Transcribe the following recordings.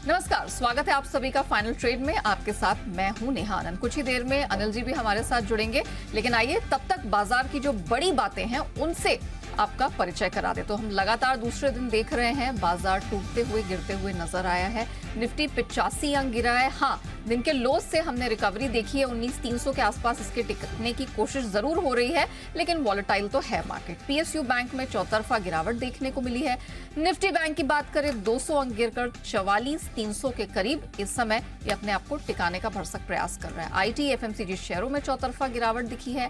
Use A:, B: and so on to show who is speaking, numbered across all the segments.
A: नमस्कार, स्वागत है आप सभी का फाइनल ट्रेड में। आपके साथ मैं हूं नेहा आनंद। कुछ ही देर में अनिल जी भी हमारे साथ जुड़ेंगे, लेकिन आइए तब तक बाजार की जो बड़ी बातें हैं उनसे आपका परिचय करा दे। तो हम लगातार दूसरे दिन देख रहे हैं बाजार टूटते हुए गिरते हुए नजर आया है। निफ्टी 85 अंक गिरा है। हाँ, दिन के लो से हमने रिकवरी देखी है, 19,300 के आसपास इसके टिकने की कोशिश जरूर हो रही है, लेकिन वॉलेटाइल तो है मार्केट। पीएसयू बैंक में चौतरफा गिरावट देखने को मिली है। निफ्टी बैंक की बात करें, 200 अंक गिरकर 44,300 के करीब इस समय ये अपने आप को टिकाने का भरसक प्रयास कर रहा है। आईटी एफएमसीजी शेयरों में चौतरफा गिरावट दिखी है।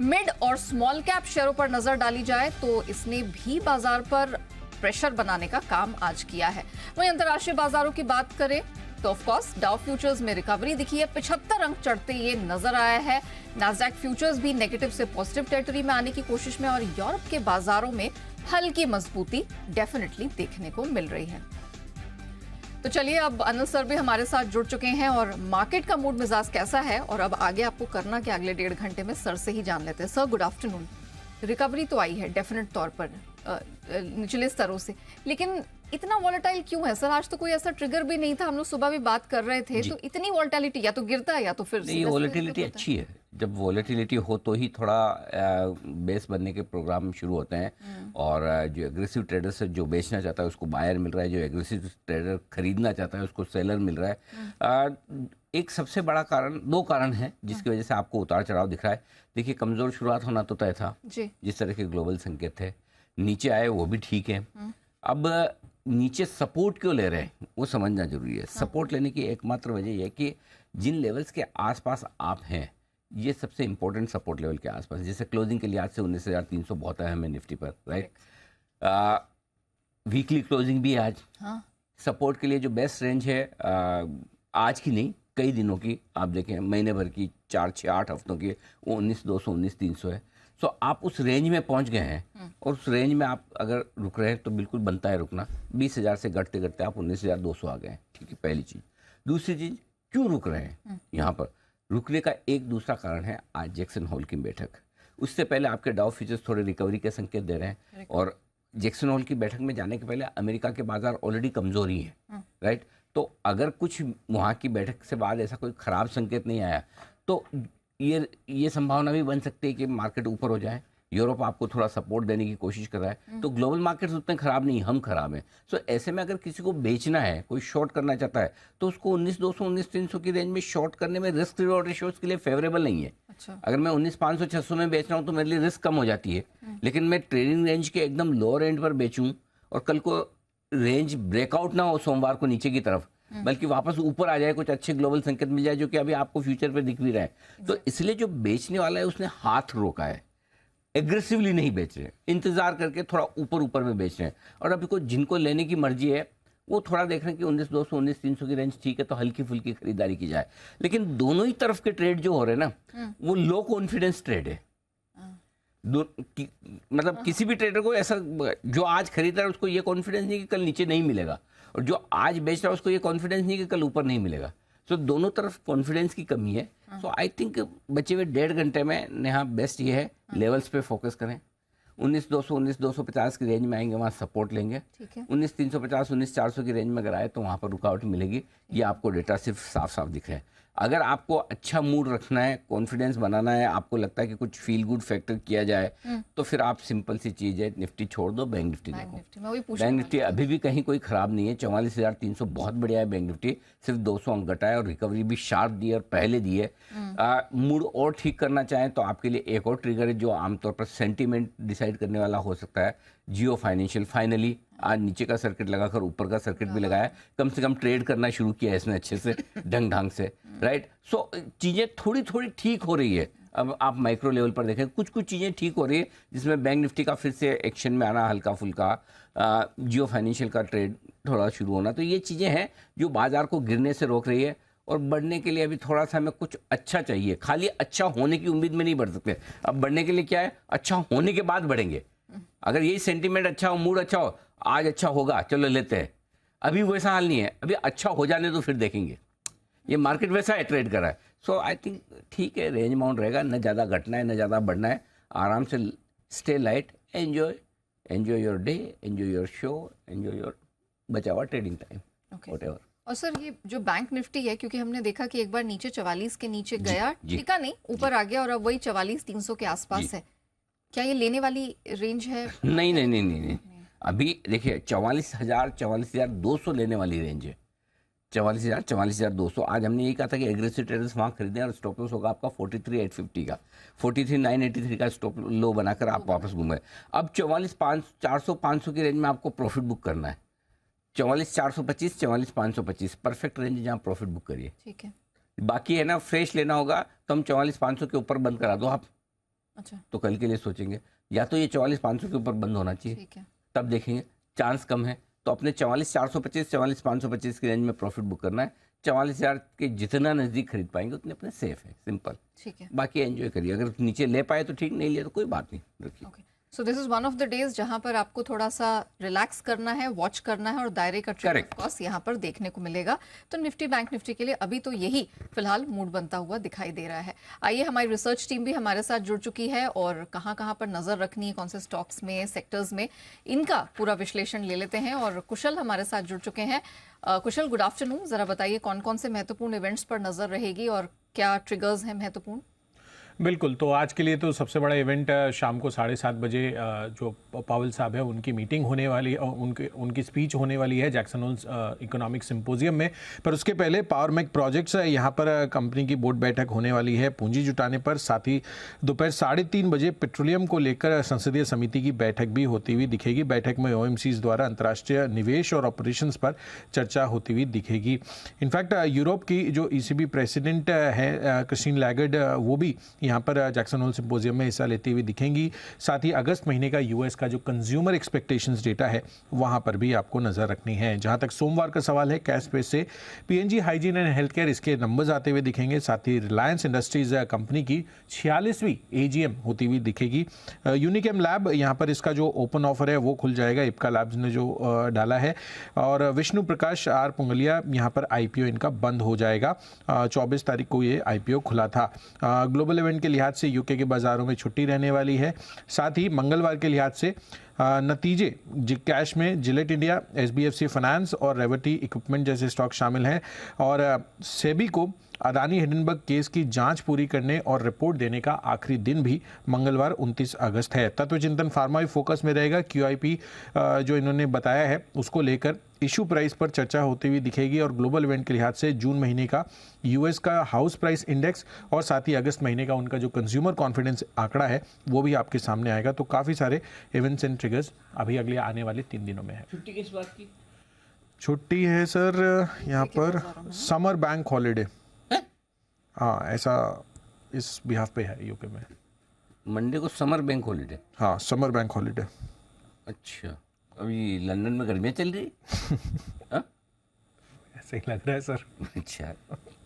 A: मिड और स्मॉल कैप शेयरों पर नजर डाली जाए तो इसने भी बाजार पर प्रेशर बनाने का काम आज किया है। वहीं अंतर्राष्ट्रीय बाजारों की बात करें तो ऑफ कोर्स डाउ फ्यूचर्स में रिकवरी दिखी है, 75 अंक चढ़ते ये नजर आया है। नास्डैक फ्यूचर्स भी नेगेटिव से पॉजिटिव टेरिटरी में आने की कोशिश में, और यूरोप के बाजारों में हल्की मजबूती डेफिनेटली देखने को मिल रही है। तो चलिए, अब अनिल सर भी हमारे साथ जुड़ चुके हैं और मार्केट का मूड मिजाज कैसा है और अब आगे आपको करना क्या अगले 1.5 घंटे में, सर से ही जान लेते हैं। Sir, good afternoon. रिकवरी तो आई है डेफिनेट तौर पर निचले स्तरों से, लेकिन इतना वॉलेटाइल क्यों है सर? आज तो कोई ऐसा ट्रिगर भी नहीं था, हम लोग सुबह भी बात कर रहे थे, तो इतनी वॉलेटिलिटी या तो गिरता है या तो फिर
B: नहीं, वॉलेटिलिटी अच्छी है। जब वॉलेटिलिटी हो तो ही थोड़ा बेस बनने के प्रोग्राम शुरू होते हैं, और जो एग्रेसिव ट्रेडर से जो बेचना चाहता है उसको बायर मिल रहा है, जो एग्रेसिव ट्रेडर खरीदना चाहता है उसको सेलर मिल रहा है। एक सबसे बड़ा कारण, दो कारण है जिसकी वजह से आपको उतार चढ़ाव दिख रहा है। देखिए, कमजोर शुरुआत होना तो तय था, जिस तरह के ग्लोबल संकेत थे, नीचे आए वो भी ठीक है। अब नीचे सपोर्ट क्यों ले रहे हैं वो समझना जरूरी है। सपोर्ट लेने की एकमात्र वजह यह है कि जिन लेवल्स के आसपास आप हैं, ये सबसे इंपॉर्टेंट सपोर्ट लेवल के आसपास, जैसे क्लोजिंग के लिहाज से 19,300 बहुत है हमें निफ्टी पर, राइट। वीकली क्लोजिंग भी आज सपोर्ट के लिए जो बेस्ट रेंज है, आज की नहीं कई दिनों की आप देखें, महीने भर की, 4, 6, 8 हफ्तों की, वो 19,200 19,300 है। सो आप उस रेंज में पहुंच गए हैं, और उस रेंज में आप अगर रुक रहे हैं तो बिल्कुल बनता है रुकना। 20,000 से घटते घटते आप 19,200 आ गए हैं, ठीक है, पहली चीज़। दूसरी चीज़, क्यों रुक रहे हैं? यहाँ पर रुकने का एक दूसरा कारण है आज जैक्सन होल की बैठक। उससे पहले आपके डाउ फ्यूचर्स थोड़े रिकवरी के संकेत दे रहे हैं, और जैक्सन होल की बैठक में जाने के पहले अमेरिका के बाजार ऑलरेडी कमजोर ही है, राइट। तो अगर कुछ वहाँ की बैठक से बाद ऐसा कोई खराब संकेत नहीं आया तो ये संभावना भी बन सकती है कि मार्केट ऊपर हो जाए। यूरोप आपको थोड़ा सपोर्ट देने की कोशिश कर रहा है, तो ग्लोबल मार्केट्स उतने खराब नहीं, हम खराब हैं। सो ऐसे में अगर किसी को बेचना है, कोई शॉर्ट करना चाहता है, तो उसको 19,200 19,300 की रेंज में शॉर्ट करने में रिस्क रिवॉर्ड रेशियो के लिए फेवरेबल नहीं है। अच्छा। अगर मैं 19,500 600 में बेच रहा हूँ तो मेरे लिए रिस्क कम हो जाती है, लेकिन मैं ट्रेडिंग रेंज के एकदम लोअर एंड पर बेचूं और कल को रेंज ब्रेकआउट ना हो सोमवार को नीचे की तरफ, बल्कि वापस ऊपर आ जाए, कुछ अच्छे ग्लोबल संकेत मिल जाए, जो कि अभी आपको फ्यूचर पे दिख भी रहा है। तो इसलिए जो बेचने वाला है उसने हाथ रोका है, एग्रेसिवली नहीं बेच रहे, इंतजार करके थोड़ा ऊपर ऊपर में बेच रहे हैं। और अभी को जिनको लेने की मर्जी है वो थोड़ा देख रहे हैं कि 19,200 19,300 की रेंज ठीक है, तो हल्की फुल्की खरीदारी की जाए। लेकिन दोनों ही तरफ के ट्रेड जो हो रहे हैं ना, वो लो कॉन्फिडेंस ट्रेड है। मतलब किसी भी ट्रेडर को ऐसा, जो आज खरीद रहा है उसको ये कॉन्फिडेंस नहीं कि कल नीचे नहीं मिलेगा, और जो आज बेच रहा है उसको ये कॉन्फिडेंस नहीं कि कल ऊपर नहीं मिलेगा। सो दोनों तरफ कॉन्फिडेंस की कमी है। सो आई थिंक बचे हुए 1.5 घंटे में नेहा बेस्ट ये है, लेवल्स पे फोकस करें। 19,200 19,250 की रेंज में आएंगे, वहाँ सपोर्ट लेंगे। 19,350 19,400 की रेंज में अगर आए तो वहाँ पर रुकावट मिलेगी। ये आपको डेटा सिर्फ साफ साफ दिख रहा है। अगर आपको अच्छा मूड रखना है, कॉन्फिडेंस बनाना है, आपको लगता है कि कुछ फील गुड फैक्टर किया जाए, तो फिर आप सिंपल सी चीज़ है, निफ्टी छोड़ दो, बैंक निफ्टी देखो। बैंक निफ्टी अभी भी कहीं कोई खराब नहीं है, 44,300 बहुत बढ़िया है। बैंक निफ्टी सिर्फ 200 अंक घटा है, और रिकवरी भी शार्प दी है और पहले दी है। मूड और ठीक करना चाहें तो आपके लिए एक और ट्रिगर है जो आमतौर पर सेंटीमेंट डिसाइड करने वाला हो सकता है। जियो फाइनेंशियल फाइनली आज नीचे का सर्किट लगाकर ऊपर का सर्किट भी लगाया, कम से कम ट्रेड करना शुरू किया है इसने अच्छे से, ढंग ढंग से, राइट। सो चीज़ें थोड़ी थोड़ी ठीक हो रही है। अब आप माइक्रो लेवल पर देखें, कुछ कुछ चीज़ें ठीक हो रही है, जिसमें बैंक निफ्टी का फिर से एक्शन में आना हल्का फुल्का, जियो फाइनेंशियल का ट्रेड थोड़ा शुरू होना, तो ये चीज़ें हैं जो बाजार को गिरने से रोक रही है। और बढ़ने के लिए अभी थोड़ा सा हमें कुछ अच्छा चाहिए, खाली अच्छा होने की उम्मीद में नहीं बढ़ सकते। अब बढ़ने के लिए क्या है, अच्छा होने के बाद बढ़ेंगे। अगर यही सेंटीमेंट अच्छा हो, मूड अच्छा हो, आज अच्छा होगा चलो लेते हैं, अभी वैसा हाल नहीं है, अभी अच्छा हो जाने तो फिर देखेंगे। ये मार्केट वैसा है, ट्रेड कर रहा है। सो आई थिंक ठीक है, रेंज माउंट रहेगा, न ज़्यादा घटना है न ज़्यादा बढ़ना है, आराम से stay light, enjoy your day, enjoy your show, enjoy your बचा हुआ ट्रेडिंग टाइम, व्हाटएवर।
A: और सर ये जो बैंक निफ्टी है, क्योंकि हमने देखा कि एक बार नीचे 44 के नीचे गया,
B: जी।
A: टिका नहीं, ऊपर आ गया और अब वही 44,300 के आसपास है। क्या ये लेने वाली रेंज है?
B: नहीं नहीं नहीं नहीं नहीं, अभी देखिए 44,000 44,200 लेने वाली रेंज है। 44,000 44,200। आज हमने यही कहा था कि एग्रेसिव ट्रेडर्स वहाँ खरीदें और स्टॉप लॉस होगा आपका 43,850 का, 43,983 का स्टॉप लो बनाकर आप वापस घूमें। अब 44,400 की रेंज में आपको प्रॉफिट बुक करना है। 44,425 44,525 परफेक्ट रेंज जहाँ प्रॉफिट बुक करिए।
A: ठीक है।
B: बाकी है ना फ्रेश लेना होगा तो हम 44,500 के ऊपर बंद करा दो आप।
A: अच्छा,
B: तो कल के लिए सोचेंगे या तो ये 44,500 के ऊपर बंद होना चाहिए,
A: ठीक है।
B: तब देखेंगे। चांस कम है तो अपने 44,425 44,525 की रेंज में प्रॉफिट बुक करना है। 44,000 के जितना नजदीक खरीद पाएंगे उतने अपने सेफ है, सिंपल।
A: ठीक है।
B: बाकी एंजॉय करिए, अगर नीचे ले पाए तो ठीक, नहीं लिया तो कोई बात नहीं, रखिए।
A: Okay, so this is one of the days जहां पर आपको थोड़ा सा रिलैक्स करना है, वॉच करना है और दायरे का ट्रेड ऑफ कोर्स यहाँ पर देखने को मिलेगा। तो निफ्टी बैंक निफ्टी के लिए अभी तो यही फिलहाल मूड बनता हुआ दिखाई दे रहा है। आइए, हमारी रिसर्च टीम भी हमारे साथ जुड़ चुकी है और कहाँ कहाँ पर नजर रखनी है, कौन से स्टॉक्स में, सेक्टर्स में, इनका पूरा विश्लेषण ले लेते हैं। और कुशल हमारे साथ जुड़ चुके हैं। कुशल, गुड आफ्टरनून। जरा बताइए कौन कौन से महत्वपूर्ण इवेंट्स पर नजर रहेगी और क्या ट्रिगर्स हैं महत्वपूर्ण?
C: बिल्कुल, तो आज के लिए तो सबसे बड़ा इवेंट शाम को 7:30 बजे जो पावेल साहब है उनकी मीटिंग होने वाली, उनकी स्पीच होने वाली है जैक्सन होल्स इकोनॉमिक सिंपोजियम में। पर उसके पहले पावर मैक प्रोजेक्ट्स यहाँ पर कंपनी की बोर्ड बैठक होने वाली है पूंजी जुटाने पर। साथ ही दोपहर 3:30 बजे पेट्रोलियम को लेकर संसदीय समिति की बैठक भी होती हुई दिखेगी। बैठक में OMCs द्वारा अंतर्राष्ट्रीय निवेश और ऑपरेशंस पर चर्चा होती हुई दिखेगी। इनफैक्ट यूरोप की जो ECB प्रेसिडेंट है क्रिस्टीन लैगार्ड, वो भी यहाँ पर जैक्सन होल सिंपोजियम में हिस्सा लेती हुई दिखेंगी। साथ ही अगस्त महीने का US का जो कंज्यूमर एक्सपेक्टेशंस डेटा है वहाँ पर भी आपको नजर रखनी है। जहाँ तक सोमवार का सवाल है, कैश स्पेस से PNG hygiene and health care, इसके नंबर्स आते हुए दिखेंगे। साथ ही रिलायंस इंडस्ट्रीज कंपनी की 46वीं AGM होती हुई दिखेगी। यूनिकेम लैब, यहाँ पर इसका जो ओपन ऑफर है वो खुल जाएगा, इप्का लैब्स ने जो डाला है। और विष्णु प्रकाश R पुंगलिया, यहाँ पर IPO इनका बंद हो जाएगा। 24 तारीख को ये IPO खुला था। ग्लोबल इवेंट के लिहाज से UK के बाजारों में छुट्टी रहने वाली है। साथ ही मंगलवार के लिहाज से नतीजे कैश में जिलेट इंडिया, SBFC फाइनेंस और रेवटी इक्विपमेंट जैसे स्टॉक शामिल हैं। और सेबी को अदानी हिंडनबर्ग केस की जांच पूरी करने और रिपोर्ट देने का आखिरी दिन भी मंगलवार 29 अगस्त है। तत्व चिंतन फार्मा भी फोकस में रहेगा। QIP जो इन्होंने बताया है उसको लेकर इशू प्राइस पर चर्चा होती हुई दिखेगी। और ग्लोबल इवेंट के लिहाज से जून महीने का US का हाउस प्राइस इंडेक्स और साथ ही अगस्त महीने का उनका जो कंज्यूमर कॉन्फिडेंस आंकड़ा है वो भी आपके सामने आएगा। तो काफ़ी सारे इवेंट्स एंड ट्रिगर्स अभी अगले आने वाले 3 दिनों में है।
B: छुट्टी किस बात की?
C: छुट्टी है सर यहाँ पर समर बैंक हॉलीडे। हाँ, ऐसा इस बिहाफ पे है UK में।
B: मंडे को समर बैंक हॉलीडे?
C: हाँ, समर बैंक हॉलीडे।
B: अच्छा, अभी लंदन में गर्मियाँ चल रही? हाँ?
C: ऐसे ही लग रहा है सर।
B: अच्छा,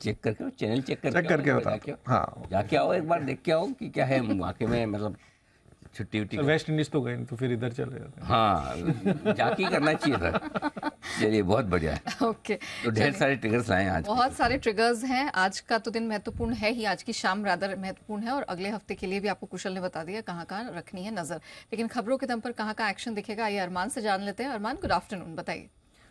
B: चेक करके, चैनल चेक
C: करके बता। हाँ,
B: जाके आओ एक बार, देख के आओ कि क्या है वाकई में, मतलब छुट्टी उट्टी।
C: वेस्ट इंडीज तो गए तो फिर इधर चले जाते हैं।
B: हाँ, जाके करना चाहिए था। चलिए, बहुत बढ़िया है।
A: ओके,
B: तो ढेर सारे ट्रिगर्स लाए आज।
A: बहुत सारे ट्रिगर्स हैं। आज का तो दिन महत्वपूर्ण है ही, आज की शाम रादर महत्वपूर्ण है और अगले हफ्ते के लिए भी आपको कुशल ने बता दिया कहाँ कहाँ रखनी है नजर। लेकिन खबरों के दम पर कहाँ कहाँ एक्शन दिखेगा, आइए अरमान से जान लेते हैं। अरमान, गुड आफ्टरनून, बताइए।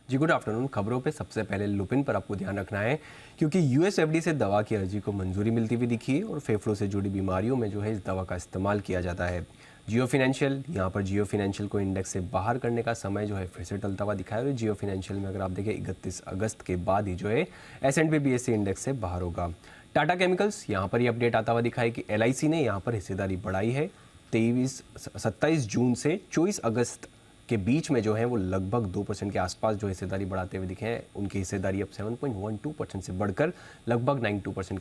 D: जी गुड आफ्टरनून। खबरों पे सबसे पहले लुपिन पर आपको ध्यान रखना है क्योंकि USFD से दवा की अर्जी को मंजूरी मिलती हुई दिखी है और फेफड़ों से जुड़ी बीमारियों में जो है इस दवा का इस्तेमाल किया जाता है। जियो फाइनेंशियल, यहाँ पर जियो फाइनेंशियल को इंडेक्स से बाहर करने का समय जो है फिर से टलता हुआ दिखा है। और जियो फाइनेंशियल में अगर आप देखें 31 अगस्त के बाद ही जो है S&P BSE इंडेक्स से बाहर होगा। टाटा केमिकल्स, यहाँ पर ये अपडेट आता हुआ दिखा है कि LIC ने यहाँ पर हिस्सेदारी बढ़ाई है। 27 जून से 24 अगस्त के बीच में जो है वो लगभग 2% के आसपास जो हिस्सेदारी बढ़ाते हुए दिखे हैं। उनकी हिस्सेदारी अब 7.12% से बढ़कर लगभग 9.2%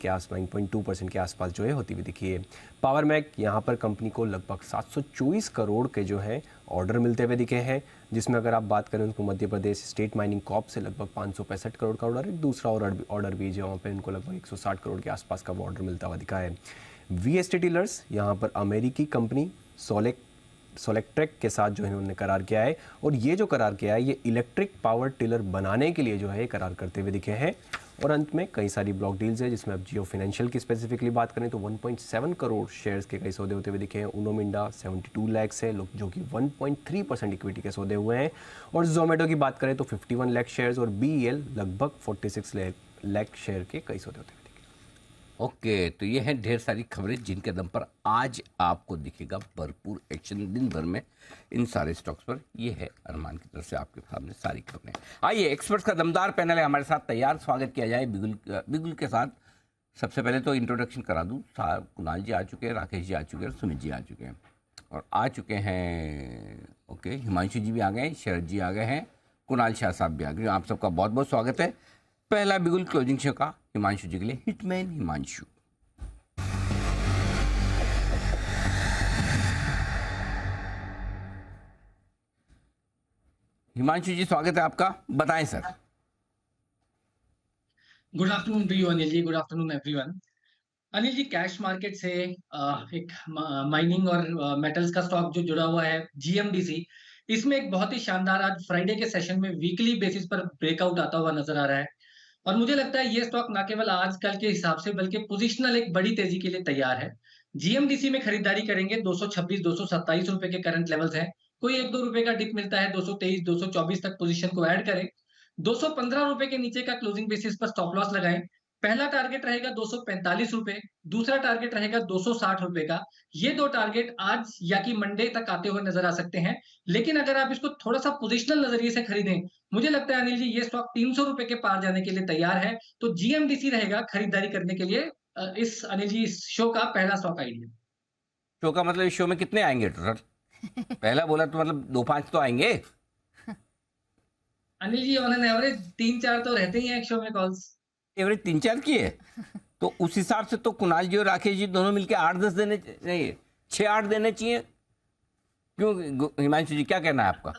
D: के आसपास जो है होती हुई दिखी है। पावर मैक, यहाँ पर कंपनी को लगभग 724 करोड़ के जो है ऑर्डर मिलते हुए दिखे हैं, जिसमें अगर आप बात करें उनको Madhya Pradesh state mining Corp से लगभग 565 करोड़ का ऑर्डर है। दूसरा ऑर्डर भी जो वहाँ पर इनको लगभग 160 करोड़ के आसपास का ऑर्डर मिलता हुआ दिखा है। VST डीलर्स, यहाँ पर अमेरिकी कंपनी सोलेक सोलेक्ट्रेक के साथ जो है उन्होंने करार किया है। और ये जो करार किया है ये इलेक्ट्रिक पावर टिलर बनाने के लिए जो है करार करते हुए दिखे हैं। और अंत में कई सारी ब्लॉक डील्स है, जिसमें अब जियो फाइनेंशियल की स्पेसिफिकली बात करें तो 1.7 करोड़ शेयर्स के कई सौदे होते हुए दिखे हैं। उनो मिंडा 72 लाख से जो कि 1.3% इक्विटी के सौदे हुए हैं। और जोमेटो की बात करें तो 51 लाख शेयर्स और BEL लगभग 46 लाख शेयर के कई सौदे होते हुए।
B: ओके, तो ये हैं ढेर सारी खबरें जिनके दम पर आज आपको दिखेगा भरपूर एक्शन दिन भर में इन सारे स्टॉक्स पर। ये है अरमान की तरफ से आपके सामने सारी खबरें। आइए, एक्सपर्ट्स का दमदार पैनल है हमारे साथ तैयार। स्वागत किया जाए बिगुल के साथ। सबसे पहले तो इंट्रोडक्शन करा दूँ, कुणाल जी आ चुके हैं, राकेश जी आ चुके हैं, सुमित जी आ चुके हैं और आ चुके हैं ओके हिमांशु जी भी आ गए हैं, शरद जी आ गए हैं, कुणाल शाह साहब भी आ गए। आप सबका बहुत बहुत स्वागत है। पहला बिगुल क्लोजिंग शो का हिमांशु जी के लिए, हिटमैन हिमांशु। हिमांशु जी स्वागत है आपका, बताएं सर।
E: Good afternoon to you Anil ji, good afternoon everyone. Anil ji, cash market से एक माइनिंग और मेटल्स का स्टॉक जो जुड़ा हुआ है GMDC, इसमें एक बहुत ही शानदार आज फ्राइडे के सेशन में वीकली बेसिस पर ब्रेकआउट आता हुआ नजर आ रहा है। और मुझे लगता है ये स्टॉक ना केवल आजकल के हिसाब से बल्कि पोजिशनल एक बड़ी तेजी के लिए तैयार है। GMDC में खरीदारी करेंगे 226-227 रुपए के करंट लेवल्स हैं। कोई 1-2 रुपए का डिप मिलता है 223-224 तक पोजीशन को ऐड करें। 215 रुपए के नीचे का क्लोजिंग बेसिस पर स्टॉप लॉस लगाएं। पहला टारगेट रहेगा 245 रुपए, दूसरा टारगेट रहेगा 260 रुपए का। ये दो टारगेट आज या कि मंडे तक आते हुए नजर आ सकते हैं। लेकिन अगर आप इसको थोड़ा सा पोजिशनल नजरिए से खरीदें, मुझे लगता है अनिल जी ये स्टॉक 300 रुपए के पार जाने के लिए तैयार है। तो GMDC रहेगा खरीदारी करने के लिए इस अनिल जी इस शो का पहला स्टॉक आइडिया।
B: शो का मतलब इस शो में कितने आएंगे टोटल? पहला बोला तो मतलब 2-5 तो आएंगे
E: Anil ji, on an average 3-4 तो रहते ही हैं एक शो में कॉल्स।
B: एवरेज 3-4 की है तो उस हिसाब से तो कुणाल जी और राकेश जी दोनों मिलके 8-10 देने चाहिए, 6-8 देने चाहिए। क्यों हिमांशु जी, क्या कहना है आपका?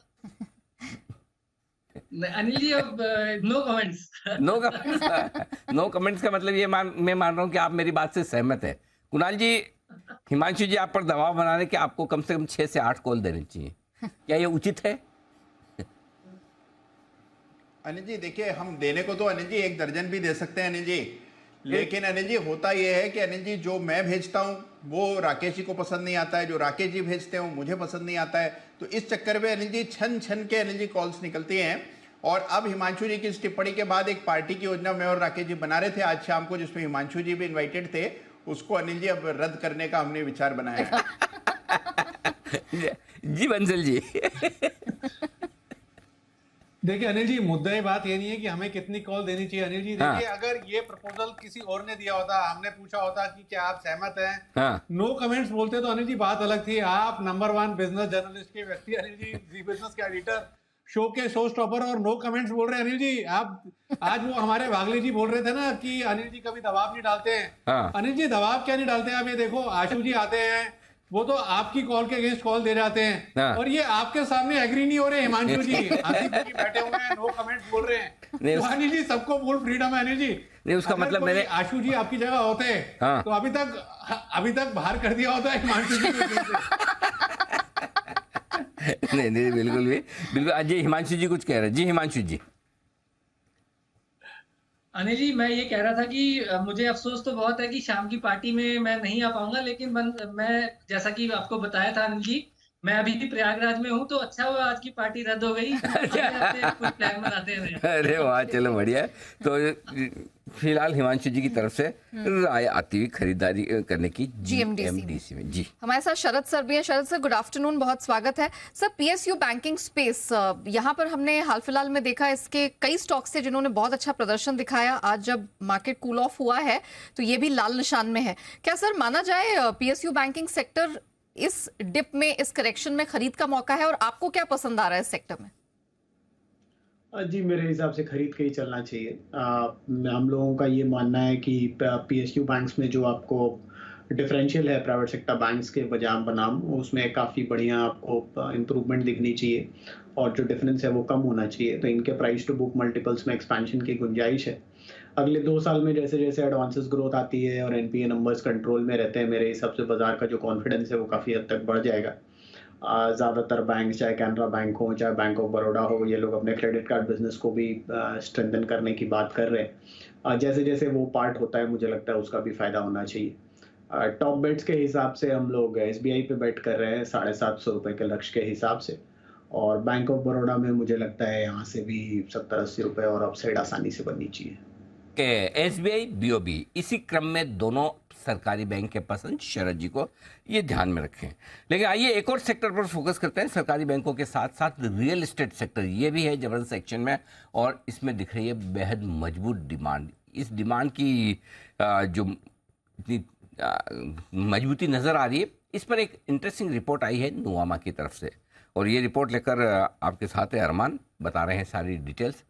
E: अनिल जी अब नो कमेंट्स।
B: नो कमेंट्स का मतलब ये मैं मान रहा हूँ कि आप मेरी बात से सहमत है। कुणाल जी, हिमांशु जी आप पर दबाव बनाने के आपको कम से कम 6 से 8 कॉल देने चाहिए, क्या ये उचित है?
F: अनिल जी देखिए, हम देने को तो अनिल जी 1 दर्जन भी दे सकते हैं अनिल जी, लेकिन अनिल जी होता यह है कि अनिल जी जो मैं भेजता हूं वो राकेश जी को पसंद नहीं आता है, जो राकेश जी भेजते हैं मुझे पसंद नहीं आता है। तो इस चक्कर में अनिल जी छन छन के अनिल जी कॉल्स निकलती हैं। और अब हिमांशु जी की इस टिप्पणी के बाद एक पार्टी की योजना मैं और राकेश जी बना रहे थे आज शाम को, जिसमें हिमांशु जी भी इन्वाइटेड थे। उसको अनिल जी अब रद्द करने का हमने विचार बनाया है।
B: जी बंसल जी।
C: देखिए अनिल जी, मुद्दा ये बात ये नहीं है कि हमें कितनी कॉल देनी चाहिए। अनिल जी देखिए, अगर ये प्रपोजल किसी और ने दिया होता, हमने पूछा होता कि क्या आप सहमत हैं, नो कमेंट्स बोलते तो अनिल जी बात अलग थी। आप नंबर 1 बिजनेस जर्नलिस्ट के व्यक्ति अनिल जी, जी बिजनेस के एडिटर, शो के शो स्टॉपर, और नो कमेंट्स बोल रहे हैं अनिल जी। आप आज वो हमारे वागले जी बोल रहे थे ना कि अनिल जी कभी दबाव नहीं डालते हैं। अनिल जी दबाव क्या नहीं डालते, आप ये देखो आशु जी आते हैं, वो तो आपकी कॉल के अगेंस्ट कॉल दे जाते हैं और ये आपके सामने एग्री नहीं हो रहे। हिमांशु जी आसिफ जी बैठे हुए हैं, नो कमेंट्स बोल रहे हैं। तो अनिल जी सबको फुल फ्रीडम है अनिल जी।
B: नहीं, उसका मतलब मैंने
C: आशु जी आपकी जगह होते तो अभी तक बाहर कर दिया होता है हिमांशु जी
B: नहीं बिल्कुल भी बिल्कुल। जी हिमांशु जी कुछ कह रहे हैं। जी हिमांशु जी।
E: अनिल जी, मैं ये कह रहा था कि मुझे अफसोस तो बहुत है कि शाम की पार्टी में मैं नहीं आ पाऊंगा, लेकिन मैं जैसा कि आपको बताया था अनिल जी, मैं अभी भी प्रयागराज में हूँ, तो अच्छा हुआ आज की पार्टी रद्द हो गई। कोई प्लान बनाते हैं।
B: अरे वाह, चलो बढ़िया। तो फिलहाल हिमांशु जी की तरफ से राय आती हुई खरीदारी करने की GMDC में। जी
A: हमारे साथ शरद सर भी हैं। शरद सर गुड आफ्टरनून, बहुत स्वागत है सर। PSU बैंकिंग स्पेस, यहाँ पर हमने हाल फिलहाल में देखा इसके कई स्टॉक्स थे जिन्होंने बहुत अच्छा प्रदर्शन दिखाया। आज जब मार्केट कूल ऑफ हुआ है तो ये भी लाल निशान में है। क्या सर माना जाए PSU बैंकिंग सेक्टर इस डिप में, इस करेक्शन में खरीद का मौका है, और आपको क्या पसंद आ रहा है इस सेक्टर में?
G: जी मेरे हिसाब से खरीद के ही चलना चाहिए। हम लोगों का ये मानना है कि PSU बैंक्स में जो आपको डिफरेंशियल है प्राइवेट सेक्टर बैंक्स के बजाय बनाम, उसमें काफ़ी बढ़िया आपको इम्प्रूवमेंट दिखनी चाहिए और जो डिफरेंस है वो कम होना चाहिए। तो इनके प्राइस टू बुक मल्टीपल्स में एक्सपेंशन की गुंजाइश है। अगले 2 साल में जैसे जैसे एडवांसेस ग्रोथ आती है और NPA नंबर्स कंट्रोल में रहते हैं, मेरे हिसाब से बाजार का जो कॉन्फिडेंस है वो काफ़ी हद तक बढ़ जाएगा। ज़्यादातर बैंक, चाहे कैनरा बैंक हो, चाहे बैंक ऑफ बड़ौदा हो, ये लोग अपने क्रेडिट कार्ड बिजनेस को भी स्ट्रेंथन करने की बात कर रहे हैं। जैसे जैसे वो पार्ट होता है, मुझे लगता है उसका भी फ़ायदा होना चाहिए। टॉप बेट्स के हिसाब से हम लोग एसबीआई पे बेट कर रहे हैं 750 के लक्ष्य के हिसाब से, और बैंक ऑफ बड़ौदा में मुझे लगता है यहाँ से भी 70-80 रुपये और अपसाइड आसानी से बननी चाहिए।
B: के एसबीआई बीओबी इसी क्रम में दोनों सरकारी बैंक के पसंद शरद जी को ये ध्यान में रखें। लेकिन आइए एक और सेक्टर पर फोकस करते हैं, सरकारी बैंकों के साथ साथ रियल एस्टेट सेक्टर, ये भी है जबरदस्त एक्शन में और इसमें दिख रही है बेहद मजबूत डिमांड। इस डिमांड की जो इतनी मजबूती नज़र आ रही है, इस पर एक इंटरेस्टिंग रिपोर्ट आई है नुवामा की तरफ से और ये रिपोर्ट लेकर आपके साथ है अरमान, बता रहे हैं सारी डिटेल्स।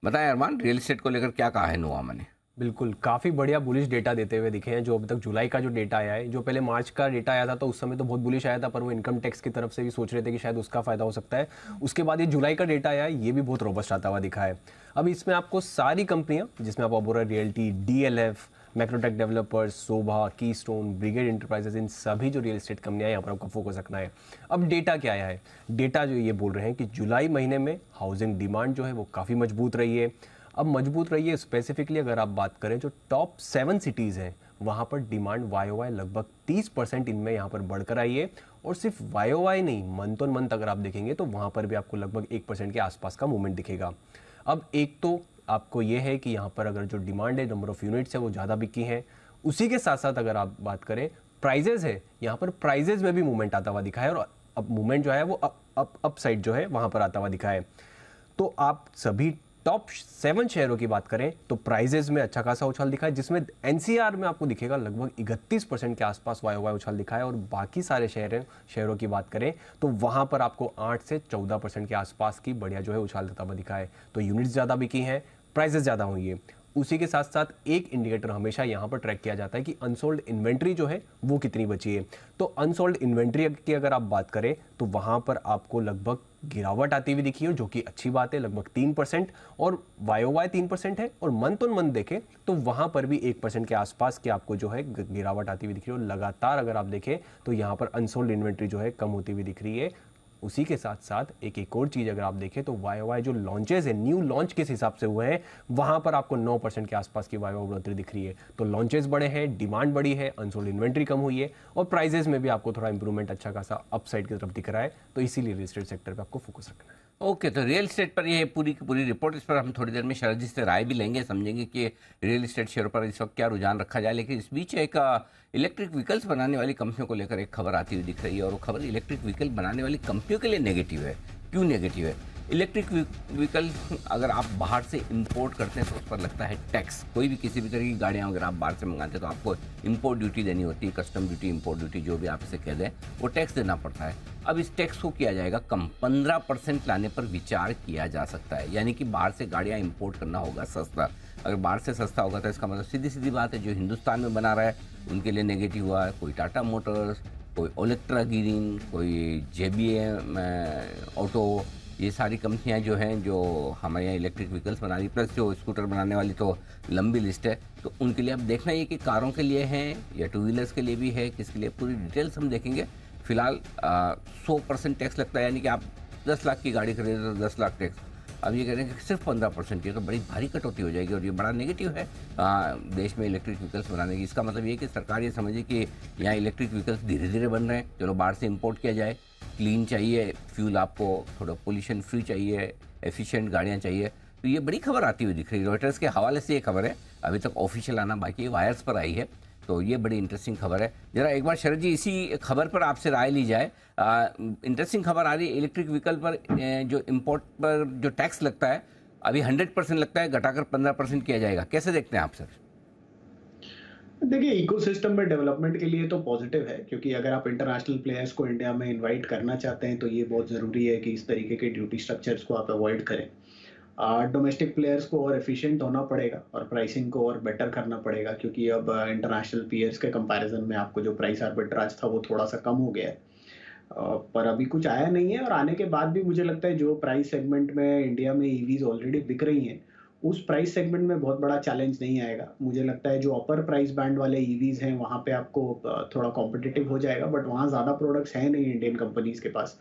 B: बताएं अरमान, रियल एस्टेट को लेकर क्या कहा है नुवामा ने?
D: बिल्कुल, काफ़ी बढ़िया बुलिश डेटा देते हुए दिखे हैं। जो अभी तक जुलाई का जो डेटा आया है, जो पहले मार्च का डेटा आया था तो उस समय तो बहुत बुलिश आया था, पर वो इनकम टैक्स की तरफ से भी सोच रहे थे कि शायद उसका फायदा हो सकता है। उसके बाद ये जुलाई का डेटा आया है, ये भी बहुत रोबस्ट आता हुआ दिखा है। अब इसमें आपको सारी कंपनियां, जिसमें आप अबोरा रियल्टी, डीएलएफ, मैक्रोटेक डेवलपर्स, शोभा, कीस्टोन, ब्रिगेड एंटरप्राइजेस, इन सभी जो रियल एस्टेट कंपनियां यहाँ पर आपको फोकस रखना है। अब डेटा क्या आया है? डेटा जो ये बोल रहे हैं कि जुलाई महीने में हाउसिंग डिमांड जो है वो काफ़ी मजबूत रही है। अब मजबूत रही है स्पेसिफिकली अगर आप बात करें जो टॉप 7 सिटीज़ हैं, वहाँ पर डिमांड वाई लगभग 30% इनमें यहाँ पर बढ़कर आई है। और सिर्फ वाई नहीं, मंथ ऑन मंथ अगर आप देखेंगे तो वहाँ पर भी आपको लगभग 1% के आसपास का मूवमेंट दिखेगा। अब एक तो आपको ये है कि यहाँ पर अगर जो डिमांड है, नंबर ऑफ यूनिट्स है, वो ज़्यादा बिकी हैं। उसी के साथ साथ अगर आप बात करें प्राइजेज है, यहाँ पर प्राइजेज में भी मूवमेंट आता हुआ दिखा है और अब मूवमेंट जो है वो अप साइड जो है वहाँ पर आता हुआ दिखा है। तो आप सभी टॉप 7 शहरों की बात करें तो प्राइजेज में अच्छा खासा उछाल दिखा है, जिसमें एनसीआर में आपको दिखेगा लगभग 31% के आसपास वाई उछाल दिखा है। और बाकी सारे शहरों की बात करें तो वहाँ पर आपको 8 से 14% के आसपास की बढ़िया जो है उछाल देता हुआ दिखा है। तो यूनिट्स ज़्यादा बिकी हैं, प्राइजेस ज़्यादा हुई है। उसी के साथ साथ एक इंडिकेटर हमेशा यहाँ पर ट्रैक किया जाता है कि अनसोल्ड इन्वेंट्री जो है वो कितनी बची है। तो अनसोल्ड इन्वेंट्री की अगर आप बात करें तो वहाँ पर आपको लगभग गिरावट आती हुई दिखी है, जो कि अच्छी बात है, लगभग 3%। और वाई 3% है और मंथ ऑन मंथ देखें तो वहाँ पर भी 1% के आसपास की आपको जो है गिरावट आती हुई दिख रही है। और लगातार अगर आप देखें तो यहाँ पर अनसोल्ड इन्वेंट्री जो है कम होती हुई दिख रही है। उसी के साथ साथ एक और चीज़ अगर आप देखें तो वाई जो लॉन्चेस है, न्यू लॉन्च किस हिसाब से हुए हैं, वहाँ पर आपको 9% के आसपास की वाई बढ़ोतरी दिख रही है। तो लॉन्चेस बड़े हैं, डिमांड बड़ी है, अनसोल्ड इन्वेंट्री कम हुई है और प्राइजेस में भी आपको थोड़ा इंप्रूवमेंट अच्छा खासा अपसाइड की तरफ दिख रहा है। तो इसीलिए रियल एस्टेट सेक्टर पर आपको फोकस रखना है।
B: ओके, तो रियल एस्टेट पर ये पूरी की पूरी रिपोर्ट, इस पर हम थोड़ी देर में शरद जी से राय भी लेंगे, समझेंगे कि रियल एस्टेट शेयर पर इस वक्त क्या रुझान रखा जाए। लेकिन इस बीच एक इलेक्ट्रिक व्हीकल्स बनाने वाली कंपनियों को लेकर एक खबर आती हुई दिख रही है और वो खबर इलेक्ट्रिक व्हीकल बनाने वाली कंपनियों के लिए नेगेटिव है। क्यों नेगेटिव है? इलेक्ट्रिक व्हीकल अगर आप बाहर से इंपोर्ट करते हैं तो उस पर लगता है टैक्स। कोई भी किसी भी तरह की गाड़ियाँ अगर आप बाहर से मंगाते हैं तो आपको इंपोर्ट ड्यूटी देनी होती है, कस्टम ड्यूटी, इंपोर्ट ड्यूटी, जो भी आप इसे कह दें, वो टैक्स देना पड़ता है। अब इस टैक्स को किया जाएगा कम, 15% लाने पर विचार किया जा सकता है। यानी कि बाहर से गाड़ियाँ इंपोर्ट करना होगा सस्ता। अगर बाहर से सस्ता होगा तो इसका मतलब सीधी सीधी बात है जो हिंदुस्तान में बना रहा है उनके लिए नेगेटिव हुआ है। कोई टाटा मोटर्स, कोई ओलेक्ट्रा ग्रीन, कोई JBM ऑटो, ये सारी कंपनियां जो हैं जो हमारे यहाँ इलेक्ट्रिक व्हीकल्स बना रही, प्लस जो स्कूटर बनाने वाली तो लंबी लिस्ट है। तो उनके लिए अब देखना ये कि कारों के लिए है या टू व्हीलर्स के लिए भी है, किसके लिए, पूरी डिटेल्स हम देखेंगे। फिलहाल 100% टैक्स लगता है, यानी कि आप 10 लाख की गाड़ी खरीदे तो 10 लाख टैक्स। अब ये कह रहे हैं कि सिर्फ 15% की, तो बड़ी भारी कटौती हो जाएगी और ये बड़ा नेगेटिव है देश में इलेक्ट्रिक व्हीकल्स बनाने की। इसका मतलब ये है कि सरकार ये समझे कि यहाँ इलेक्ट्रिक व्हीकल्स धीरे धीरे बन रहे हैं, चलो बाहर से इंपोर्ट किया जाए, क्लीन चाहिए फ्यूल, आपको थोड़ा पोल्यूशन फ्री चाहिए, एफिशिएंट गाड़ियाँ चाहिए। तो ये बड़ी खबर आती हुई दिख रही है, रॉयटर्स के हवाले से ये खबर है, अभी तक ऑफिशियल आना बाकी है, वायर्स पर आई है। तो ये बड़ी इंटरेस्टिंग खबर है। जरा एक बार शरद जी इसी खबर पर आपसे राय ली जाए। इंटरेस्टिंग खबर आ रही है इलेक्ट्रिक व्हीकल पर जो इंपोर्ट पर जो टैक्स लगता है अभी 100% लगता है, घटाकर 15% किया जाएगा। कैसे देखते हैं आप सर?
G: देखिए, इकोसिस्टम में डेवलपमेंट के लिए तो पॉजिटिव है, क्योंकि अगर आप इंटरनेशनल प्लेयर्स को इंडिया में इनवाइट करना चाहते हैं तो ये बहुत ज़रूरी है कि इस तरीके के ड्यूटी स्ट्रक्चर्स को आप अवॉइड करें। डोमेस्टिक प्लेयर्स को और एफिशिएंट होना पड़ेगा और प्राइसिंग को और बेटर करना पड़ेगा, क्योंकि अब इंटरनेशनल पीयर्स के कंपैरिजन में आपको जो प्राइस आर्बिट्राज था वो थोड़ा सा कम हो गया है। पर अभी कुछ आया नहीं है और आने के बाद भी मुझे लगता है जो प्राइस सेगमेंट में इंडिया में ईवीज ऑलरेडी बिक रही हैं उस प्राइस सेगमेंट में बहुत बड़ा चैलेंज नहीं आएगा। मुझे लगता है जो अपर प्राइस बैंड वाले ईवीज़ हैं, वहाँ पे आपको थोड़ा कॉम्पिटिटिव हो जाएगा, बट वहाँ ज़्यादा प्रोडक्ट्स हैं नहीं इंडियन कंपनीज़ के पास।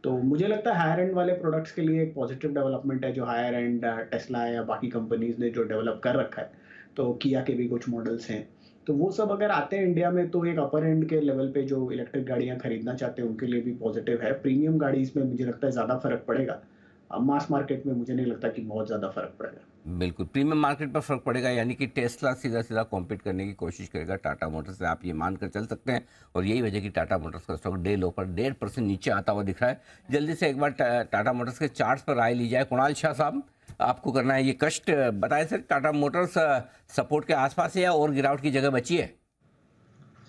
G: तो मुझे लगता है हायर एंड वाले प्रोडक्ट्स के लिए एक पॉजिटिव डेवलपमेंट है, जो हायर एंड टेस्ला या बाकी कंपनीज़ ने जो डेवलप कर रखा है। तो किया के भी कुछ मॉडल्स हैं। तो वो सब अगर आते हैं इंडिया में, तो एक अपर एंड के लेवल पे जो इलेक्ट्रिक गाड़ियाँ खरीदना चाहते हैं, उनके लिए भी पॉजिटिव है। प्रीमियम गाड़ीज़ में मुझे लगता है ज़्यादा फ़र्क पड़ेगा। मास मार्केट में मुझे नहीं लगता कि बहुत ज़्यादा फ़र्क पड़ेगा।
B: बिल्कुल, प्रीमियम मार्केट पर फर्क पड़ेगा, यानी कि टेस्ला सीधा सीधा कॉम्पीट करने की कोशिश करेगा टाटा मोटर्स से, आप ये मानकर चल सकते हैं। और यही वजह कि टाटा मोटर्स का स्टॉक डे लो पर 1.5% नीचे आता हुआ दिख रहा है। जल्दी से एक बार टाटा मोटर्स के चार्ट्स पर राय ली जाए। कुणाल शाह साहब, आपको करना है ये कष्ट, बताएं सर, टाटा मोटर्स सपोर्ट के आसपास है या और गिरावट की जगह बची है?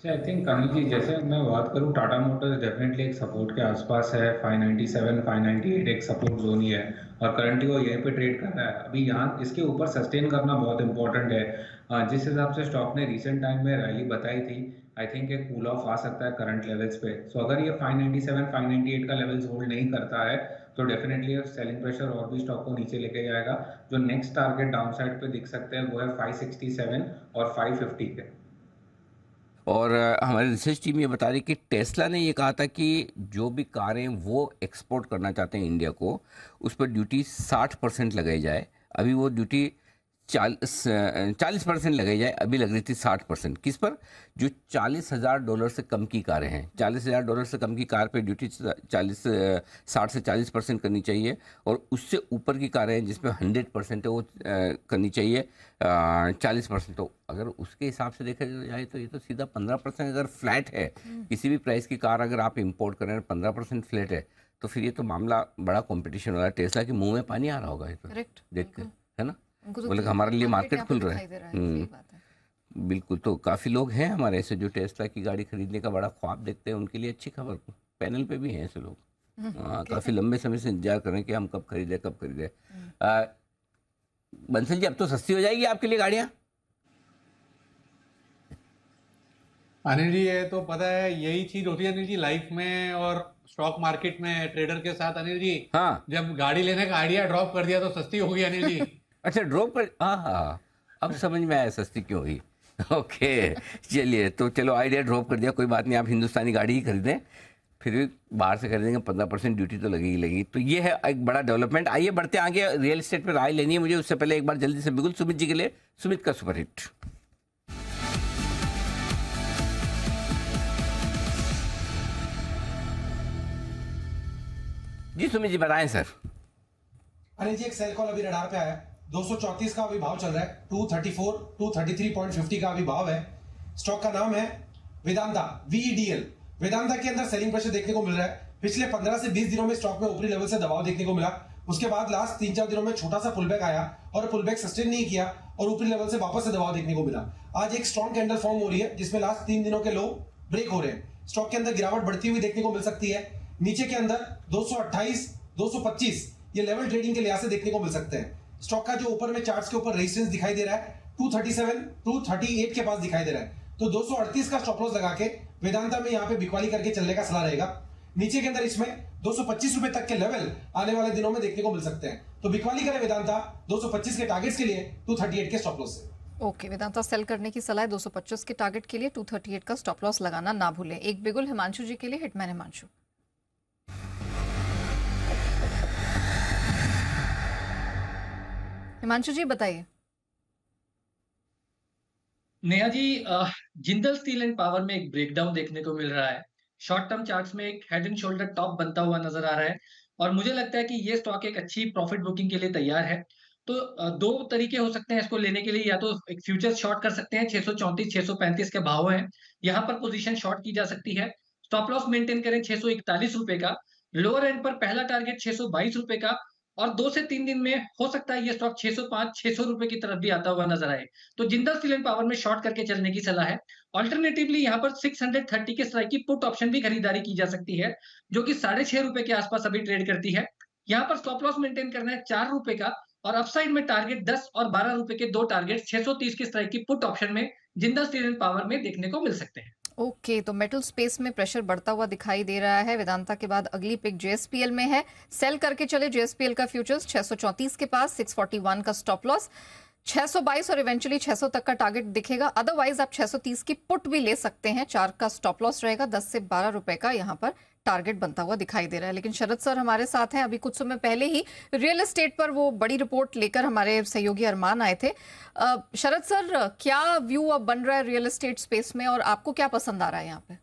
H: आई थिंक अनिल जी, जैसे मैं बात करूं, टाटा मोटर्स डेफिनेटली एक सपोर्ट के आसपास है। 597 598 एक सपोर्ट जोन ही है और करंटली वो यहीं पे ट्रेड कर रहा है। अभी यहाँ इसके ऊपर सस्टेन करना बहुत इंपॉर्टेंट है। जिस हिसाब से स्टॉक ने रिसेंट टाइम में रैली बताई थी, आई थिंक एक कूल ऑफ आ सकता है करंट लेवल्स पे। सो अगर ये 597 598 का लेवल्स होल्ड नहीं करता है तो डेफिनेटली सेलिंग प्रेशर और भी स्टॉक को नीचे लेके जाएगा। जो नेक्स्ट टारगेट डाउन साइड पे दिख सकते हैं वो है 567 और 550 के।
B: और हमारी रिसर्च टीम ये बता रही कि टेस्ला ने ये कहा था कि जो भी कारें वो एक्सपोर्ट करना चाहते हैं इंडिया को, उस पर ड्यूटी 60% लगाई जाए। अभी वो ड्यूटी 40% लगाई जाए, अभी लग रही थी 60%। किस पर? जो $40,000 से कम की कारें हैं, $40,000 से कम की कार पे ड्यूटी 60 से 40% करनी चाहिए, और उससे ऊपर की कारें हैं जिसमें 100% है वो करनी चाहिए 40%। तो अगर उसके हिसाब से देखा जाए तो ये तो सीधा 15%। अगर फ्लैट है किसी भी प्राइस की कार, अगर आप इंपोर्ट कर रहे हैं 15% फ्लैट है, तो फिर ये तो मामला बड़ा कंपटीशन वाला है। टेस्ला के मुंह में पानी आ रहा होगा ये तो देख के, है ना? बोले हमारे लिए मार्केट खुल रहा है। बिल्कुल, तो काफ़ी लोग हैं हमारे ऐसे जो टेस्ला की गाड़ी खरीदने का बड़ा ख्वाब देखते हैं। उनके लिए अच्छी खबर, पैनल पे भी हैं ऐसे लोग। हाँ, काफ़ी लंबे समय से इंतजार कर रहे हैं कि हम कब खरीदे। बंसल जी, अब तो सस्ती हो जाएगी आपके लिए गाड़ियाँ?
I: अनिल जी, ये तो पता है, यही चीज होती है अनिल जी लाइफ में और स्टॉक मार्केट में ट्रेडर के साथ। अनिल जी,
B: हाँ,
I: जब गाड़ी लेने का आइडिया ड्रॉप कर दिया तो सस्ती होगी अनिल जी।
B: अच्छा, ड्रॉप कर, हाँ, अब समझ में आया सस्ती क्यों हुई। ओके, चलिए, तो चलो आइडिया ड्रॉप कर दिया, कोई बात नहीं, आप हिंदुस्तानी गाड़ी ही खरीदें। फिर भी बाहर से खरीदेंगे 15% ड्यूटी तो लगेगी। तो ये है एक बड़ा डेवलपमेंट। आइए बढ़ते आगे, रियल एस्टेट पर राय लेनी है मुझे। उससे पहले एक बार जल्दी से बिल्कुल सुमित जी के लिए, सुमित का सुपरहिट। जी सुमित जी, बताएं सर।
J: अनिल जी, एक सेल कॉल अभी रडार पे आया है। 234 का अभी भाव चल रहा है। 234 233.50 का अभी भाव है। स्टॉक का नाम है वेदांता, VEDL। वेदांता के अंदर सेलिंग प्रेशर देखने को मिल रहा है। पिछले 15 से 20 दिनों में स्टॉक में ऊपरी लेवल से दबाव देखने को मिला। उसके बाद लास्ट 3-4 दिनों में छोटा सा पुलबैक आया और पुलबैक सस्टेन नहीं किया और ऊपरी लेवल से वापस से दबाव देखने को मिला। आज एक स्ट्रॉन्ग कैंडल फॉर्म हो रही है जिसमें लास्ट 3 दिनों के लो ब्रेक हो रहे हैं। स्टॉक के अंदर गिरावट बढ़ती हुई देखने को मिल सकती है। नीचे के अंदर 228 225 ये लेवल ट्रेडिंग के लिहाज से देखने को मिल सकते हैं। स्टॉक का जो ऊपर में चार्ट्स के ऊपर रेजिस्टेंस दिखाई दे रहा है 237 238 के पास दिखाई दे रहा है। तो 238 का स्टॉप लॉस लगा के वेदांता में यहाँ पे बिकवाली करके चलने का सलाह रहेगा। नीचे के अंदर इसमें 225 रुपए तक के लेवल आने वाले दिनों में देखने को मिल सकते हैं। तो बिकवाली करें वेदांता 225 के टारगेट्स के लिए 238 के स्टॉप लॉस से।
A: ओके, वेदांता सेल करने की सलाह है 225 के टारगेट के लिए। 238 का स्टॉप लॉस लगाना ना भूलें। एक बिगुल हिमांशु जी के लिए, हिटमैन हिमांशु। हिमांशु जी बताइए।
E: Neha ji, Jindal steel and power में एक ब्रेकडाउन देखने को मिल रहा है। शॉर्ट टर्म चार्ट्स में एक हेड एंड शोल्डर टॉप बनता हुआ नजर आ रहा है और मुझे लगता है कि ये स्टॉक एक अच्छी प्रॉफिट बुकिंग के लिए तैयार है। तो दो तरीके हो सकते हैं इसको लेने के लिए, या तो एक फ्यूचर शॉर्ट कर सकते हैं, 634 635 के भाव हैं, यहाँ पर पोजीशन शॉर्ट की जा सकती है। स्टॉप लॉस मेंटेन करें 641 रुपए का। लोअर एंड पर पहला टारगेट 622 रुपए का और 2 से 3 दिन में हो सकता है ये स्टॉक 605 600 रुपए की तरफ भी आता हुआ नजर आए। तो जिंदल स्टील एंड पावर में शॉर्ट करके चलने की सलाह है। ऑल्टरनेटिवली यहाँ पर 630 के स्ट्राइक की पुट ऑप्शन भी खरीदारी की जा सकती है, जो कि 6.5 रुपए के आसपास अभी ट्रेड करती है। यहाँ पर स्टॉप लॉस मेंटेन करना है 4 रुपए का और अपसाइड में टारगेट 10 और 12 रुपए के दो टारगेट 630 के स्ट्राइक की पुट ऑप्शन में जिंदल स्टील एंड पावर में देखने को मिल सकते हैं।
A: ओके, तो मेटल स्पेस में प्रेशर बढ़ता हुआ दिखाई दे रहा है। वेदांता के बाद अगली पिक जेएसपीएल में है। सेल करके चले जेएसपीएल का फ्यूचर्स 634 के पास, 641 का स्टॉप लॉस, 622 और इवेंचुअली 600 तक का टारगेट दिखेगा। अदरवाइज आप 630 की पुट भी ले सकते हैं। 4 का स्टॉप लॉस रहेगा, 10 से 12 रुपए का यहाँ पर टारगेट बनता हुआ दिखाई दे रहा है। लेकिन शरद सर हमारे साथ हैं। अभी कुछ समय पहले ही रियल एस्टेट पर वो बड़ी रिपोर्ट लेकर हमारे सहयोगी अरमान आए थे। शरद सर, क्या व्यू अब बन रहा है रियल एस्टेट स्पेस में और आपको क्या पसंद आ रहा है यहाँ पे?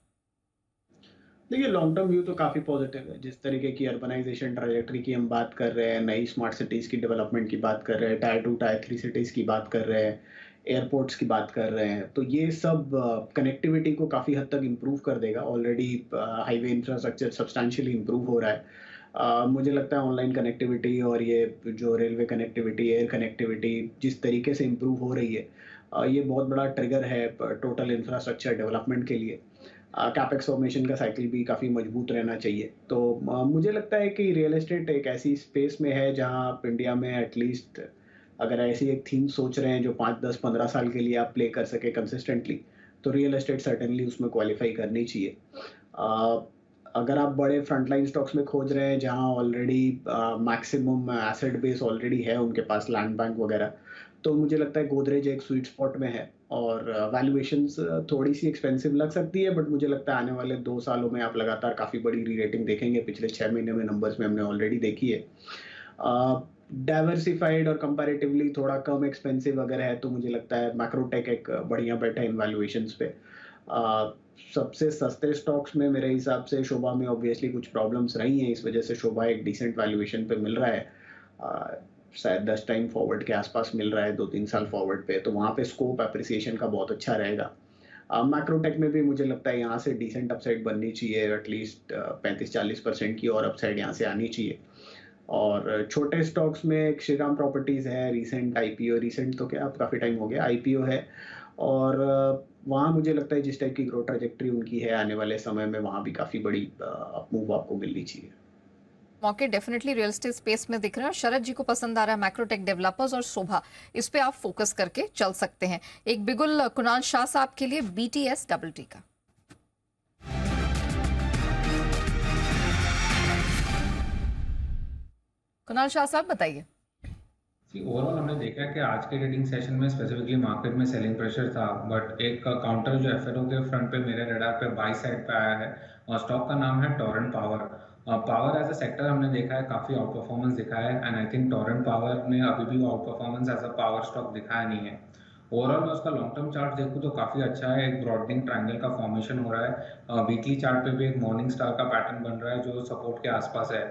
G: देखिए, लॉन्ग टर्म व्यू तो काफ़ी पॉजिटिव है। जिस तरीके की अर्बनाइजेशन ट्रैजेक्टरी की हम बात कर रहे हैं, नई स्मार्ट सिटीज़ की डेवलपमेंट की बात कर रहे हैं, टायर 2 टायर 3 सिटीज़ की बात कर रहे हैं, एयरपोर्ट्स की बात कर रहे हैं, तो ये सब कनेक्टिविटी को काफ़ी हद तक इम्प्रूव कर देगा। Already highway infrastructure substantially improve हो रहा है। मुझे लगता है ऑनलाइन कनेक्टिविटी और ये जो रेलवे कनेक्टिविटी, एयर कनेक्टिविटी जिस तरीके से इम्प्रूव हो रही है, ये बहुत बड़ा ट्रिगर है टोटल इंफ्रास्ट्रक्चर डेवलपमेंट के लिए। कैपेक्स फॉर्मेशन का साइकिल भी काफ़ी मजबूत रहना चाहिए। तो मुझे लगता है कि रियल एस्टेट एक ऐसी स्पेस में है जहां आप इंडिया में एटलीस्ट अगर ऐसी एक थीम सोच रहे हैं जो 5, 10, 15 साल के लिए आप प्ले कर सके कंसिस्टेंटली, तो रियल एस्टेट सर्टेनली उसमें क्वालिफाई करनी चाहिए। अगर आप बड़े फ्रंटलाइन स्टॉक्स में खोज रहे हैं जहां already maximum asset base already है उनके पास, लैंड बैंक वगैरह, तो मुझे लगता है गोदरेज एक स्वीट स्पॉट में है। और वैल्यूएशंस थोड़ी सी एक्सपेंसिव लग सकती है, बट मुझे लगता है आने वाले 2 सालों में आप लगातार काफ़ी बड़ी री रेटिंग देखेंगे। पिछले 6 महीने में नंबर्स में हमने ऑलरेडी देखी है। डाइवर्सिफाइड और कंपैरेटिवली थोड़ा कम एक्सपेंसिव अगर है तो मुझे लगता है मैक्रोटेक एक बढ़िया बेट है इन वैल्यूएशंस पे। सबसे सस्ते स्टॉक्स में मेरे हिसाब से शोभा में ऑब्वियसली कुछ प्रॉब्लम्स रही हैं, इस वजह से शोभा एक डिसेंट वैल्यूएशन पे मिल रहा है। शायद 10 टाइम फॉरवर्ड के आसपास मिल रहा है, 2-3 साल फॉरवर्ड पे, तो वहाँ पे स्कोप एप्रिसिएशन का बहुत अच्छा रहेगा। मैक्रोटेक में भी मुझे लगता है यहाँ से डिसेंट अपसाइड बननी चाहिए, एटलीस्ट 35-40% की और अपसाइड यहाँ से आनी चाहिए। और छोटे स्टॉक्स में एक श्रीराम प्रॉपर्टीज़ है, रीसेंट आईपीओ, रीसेंट तो क्या अब काफ़ी टाइम हो गया, आईपीओ है। और वहाँ मुझे लगता है जिस टाइप की ग्रोथ ट्रैजेक्टरी उनकी है आने वाले समय में, वहाँ भी काफ़ी बड़ी अपमूव आपको मिलनी चाहिए।
A: मौके डेफिनेटली रियल एस्टेट स्पेस में दिख रहे हैं और शरद जी को पसंद आ रहा है मैक्रोटेक डेवलपर्स और शोभा, इस पे आप फोकस करके चल सकते हैं। एक बिगुल कुणाल शाह साहब के लिए BTS डबल टी का। कुणाल शाह साहब बताइए।
H: ओवरऑल हमने देखा है कि आज के ट्रेडिंग सेशन में स्पेसिफिकली मार्केट में सेलिंग प्रेशर था, बट एक काउंटर जो एफएनओ के फ्रंट पे मेरे रडार पे बाई साइड पे आया है और स्टॉक का नाम है Torrent Power. Power as a sector हमने देखा है काफ़ी आउट परफॉर्मेंस दिखाया है, and I think Torrent Power ने अभी भी out performance as a power stock दिखाया नहीं है। ओवरऑल मैं उसका लॉन्ग टर्म चार्ट देखूँ तो काफ़ी अच्छा है, एक ब्रॉडनिंग ट्रायंगल का फॉर्मेशन हो रहा है। वीकली चार्ट पे भी एक मॉर्निंग स्टार का पैटर्न बन रहा है जो सपोर्ट के आसपास है।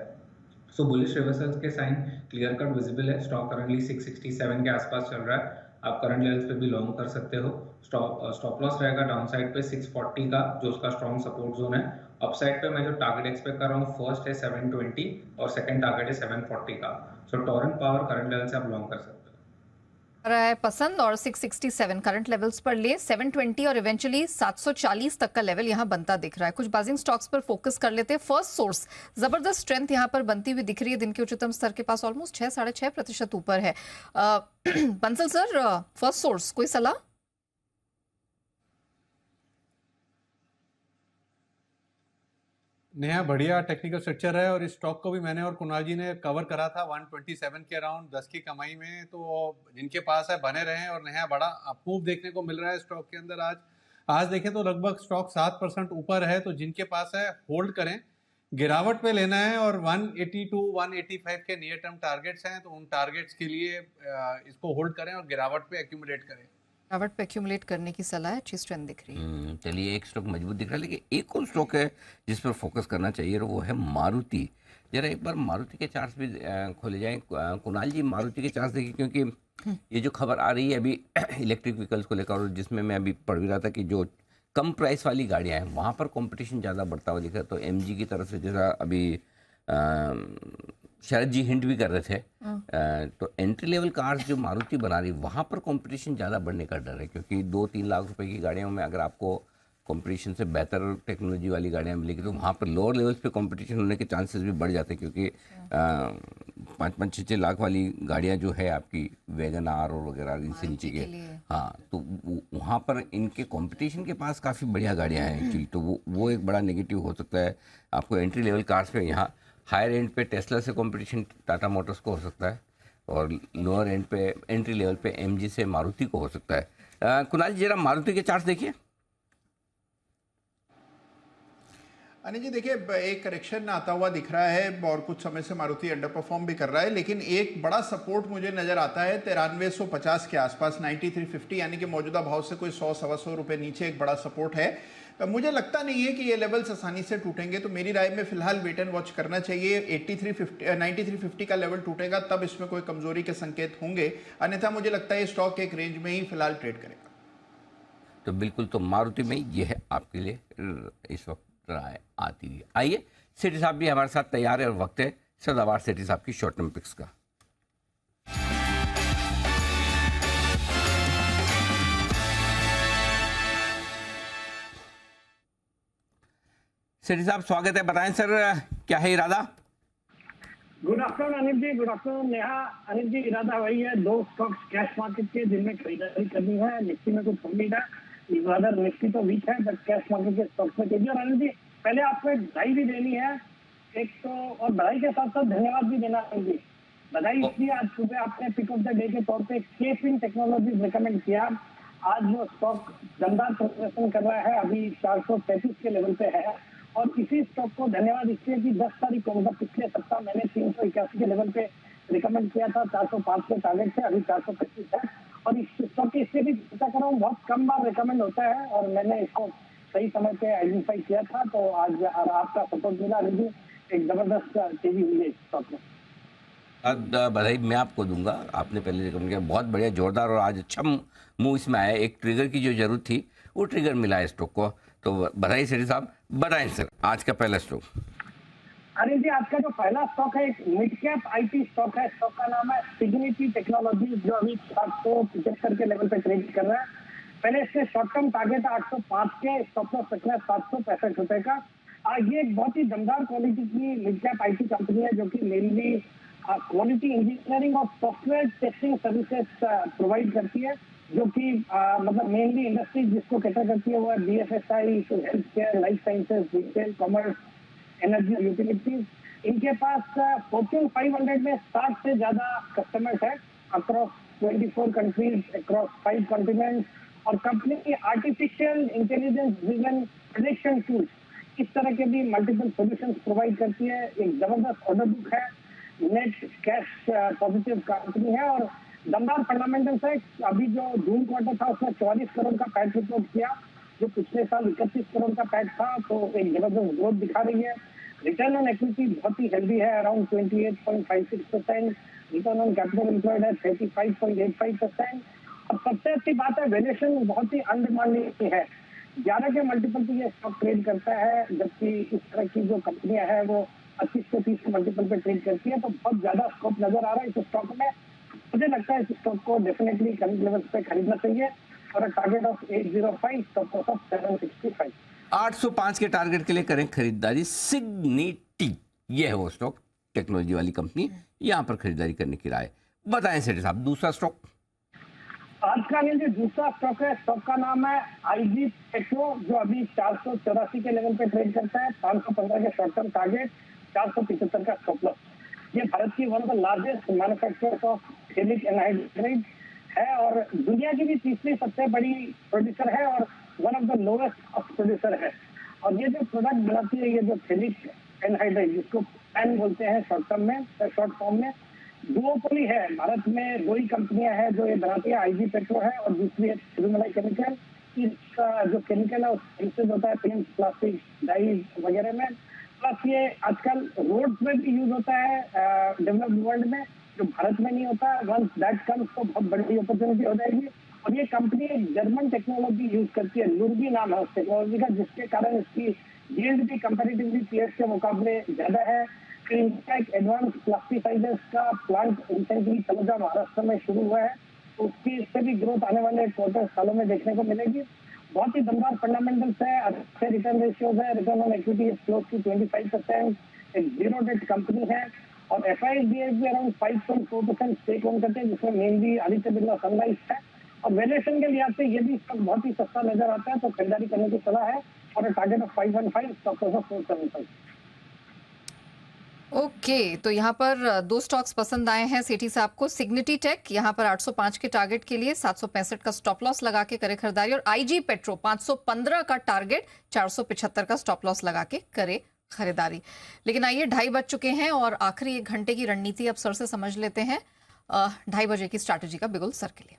H: सो बुलिश रिवर्सल्स के साइन क्लियर कट विजिबल है। स्टॉक करंटली 667 के आसपास चल रहा है, आप करंट लेवल्स पे भी लॉन्ग कर सकते हो। स्टॉप लॉस रहेगा डाउन साइड पे 640 का जो उसका स्ट्रॉन्ग सपोर्ट जोन है। अपसाइड पे मैं जो टारगेट एक्सपेक्ट कर रहा हूँ, फर्स्ट है 720 और सेकंड टारगेट है 740 का। सो टोरेंट पावर करंट लेवल से आप लॉन्ग कर सकते हो।
A: रहा है पसंद और 667 करंट लेवल्स पर ले, 720 और इवेंचुअली 740 तक का लेवल यहां बनता दिख रहा है। कुछ बाजिंग स्टॉक्स पर फोकस कर लेते हैं। फर्स्ट सोर्स जबरदस्त स्ट्रेंथ यहां पर बनती हुई दिख रही है, दिन के उच्चतम स्तर के पास ऑलमोस्ट 6-6.5% ऊपर है। बंसल सर, फर्स्ट सोर्स कोई सलाह?
I: नया बढ़िया टेक्निकल स्ट्रक्चर है और इस स्टॉक को भी मैंने और कुणाल जी ने कवर करा था 127 के अराउंड 10 की कमाई में। तो जिनके पास है बने रहें और नया बड़ा अपमूव देखने को मिल रहा है स्टॉक के अंदर। आज देखें तो लगभग स्टॉक 7% ऊपर है, तो जिनके पास है होल्ड करें। गिरावट पे लेना है और 180 to 185 के नियर टर्म टारगेट्स हैं, तो उन टारगेट्स के लिए इसको होल्ड करें और गिरावट पे एक्यूमुलेट करें।
A: गिरावट पे एक्यूमुलेट करने की सलाह है, अच्छी स्ट्रेंथ दिख रही है।
B: चलिए, एक स्टॉक मजबूत दिख रहा है, लेकिन एक और स्टॉक है जिस पर फोकस करना चाहिए और वो है मारुति। जरा एक बार मारुति के चार्ट्स भी खोले जाएं कुणाल जी, मारुति के चार्ट्स देखिए, क्योंकि ये जो खबर आ रही है अभी इलेक्ट्रिक व्हीकल्स को लेकर, और जिसमें मैं अभी पढ़ भी रहा था कि जो कम प्राइस वाली गाड़ियाँ हैं वहाँ पर कंपटीशन ज़्यादा बढ़ता हुआ दिख रहा है। तो MG की तरफ से जैसा अभी शरद जी हिंट भी कर रहे थे, तो एंट्री लेवल कार्स जो मारुति बना रही वहाँ पर कंपटीशन ज़्यादा बढ़ने का डर है, क्योंकि 2-3 लाख रुपए की गाड़ियों में अगर आपको कंपटीशन से बेहतर टेक्नोलॉजी वाली गाड़ियाँ मिलेगी, तो वहाँ पर लोअर लेवल्स पे कंपटीशन होने के चांसेस भी बढ़ जाते हैं, क्योंकि 5-6 लाख वाली गाड़ियाँ जो है आपकी वैगन आर और वगैरह इनसे नीचे के, हाँ, तो वहाँ पर इनके कंपटीशन के पास काफ़ी बढ़िया गाड़ियाँ हैं एक्चुअली, तो वो एक बड़ा नेगेटिव हो सकता है आपको एंट्री लेवल कार्स पे। यहाँ हायर एंड पे टेस्ला से कंपटीशन टाटा मोटर्स को हो सकता है, और लोअर एंड पे एंट्री लेवल पे एमजी से मारुति को हो सकता है। कुणाल जी, जरा मारुति के चार्ट्स देखिए।
F: अनिल जी देखिए, एक करेक्शन आता हुआ दिख रहा है और कुछ समय से मारुति अंडर परफॉर्म भी कर रहा है, लेकिन एक बड़ा सपोर्ट मुझे नजर आता है 9350 के आसपास, 9350, यानी कि मौजूदा भाव से कोई 100-125 रुपए नीचे एक बड़ा सपोर्ट है। मुझे लगता नहीं है कि ये लेवल्स आसानी से टूटेंगे, तो मेरी राय में फिलहाल वेट एंड वॉच करना चाहिए। 9350 का लेवल टूटेगा तब इसमें कोई कमजोरी के संकेत होंगे, अन्यथा मुझे लगता है ये स्टॉक एक रेंज में ही फिलहाल ट्रेड करेगा।
B: तो बिल्कुल, तो मारुति में ये है आपके लिए इस वक्त राय आती है। आइए, सेठी साहब भी हमारे साथ तैयार है और वक्त है सदाबहार सेठी साहब की शॉर्ट टर्म पिक्स का। सेठी साहब स्वागत है, बताएं सर क्या है इरादा?
K: Good afternoon Anil ji, good afternoon Neha. Anil ji, इरादा वही है, 2 स्टॉक्स कैश मार्केट के जिनमें खरीदारी करनी है। निफ्टी में कुछ उम्मीद है, रादर निफ्टी तो वीक है, बट कैश मार्केट के स्टॉक्स में कीजिए। और अनिल जी, पहले आपको एक बधाई भी देनी है एक तो, और बधाई के साथ साथ धन्यवाद भी देना है जी। बधाई इसलिए, आज सुबह आपने पिक ऑफ द डे के तौर पे केफिन टेक्नोलॉजीज रिकमेंड किया। आज वो स्टॉक दमदार प्रदर्शन कर रहा है, अभी 435 के लेवल पे है। और इसी स्टॉक को धन्यवाद इसलिए कि 10 तारीख को, मतलब पिछले सप्ताह मैंने 381 के लेवल पे रिकमेंड किया था 405 के टारगेट से, अभी 425 है। और इस स्टॉक की इसलिए भी चर्चा कर रहा हूँ, बहुत कम बार रिकमेंड होता है और मैंने इसको सही समय पे आइडेंटिफाई किया था, तो आज आपका सपोर्ट मिला। जी, एक जबरदस्त तेजी हुई है स्टॉक में।
B: बधाई मैं आपको दूंगा, आपने पहले रिकमेंड किया, बहुत बढ़िया, जोरदार, और आज अच्छा मूव इसमें आया। एक ट्रिगर की जो जरूरत थी वो ट्रिगर मिला है स्टॉक को, तो बधाई सेठी साहब। बताएं सर आज का पहला स्टॉक।
K: अनिल जी, आज का जो पहला स्टॉक है एक मिड कैप आईटी स्टॉक है। स्टॉक का नाम है सिग्निटी टेक्नोलॉजी, जो अभी 775 के लेवल पे ट्रेड कर रहा है। पहले इसके शॉर्ट टर्म टारगेट 805 के, स्टॉप लॉस रखना है 765 रुपए का। ये एक बहुत ही दमदार क्वालिटी की मिड कैप आईटी कंपनी है, जो कि मेनली क्वालिटी इंजीनियरिंग और सॉफ्टवेयर टेस्टिंग सर्विसेज प्रोवाइड करती है, जो कि मतलब मेनली इंडस्ट्री जिसको कैटर करती है वो है BFSI, health care, life sciences, retail, commerce, energy और यूटिलिटीज। इनके पास फॉर्च्यून 500 में 60 से ज्यादा कस्टमर्स है अक्रॉस 24 कंट्रीज, अक्रॉस 5 कॉन्टिनेंट्स। और कंपनी की artificial intelligence driven prediction tools, इस तरह के भी मल्टीपल सॉल्यूशंस प्रोवाइड करती है। एक जबरदस्त ऑर्डर बुक है, नेट कैश पॉजिटिव कंपनी है और दमदार फंडामेंटल्स है। अभी जो जून क्वार्टर था उसमें 44 करोड़ का पैट रिपोर्ट किया, जो पिछले साल 31 करोड़ का पैट था, तो एक जबरदस्त ग्रोथ दिखा रही है। रिटर्न ऑन इक्विटी बहुत ही हेल्दी है, around 28.56%। Return on capital employed है 35.85%। और सबसे अच्छी बात है, वैल्यूएशन बहुत ही अनडिमांडिंग है, 11 के मल्टीपल पे ये स्टॉक ट्रेड करता है, जबकि इस तरह की जो कंपनियां हैं वो 25 से 30 के मल्टीपल पे ट्रेड करती है। तो बहुत ज्यादा स्कोप नजर आ रहा है इस स्टॉक में। मुझे लगता है इस स्टॉक को डेफिनेटली करंट लेवल्स पे खरीदना चाहिए और target of 805, stop loss of 765।
B: 805 के टारगेट के लिए करें खरीदारी। सिग्निटी, ये है वो स्टॉक, टेक्नोलॉजी वाली कंपनी, यहाँ पर खरीदारी करने की राय। बताएं सेठी साहब दूसरा स्टॉक।
K: आज का जो दूसरा स्टॉक है, स्टॉक का नाम है IG पेट्रो, जो अभी 484 के लेवल पे ट्रेड करता है, 515 के शॉर्ट टर्म टारगेट, 475 का स्टॉप लॉस। ये भारत की one of the largest manufacturers of ferric anhydride है और दुनिया की भी तीसरी सबसे बड़ी प्रोड्यूसर है और one of the lowest cost producer है। और ये जो प्रोडक्ट बनाती है, ये जो फेरिक एनहाइड्राइड, जिसको पैन बोलते हैं शॉर्ट टर्म में, शॉर्ट फॉर्म में, डुओपोली है। भारत में 2 ही कंपनियां हैं जो ये बनाती है, IG पेट्रो है और दूसरी है श्रीमलाई केमिकल। इसका जो केमिकल है उसका यूज होता है पेंट, प्लास्टिक, डाइज वगैरह में। प्लस ये आजकल रोड्स में भी यूज होता है डेवलप्ड वर्ल्ड में, जो भारत में नहीं होता। वंस दैट कम्स तो बहुत बड़ी अपॉर्चुनिटी हो जाएगी। और ये कंपनी एक जर्मन टेक्नोलॉजी यूज करती है, लुर्गी नाम है उस टेक्नोलॉजी का, जिसके कारण इसकी यील्ड भी कंपैरेटिवली पीएस के मुकाबले ज्यादा है। फिर इनका एक एडवांस प्लास्टिसाइजर्स का प्लांट रिसेंटली तलोजा महाराष्ट्र में शुरू हुआ है, तो उसकी इससे भी ग्रोथ आने वाले क्वार्टर सालों में देखने को मिलेगी। बहुत ही दमदार फंडामेंटल्स है, अच्छे रिटर्न रेशियोज है, return on equity is close to 25%, एक जीरो डेट कंपनी है और FISDF भी अराउंड 5.4% स्टेक ओन करते हैं, जिसमें मेनली आदित्य बिरला सनराइज है और वैल्यूएशन के लिहाज से ये भी स्टॉक बहुत ही सस्ता नजर आता है, तो खरीदारी करने की सलाह है और target of 515, stock of 475।
A: Okay तो यहाँ पर दो स्टॉक्स पसंद आए हैं सेठी साहब को। सिग्निटी टेक यहाँ पर 805 के टारगेट के लिए 765 का स्टॉप लॉस लगा के करे खरीदारी और IG पेट्रो 515 का टारगेट 475 का स्टॉप लॉस लगा के करे खरीदारी। लेकिन आइए 2:30 बज चुके हैं और आखिरी 1 घंटे की रणनीति अब सर से समझ लेते हैं 2:30 बजे की स्ट्रैटेजी का बिगुल सर के लिए।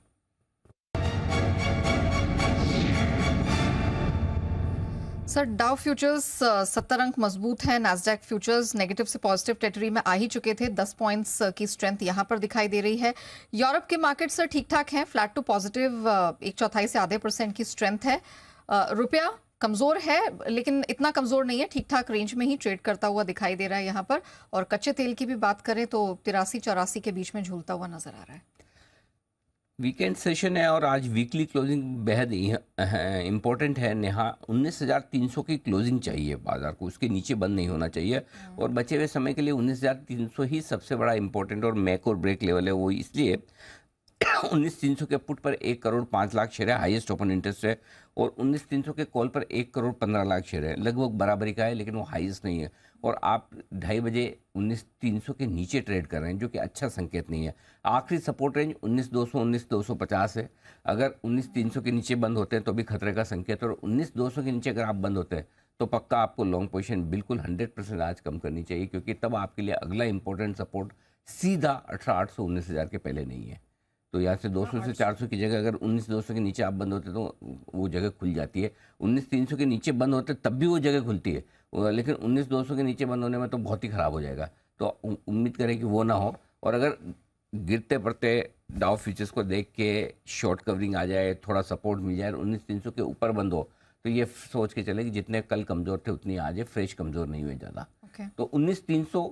A: सर डाउ फ्यूचर्स 70 अंक मजबूत है, नैस्डैक फ्यूचर्स नेगेटिव से पॉजिटिव टेरिटरी में आ ही चुके थे, 10 पॉइंट्स की स्ट्रेंथ यहां पर दिखाई दे रही है। यूरोप के मार्केट सर ठीक ठाक हैं, फ्लैट टू पॉजिटिव 1/4 से आधे % की स्ट्रेंथ है। रुपया कमजोर है लेकिन इतना कमजोर नहीं है, ठीक ठाक रेंज में ही ट्रेड करता हुआ दिखाई दे रहा है यहाँ पर। और कच्चे तेल की भी बात करें तो 83-84 के बीच में झूलता हुआ नजर आ रहा है।
B: वीकेंड सेशन है और आज वीकली क्लोजिंग बेहद इम्पोर्टेंट है। नेहा 19,300 की क्लोजिंग चाहिए बाजार को, उसके नीचे बंद नहीं होना चाहिए और बचे हुए समय के लिए 19,300 ही सबसे बड़ा इम्पोर्टेंट और मेक और ब्रेक लेवल है। वो इसलिए 19,300 के पुट पर 1 करोड़ 5 लाख शेयर है, हाईएस्ट ओपन इंटरेस्ट है, और 19,300 के कॉल पर 1 करोड़ 15 लाख शेयर है, लगभग बराबरी का है लेकिन वो हाईएस्ट नहीं है। और आप 2:30 बजे 19,300 के नीचे ट्रेड कर रहे हैं जो कि अच्छा संकेत नहीं है। आखिरी सपोर्ट रेंज 19,200 19,250 है। अगर 19,300 के नीचे बंद होते हैं तो भी खतरे का संकेत, और 19,200 के नीचे अगर आप बंद होते हैं तो पक्का आपको लॉन्ग पोजीशन बिल्कुल 100% आज कम करनी चाहिए, क्योंकि तब आपके लिए अगला इंपॉर्टेंट सपोर्ट सीधा 18,800 19,000 के पहले नहीं है। तो यहाँ से 200 से 400 की जगह अगर 19,200 के नीचे आप बंद होते तो वो जगह खुल जाती है। 19,300 के नीचे बंद होते तब भी वो जगह खुलती है, लेकिन 19,200 के नीचे बंद होने में तो बहुत ही ख़राब हो जाएगा। तो उम्मीद करें कि वो ना हो, और अगर गिरते पड़ते डाउ फ्यूचर्स को देख के शॉर्ट कवरिंग आ जाए, थोड़ा सपोर्ट मिल जाए और 19,300 के ऊपर बंद हो तो ये सोच के चले कि जितने कल कमज़ोर थे उतनी आज है, फ्रेश कमज़ोर नहीं हुए ज़्यादा। तो 19,300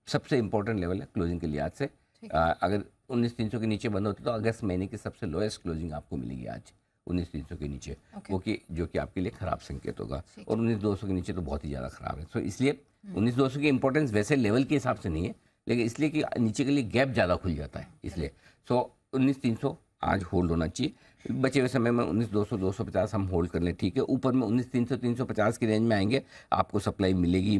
B: सबसे इंपॉर्टेंट लेवल है क्लोजिंग के लिहाज से। अगर 19,300 के नीचे बंद होते तो अगस्त महीने की सबसे लोएस्ट क्लोजिंग आपको मिलेगी आज 19,300 के नीचे, वो कि जो कि आपके लिए खराब संकेत होगा। और 19,200 के नीचे तो बहुत ही ज़्यादा खराब है। तो इसलिए 19,200 की इंपॉर्टेंस वैसे लेवल के हिसाब से नहीं है, लेकिन इसलिए कि नीचे के लिए गैप ज़्यादा खुल जाता है, इसलिए 19,300 आज होल्ड होना चाहिए। बचे हुए समय में 19,200 250 हम होल्ड कर लें, ठीक है। ऊपर में 19,300 350 की रेंज में आएंगे, आपको सप्लाई मिलेगी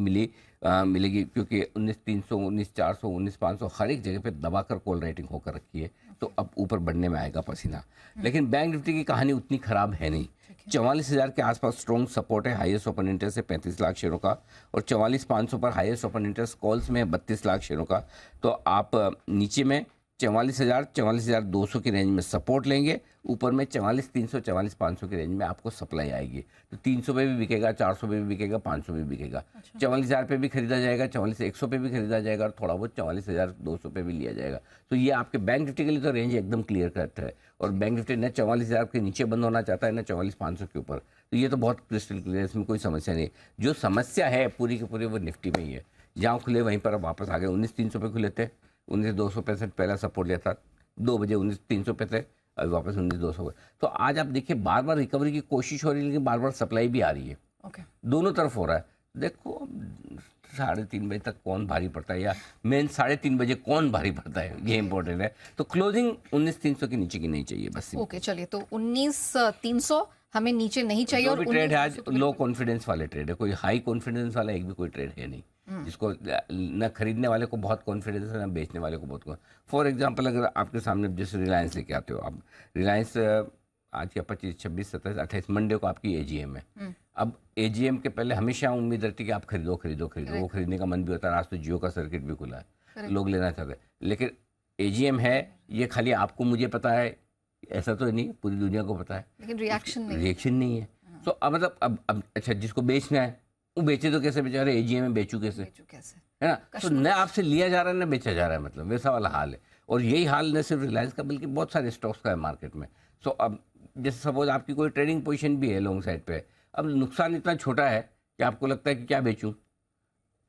B: क्योंकि 19,300 19,400 19,500 हर एक जगह पे दबाकर कॉल राइटिंग होकर रखी है, तो अब ऊपर बढ़ने में आएगा पसीना। लेकिन बैंक निफ्टी की कहानी उतनी खराब है नहीं। 44,000 के आसपास स्ट्रॉन्ग सपोर्ट है, हाईएस्ट ओपन इंटरेस्ट है 35 लाख शेयरों का, और 44,500 पर हाईएस्ट ओपन इंटरेस्ट कॉल्स में 32 लाख शेयरों का। तो आप नीचे में 44,000 44,200 की रेंज में सपोर्ट लेंगे, ऊपर में 44,300 44,500 की रेंज में आपको सप्लाई आएगी। तो 300 पे भी बिकेगा, 400 पे भी बिकेगा, 500 पे भी बिकेगा। 44,000 पे भी खरीदा जाएगा, 44,100 पे भी खरीदा जाएगा, और थोड़ा बहुत 44,200 पे भी लिया जाएगा। तो ये आपके बैंक निफ्टी के लिए तो रेंज एकदम क्लियर कट है, और बैंक निफ्टी न 44,000 के नीचे बंद होना चाहता है, न 44,500 के ऊपर। तो ये तो बहुत क्रिस्टल क्लियर, इसमें कोई समस्या नहीं। जो समस्या है पूरी की पूरी वो निफ्टी में ही है, जहाँ खुले वहीं पर अब वापस आ गए। 19,300 पे खुले थे, 19,265 पहला सपोर्ट लिया था, 2 बजे 19,300 पे थे, अभी वापस 19,200 पे। तो आज आप देखिए बार बार रिकवरी की कोशिश हो रही है, लेकिन बार बार सप्लाई भी आ रही है। दोनों तरफ हो रहा है। देखो 3:30 बजे तक कौन भारी पड़ता है, या मेन 3:30 बजे कौन भारी पड़ता है, ये इंपॉर्टेंट है। तो क्लोजिंग 19,300 के नीचे की नहीं चाहिए बस।
A: ओके चलिए, तो 19,300 हमें नीचे नहीं चाहिए। और
B: ट्रेड है आज लो कॉन्फिडेंस वाले ट्रेड है, कोई हाई कॉन्फिडेंस वाला एक भी कोई ट्रेड है नहीं, जिसको न खरीदने वाले को बहुत कॉन्फिडेंस है, न बेचने वाले को बहुत। फॉर एग्जांपल अगर आपके सामने जैसे रिलायंस लेके आते हो आप, रिलायंस आज का 25 26 27 28 मंडे को आपकी एजीएम है। अब एजीएम के पहले हमेशा उम्मीद रहती है कि आप खरीदो, वो खरीदने का मन भी होता है। आज तो जियो का सर्किट भी खुला है, लोग लेना चाहते हैं, लेकिन एजीएम है ये खाली आपको मुझे पता है ऐसा तो नहीं, पूरी दुनिया को पता है,
A: लेकिन रिएक्शन
B: नहीं है। तो अब मतलब अब अच्छा जिसको बेचना है वो बेचे तो कैसे बेचारे, एजीएम में बेचू कैसे, है ना। तो न आपसे लिया जा रहा है न बेचा जा रहा है, मतलब वैसा वाला हाल है। और यही हाल न सिर्फ रिलायंस का बल्कि बहुत सारे स्टॉक्स का है मार्केट में। सो अब जैसे सपोज आपकी कोई ट्रेडिंग पोजीशन भी है लॉन्ग साइड पे, अब नुकसान इतना छोटा है कि आपको लगता है कि क्या बेचूं,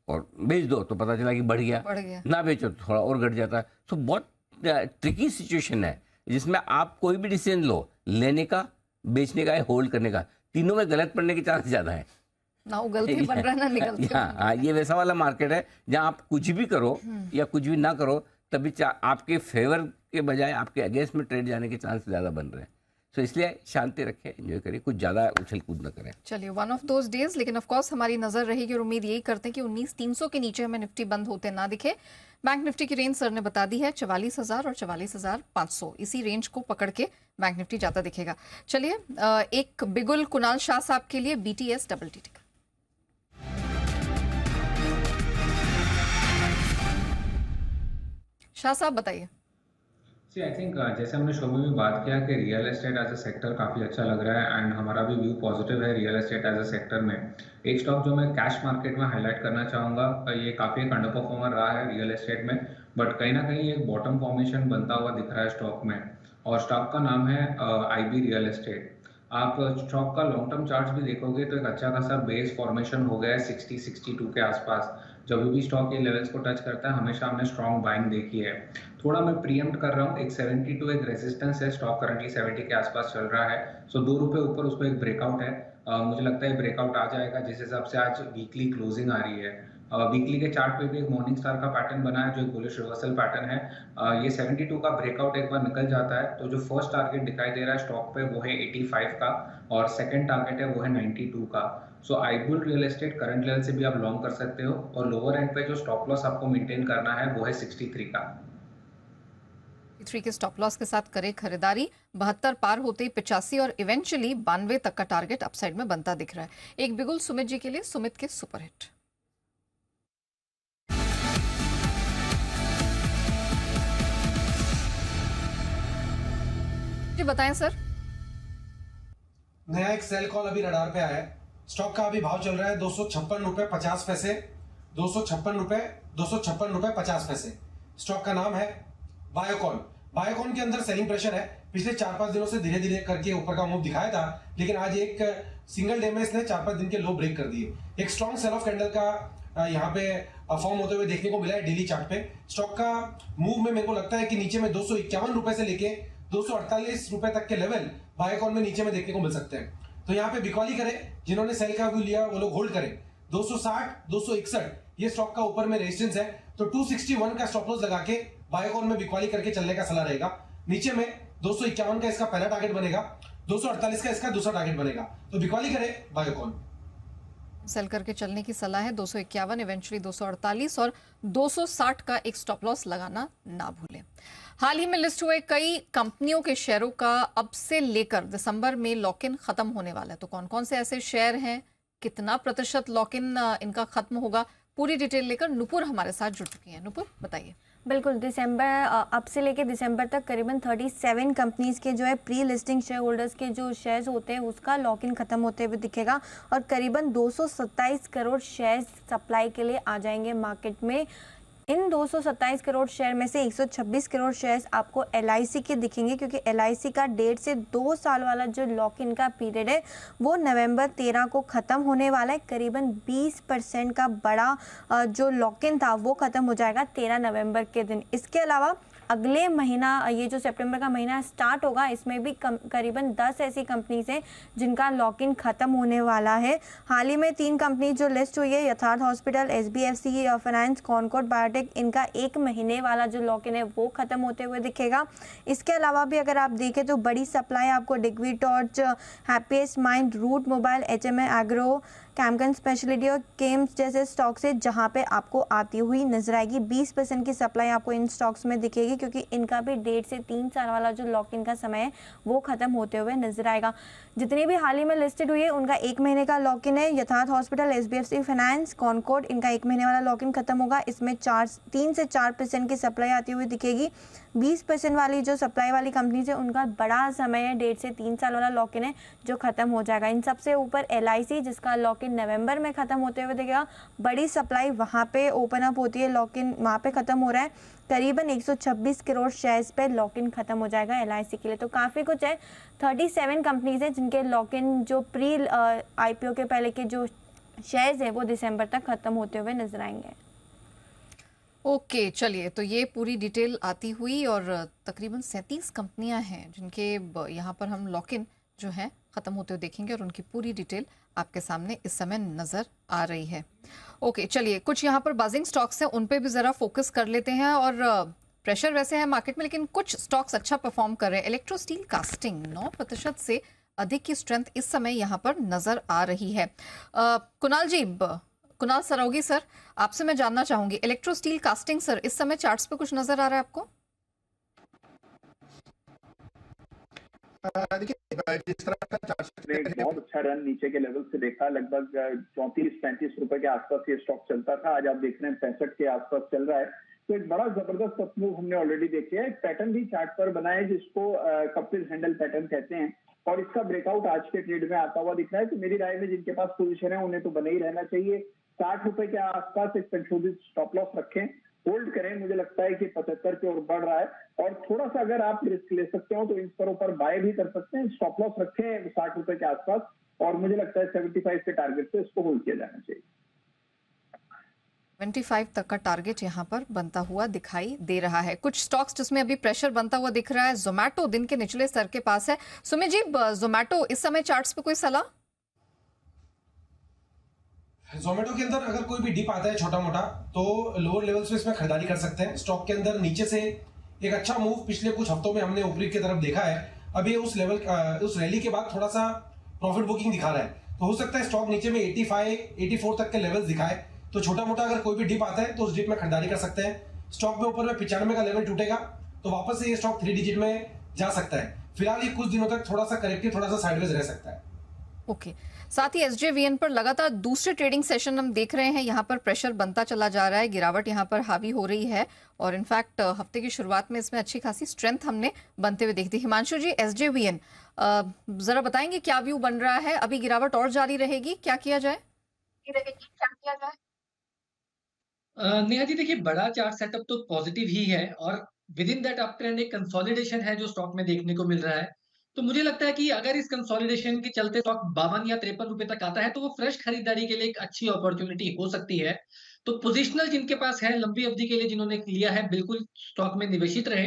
B: और बेच दो तो पता चला कि बढ़ गया, ना बेचो तो थोड़ा और घट जाता है। तो बहुत ट्रिकी सिचुएशन है जिसमें आप कोई भी डिसीजन लो, लेने का बेचने का है, होल्ड करने का, तीनों में गलत पड़ने के चांस ज़्यादा है।
A: ना वो गलती बन रहा है ना निकलती है।
B: हाँ, ये वैसा वाला मार्केट है जहाँ आप कुछ भी करो या कुछ भी ना करो तभी आपके फेवर के बजाय आपके अगेंस्ट में ट्रेड जाने के चांस ज़्यादा बन रहे हैं। तो इसलिए शांति रखें, एंजॉय करिए, कुछ ज़्यादा उछल कूद न करें।
A: चलिए, वन ऑफ दोज डेज, लेकिन ऑफ कोर्स हमारी नजर रहेगी और उम्मीद यही करते हैं कि 19,300 के नीचे हमें निफ्टी बंद होते ना दिखे। बैंक निफ्टी की रेंज सर ने बता दी है 44,000 और 44,500, इसी रेंज को पकड़ के बैंक निफ्टी जाता दिखेगा। चलिए, एक बिगुल कुणाल शाह साहब के लिए BTS डबल टी टिकर। शाह साहब बताइए।
H: आई थिंक जैसे हमने शो में भी बात किया कि real estate as a sector काफ़ी अच्छा लग रहा है एंड हमारा भी व्यू पॉजिटिव है real estate as a sector में। एक स्टॉक जो मैं कैश मार्केट में हाईलाइट करना चाहूँगा, ये काफ़ी एक अंडर परफॉर्मर रहा है रियल एस्टेट में, बट कहीं ना कहीं एक बॉटम फॉर्मेशन बनता हुआ दिख रहा है स्टॉक में, और स्टॉक का नाम है IB रियल एस्टेट। आप स्टॉक का लॉन्ग टर्म चार्ट भी देखोगे तो एक अच्छा खासा बेस फॉर्मेशन हो गया है 60-62 के आसपास। जब भी स्टॉक ये लेवल्स को टच करता है हमेशा हमने स्ट्रॉन्ग बाइंग देखी है। थोड़ा मैं प्रीएम्प्ट कर रहा हूँ, एक 72 एक रेजिस्टेंस है, स्टॉक करंटली 70 के आसपास चल रहा है, सो ₹2 ऊपर उसको एक ब्रेकआउट है। मुझे लगता है ब्रेकआउट आ जाएगा जिस हिसाब से आज वीकली क्लोजिंग आ रही है। वीकली के चार्ट पे भी एक मॉर्निंग स्टार का पैटर्न बना है जो एक बुलिश रिवर्सल पैटर्न है। ये 72 का ब्रेकआउट एक बार निकल जाता है तो जो फर्स्ट टारगेट दिखाई दे रहा है स्टॉक पे वो है 85 का, और सेकंड टारगेट है वो है 92 का। सो आईबुल रियल एस्टेट करंट लेवल से भी आप लॉन्ग कर सकते हो, और लोअर एंड पे जो स्टॉप लॉस आपको मेंटेन करना है वो है 63 का।
A: 63 के स्टॉप लॉस के साथ करे खरीदारी। 72 पार होते ही 85 और इवेंचुअली 92 तक का टारगेट अपसाइड में बनता दिख रहा है। एक बिगुल सुमित जी के लिए, सुमित के सुपरहिट। जी बताएं सर।
J: नया एक सेल कॉल अभी रडार पे आया है। स्टॉक का अभी भाव चल रहा है ₹256.50, ₹256.50। स्टॉक का नाम है बायोकॉन। बायोकॉन के अंदर सेलिंग प्रेशर है। पिछले 4-5 दिनों से धीरे धीरे करके ऊपर का मूव दिखाया था, लेकिन आज एक सिंगल डे में इसने 4-5 दिन के लो ब्रेक कर दिए। एक स्ट्रॉन्ग सेल ऑफ कैंडल का यहाँ पे फॉर्म होते हुए देखने को मिला है डेली चार्ट पे। स्टॉक का मूव में मेरे को लगता है कि नीचे में ₹251 से लेके ₹248 तक के लेवल बायोकॉन में नीचे में देखने को मिल सकते हैं। तो यहाँ पे बिकवाली करें, जिन्होंने सेल का व्यू लिया वो लोग होल्ड करें। 260, 261 ये स्टॉक का ऊपर में रेजिस्टेंस है, तो 261 का स्टॉप लॉस लगा के बायोकॉन में बिकवाली करके चलने का सलाह रहेगा। नीचे में 251 का इसका पहला टारगेट बनेगा, 248 का इसका दूसरा टारगेट बनेगा, तो बिकवाली करें बायोकॉन।
A: सेल करके चलने की सलाह है। 251, इवेंचुअली 248 और 260 का एक स्टॉप लॉस लगाना ना भूलें। हाल ही में लिस्ट हुए कई कंपनियों के शेयरों का अब से लेकर दिसंबर में लॉक इन खत्म होने वाला है। तो कौन कौन से ऐसे शेयर हैं, कितना प्रतिशत लॉक इन इनका खत्म होगा, पूरी डिटेल लेकर नुपुर हमारे साथ जुड़ चुकी हैं। नुपुर बताइए।
L: बिल्कुल, दिसंबर अब से लेके दिसंबर तक करीबन 37 कंपनीज के जो है प्री लिस्टिंग शेयर होल्डर्स के जो शेयर्स होते हैं उसका लॉक इन खत्म होते हुए दिखेगा, और करीबन 227 करोड़ शेयर्स सप्लाई के लिए आ जाएंगे मार्केट में। इन 227 करोड़ शेयर में से 126 करोड़ शेयर्स आपको LIC के दिखेंगे, क्योंकि LIC का 1.5 से 2 साल वाला जो लॉक इन का पीरियड है वो नवंबर 13 को ख़त्म होने वाला है। करीबन 20% का बड़ा जो लॉक इन था वो ख़त्म हो जाएगा 13 नवंबर के दिन। इसके अलावा अगले महीना, ये जो सितंबर का महीना स्टार्ट होगा, इसमें भी करीबन 10 ऐसी कंपनीज हैं जिनका लॉक इन खत्म होने वाला है। हाल ही में 3 कंपनी जो लिस्ट हुई है, Yatharth Hospital, SBFC Finance, Concord Biotech, इनका 1 महीने वाला जो लॉक इन है वो खत्म होते हुए दिखेगा। इसके अलावा भी अगर आप देखें तो बड़ी सप्लाई आपको डिग्वी torch, happiest mind, route mobile, HMI agro, Chemcon speciality और केम्स जैसे स्टॉक्स है जहां पे आपको आती हुई नजर आएगी। 20% की सप्लाई आपको इन स्टॉक्स में दिखेगी, क्योंकि इनका भी 1.5 से 3 साल वाला जो लॉक इन का समय है वो खत्म होते हुए नजर आएगा। जितनी भी हाल ही में लिस्टेड हुई है उनका 1 महीने का लॉक इन है। Yatharth Hospital, SBFC Finance, concord, इनका 1 महीने वाला लॉक इन खत्म होगा। इसमें 3 से 4% की सप्लाई आती हुई दिखेगी। 20% वाली जो सप्लाई वाली कंपनीज है उनका बड़ा समय है, 1.5 से 3 साल वाला लॉक इन है जो खत्म हो जाएगा। इन सबसे ऊपर LIC, जिसका लॉक इन नवंबर में खत्म होते हुए दिखेगा। बड़ी सप्लाई वहां पे ओपन अप होती है, लॉक इन वहां पे खत्म हो रहा है। करीबन 126 करोड़ शेयर्स पे लॉक इन खत्म हो जाएगा LIC के लिए। तो काफ़ी कुछ है। 37 कंपनीज हैं जिनके लॉक इन जो प्री IPO के पहले के जो शेयर्स हैं वो दिसंबर तक खत्म होते हुए नजर आएंगे।
A: ओके, चलिए, तो ये पूरी डिटेल आती हुई, और तकरीबन 37 कंपनियां हैं जिनके यहाँ पर हम लॉक इन जो है खत्म होते हुए देखेंगे और उनकी पूरी डिटेल आपके सामने इस समय नजर आ रही है। ओके, चलिए कुछ यहाँ पर बाजिंग स्टॉक्स हैं उन पे भी जरा फोकस कर लेते हैं। और प्रेशर वैसे है मार्केट में, लेकिन कुछ स्टॉक्स अच्छा परफॉर्म कर रहे हैं। इलेक्ट्रो स्टील कास्टिंग 9% से अधिक की स्ट्रेंथ इस समय यहाँ पर नजर आ रही है। कुणाल सरोगी सर, आपसे मैं जानना चाहूंगी, इलेक्ट्रो स्टील कास्टिंग सर इस समय चार्ट्स पे कुछ नजर आ रहा है आपको?
F: देखिए जिस तरह का
M: बहुत अच्छा रन नीचे के लेवल से देखा, लगभग 34-35 रुपए के आसपास ये स्टॉक चलता था, आज आप देख रहे हैं 65 के आसपास चल रहा है। तो एक बड़ा जबरदस्त अप मूव हमने ऑलरेडी देखे है। एक पैटर्न भी चार्ट पर बना है जिसको कपिल हैंडल पैटर्न कहते हैं, और इसका ब्रेकआउट आज के ट्रेड में आता हुआ दिख रहा है। तो मेरी राय में जिनके पास पोजीशन है उन्हें तो बने ही रहना चाहिए। 60 रुपए के आसपास एक संशोधित स्टॉप लॉस रखें, होल्ड करें। मुझे लगता है कि 75 की ओर बढ़ रहा है, और थोड़ा सा अगर आप रिस्क ले सकते हो तो इन स्तरों पर बाय भी कर सकते हैं। स्टॉप लॉस रखें 60 रुपए के आसपास, और मुझे लगता है 75 के टारगेट से इसको होल्ड किया जाना चाहिए।
A: 25 तक का टारगेट यहाँ पर बनता हुआ दिखाई दे रहा है। कुछ स्टॉक्स जिसमें अभी प्रेशर बनता हुआ दिख रहा है। जोमैटो दिन के निचले स्तर के पास है। सुमित जी, जोमैटो इस समय चार्ट्स पे कोई सलाह?
J: जोमेटो के अंदर अगर कोई भी डिप आता है छोटा मोटा, तो लोअर लेवल्स पे इसमें खरीदारी कर सकते हैं। स्टॉक के अंदर नीचे से एक अच्छा मूव पिछले कुछ हफ्तों में हमने ऊपरी की तरफ देखा है। अभी उस रैली के बाद थोड़ा सा प्रॉफिट बुकिंग दिखा रहा है, तो हो सकता है स्टॉक नीचे में 85-84 तक के लेवल्स दिखाए। तो छोटा मोटा अगर कोई भी डिप आता है तो उस डिप में खरीदारी कर सकते हैं। स्टॉक में ऊपर में 95 का लेवल टूटेगा तो वापस से ये स्टॉक 3 डिजिट में जा सकता है। फिलहाल ये कुछ दिनों तक थोड़ा सा करेक्टिव, थोड़ा सा साइडवेज रह सकता है।
A: ओके, साथ ही एसजेवीएन पर लगातार दूसरे ट्रेडिंग सेशन हम देख रहे हैं, यहाँ पर प्रेशर बनता चला जा रहा है, गिरावट यहाँ पर हावी हो रही है, और इनफैक्ट हफ्ते की शुरुआत में इसमें अच्छी खासी स्ट्रेंथ हमने बनते हुए देखी। हिमांशु जी, एसजेवीएन जरा बताएंगे क्या व्यू बन रहा है? अभी गिरावट और जारी रहेगी, क्या किया जाए?
E: नेहा जी देखिए, बड़ा चार्ट सेटअप तो पॉजिटिव ही है, और with in that up trend एक कंसोलिडेशन है जो स्टॉक में देखने को मिल रहा है। तो मुझे लगता है कि अगर इस कंसोलिडेशन के चलते स्टॉक 52 या 53 रुपए तक आता है तो वो फ्रेश खरीदारी के लिए एक अच्छी अपॉर्चुनिटी हो सकती है। तो पोजिशनल जिनके पास है लंबी अवधि के लिए, जिन्होंने लिया है, बिल्कुल स्टॉक में निवेशित रहे।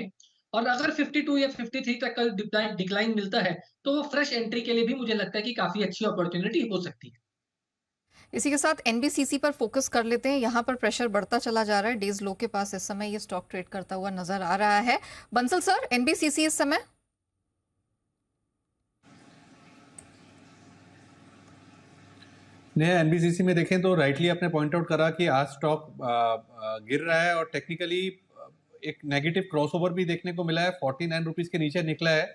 E: और अगर 52 या 53 तक का डिक्लाइन मिलता है तो वो फ्रेश एंट्री के लिए भी मुझे लगता है कि काफी अच्छी अपॉर्चुनिटी हो सकती है।
A: इसी के साथ एनबीसीसी पर फोकस कर लेते हैं। यहाँ पर प्रेशर बढ़ता चला जा रहा है, डेज लो के पास इस समय ये स्टॉक ट्रेड करता हुआ नजर आ रहा है। बंसल सर, एनबीसीसी इस समय
I: एनबीसीसी में देखें तो राइटली आपने पॉइंट आउट करा कि आज स्टॉक गिर रहा है, और टेक्निकली एक नेगेटिव क्रॉसओवर भी देखने को मिला है, 49 रुपीस के नीचे निकला है।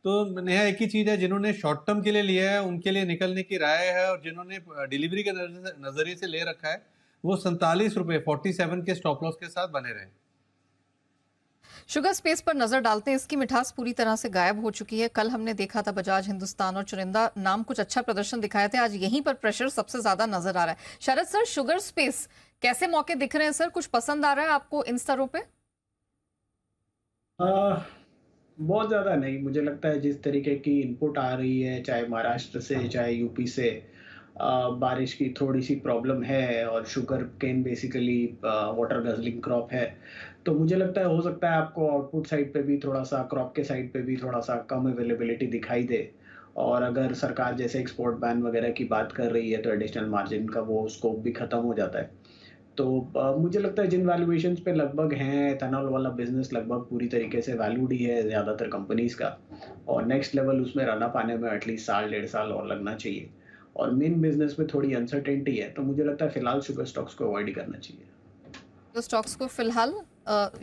I: तो नेहा, एक ही चीज़ है, जिन्होंने शॉर्ट टर्म के लिए लिया है उनके लिए निकलने की राय है, और जिन्होंने डिलीवरी के नजरिए से ले रखा है वो 47 रुपये 47 के स्टॉप लॉस के साथ बने रहे।
A: शुगर स्पेस पर नजर डालते हैं, इसकी मिठास पूरी तरह से गायब हो चुकी है। कल हमने देखा था बजाज हिंदुस्तान और चुनिंदा नाम कुछ अच्छा प्रदर्शन दिखाए थे, आज यहीं पर प्रेशर सबसे ज्यादा नजर आ रहा है। शरद सर, शुगर स्पेस कैसे मौके दिख रहे हैं सर? कुछ पसंद आ रहा है आपको इन स्तरों पे?
G: बहुत ज़्यादा नहीं। मुझे लगता है जिस तरीके की इनपुट आ रही है, चाहे महाराष्ट्र से चाहे यूपी से, बारिश की थोड़ी सी प्रॉब्लम है, और sugarcane basically water guzzling crop है। तो मुझे लगता है हो सकता है आपको आउटपुट साइड पे भी थोड़ा सा, क्रॉप के साइड पे भी थोड़ा सा कम अवेलेबिलिटी दिखाई दे। और अगर सरकार जैसे एक्सपोर्ट बैन वगैरह की बात कर रही है तो एडिशनल मार्जिन का वो स्कोप भी ख़त्म हो जाता है। तो मुझे लगता है जिन वैल्यूएशंस पे लगभग हैं, एथेनॉल वाला बिजनेस लगभग पूरी तरीके से वैल्यूड ही है ज़्यादातर कंपनीज का, और नेक्स्ट लेवल उसमें रन अप आने में एटलीस्ट 1.5 साल और लगना चाहिए। और मेन बिजनेस में थोड़ी अनसर्टेनिटी है, तो मुझे लगता है फिलहाल शुगर स्टॉक्स को अवॉइड करना चाहिए।
A: तो स्टॉक्स को फिलहाल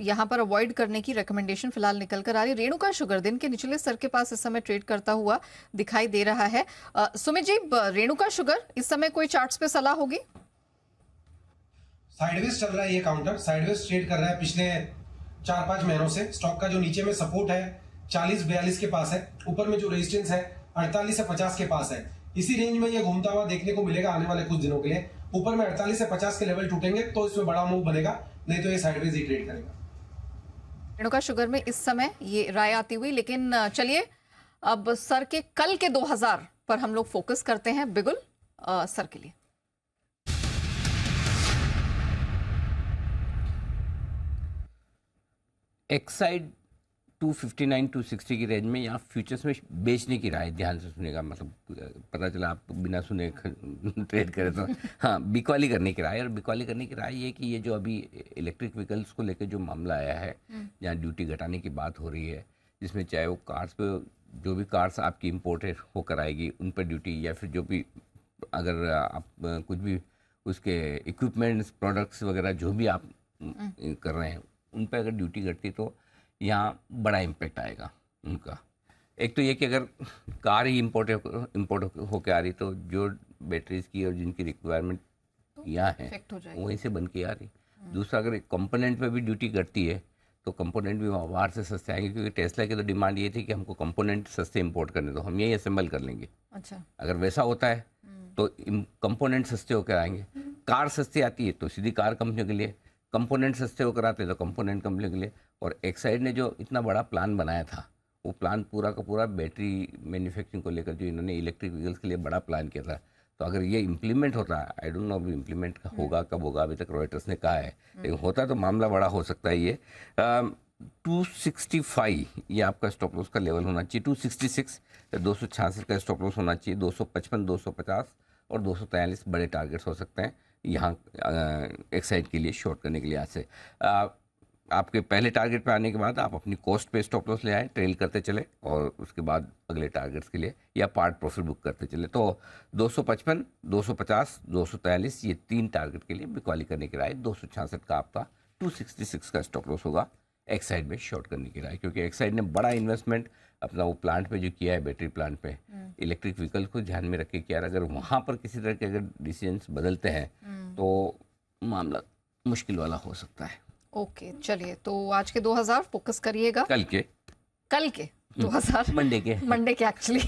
A: यहाँ पर अवॉइड करने की रिकमेंडेशन फिलहाल निकल कर आ रही है। रेणुका शुगर दिन के निचले स्तर के पास इस समय ट्रेड करता हुआ दिखाई दे रहा है। सुमित जी, रेणुका शुगर इस समय कोई चार्ट्स पे सलाह होगी?
J: साइडवेज चल रहा है, ये काउंटर साइडवेज ट्रेड कर रहा है पिछले 4-5 महीनों से। स्टॉक का जो नीचे में सपोर्ट है 40-42 के पास है, ऊपर में जो रेजिस्टेंस है 48 से 50 के पास है। इसी रेंज में ये घूमता हुआ देखने को मिलेगा आने वाले कुछ दिनों के लिए। ऊपर में 48 से 50 के लेवल टूटेंगे तो इसमें बड़ा मूव बनेगा, नहीं तो ये साइडवेज ही ट्रेड करेगा।
A: रेणुका शुगर में इस समय ये राय आती हुई, लेकिन चलिए अब सर के कल के 2000 पर हम लोग फोकस करते हैं। बिगुल सर के लिए
B: एक्साइड 259 260 की रेंज में यहाँ फ्यूचर्स में बेचने की राय, ध्यान से सुनेगा, मतलब पता चला आप बिना सुने ट्रेड करें तो हाँ, बिकवाली करने की राय। और बिकवाली करने की राय ये कि ये जो अभी इलेक्ट्रिक व्हीकल्स को लेकर जो मामला आया है, जहाँ ड्यूटी घटाने की बात हो रही है, जिसमें चाहे वो कार्स पे, जो भी कार्स आपकी इम्पोर्टेड होकर आएगी उन पर ड्यूटी, या फिर जो भी अगर आप कुछ भी उसके इक्विपमेंट्स प्रोडक्ट्स वगैरह जो भी आप कर रहे हैं उन पर अगर ड्यूटी घटती तो यहाँ बड़ा इम्पेक्ट आएगा उनका। एक तो ये कि अगर कार ही इम्पोर्ट होकर आ रही तो जो बैटरीज की और जिनकी रिक्वायरमेंट यहाँ है वहीं से बन के आ रही। दूसरा, अगर कंपोनेंट पे भी ड्यूटी घटती है तो कंपोनेंट भी बाहर से सस्ते आएंगे, क्योंकि टेस्ला की तो डिमांड ये थी कि हमको कंपोनेंट सस्ते इंपोर्ट करने दो, हम यही असेंबल कर लेंगे।
A: अच्छा,
B: अगर वैसा होता है तो कंपोनेंट सस्ते होकर आएंगे। कार सस्ती आती है तो सीधी कार कंपनियों के लिए, कंपोनेंट सस्ते होकर आते हैं तो कंपोनेंट कंपनियों के लिए। और एक्साइड ने जो इतना बड़ा प्लान बनाया था, वो प्लान पूरा का पूरा बैटरी मैन्युफैक्चरिंग को लेकर, जो इन्होंने इलेक्ट्रिक व्हीकल्स के लिए बड़ा प्लान किया था, तो अगर ये इम्प्लीमेंट होता है, आई डोंट नो अभी इम्प्लीमेंट होगा कब होगा, अभी तक रॉयटर्स ने कहा है, लेकिन होता तो मामला बड़ा हो सकता है। ये 265 ये आपका स्टॉप लॉस का लेवल होना चाहिए, 266 266 का स्टॉप लॉस होना चाहिए, 255 250 और 243 बड़े टारगेट्स हो सकते हैं यहाँ एक्साइड के लिए शॉर्ट करने के लिए। आज से आपके पहले टारगेट पे आने के बाद आप अपनी कॉस्ट पे स्टॉप लॉस ले आए, ट्रेल करते चले और उसके बाद अगले टारगेट्स के लिए या पार्ट प्रॉफिट बुक करते चले। तो 255 250 243 ये 3 टारगेट के लिए बिकवाली करने की राय। 266 का आपका 266 का स्टॉप लॉस होगा एक्साइड में शॉर्ट करने की राय, क्योंकि एक्साइड ने बड़ा इन्वेस्टमेंट अपना वो प्लांट पे जो किया है, बैटरी प्लांट पे, इलेक्ट्रिक व्हीकल को ध्यान में रख के किया है। अगर वहाँ पर किसी तरह के अगर डिसीजंस बदलते हैं तो मामला मुश्किल वाला हो सकता है।
A: ओके, चलिए, तो आज के 2000 फोकस करिएगा, कल के 2000 मंडे के एक्चुअली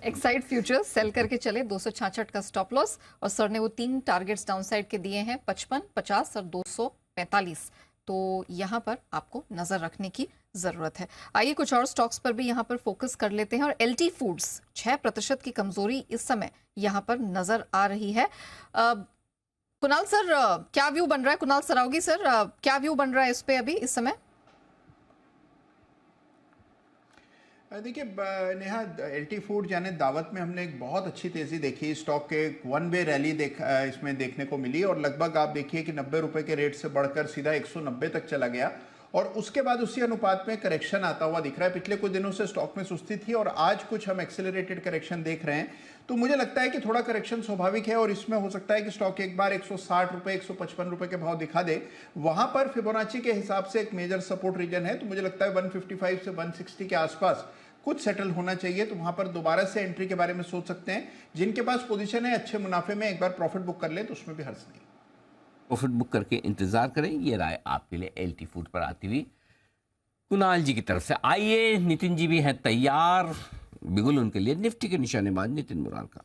A: एक्साइड फ्यूचर सेल करके चले। 266 का स्टॉप लॉस और सर ने वो 3 टारगेट्स डाउनसाइड के दिए हैं, 55 50 और 245, तो यहाँ पर आपको नजर रखने की जरूरत है। आइए कुछ और स्टॉक्स पर भी यहाँ पर फोकस कर लेते हैं। और एलटी फूड्स 6% की कमजोरी इस समय यहाँ पर नजर आ रही है। कुणाल सर, क्या व्यू बन रहा है? कुणाल सरावगी सर, क्या व्यू बन रहा है इस पे अभी इस समय?
F: देखिए नेहा, एलटी फूड यानी दावत में हमने एक बहुत अच्छी तेजी देखी, स्टॉक के 1 वे रैली इसमें देखने को मिली और लगभग आप देखिए कि 90 रुपए के रेट से बढ़कर सीधा 190 तक चला गया और उसके बाद उसी अनुपात में करेक्शन आता हुआ दिख रहा है। पिछले कुछ दिनों से स्टॉक में सुस्ती थी और आज कुछ हम एक्सेलरेटेड करेक्शन देख रहे हैं, तो मुझे लगता है कि थोड़ा करेक्शन स्वाभाविक है और इसमें हो सकता है कि स्टॉक एक बार 160 रुपए 155 रुपए के भाव दिखा दे। वहां पर फिबोनाची के हिसाब से एक मेजर सपोर्ट रीजन है, तो मुझे लगता है 155 से 160 के आसपास कुछ सेटल होना चाहिए, तो वहां पर दोबारा से एंट्री के बारे में सोच सकते हैं। जिनके पास पोजीशन है अच्छे मुनाफे में एक बार प्रॉफिट बुक कर ले तो उसमें भी हर्ज नहीं।
B: प्रॉफिट बुक करके इंतजार करें, ये राय आपके लिए एलटी फूड पर आती हुई कुणाल जी की तरफ से। आइए, नितिन जी भी हैं तैयार, बिगुल उनके लिए निफ्टी के निशानेबाज नितिन मुरार का।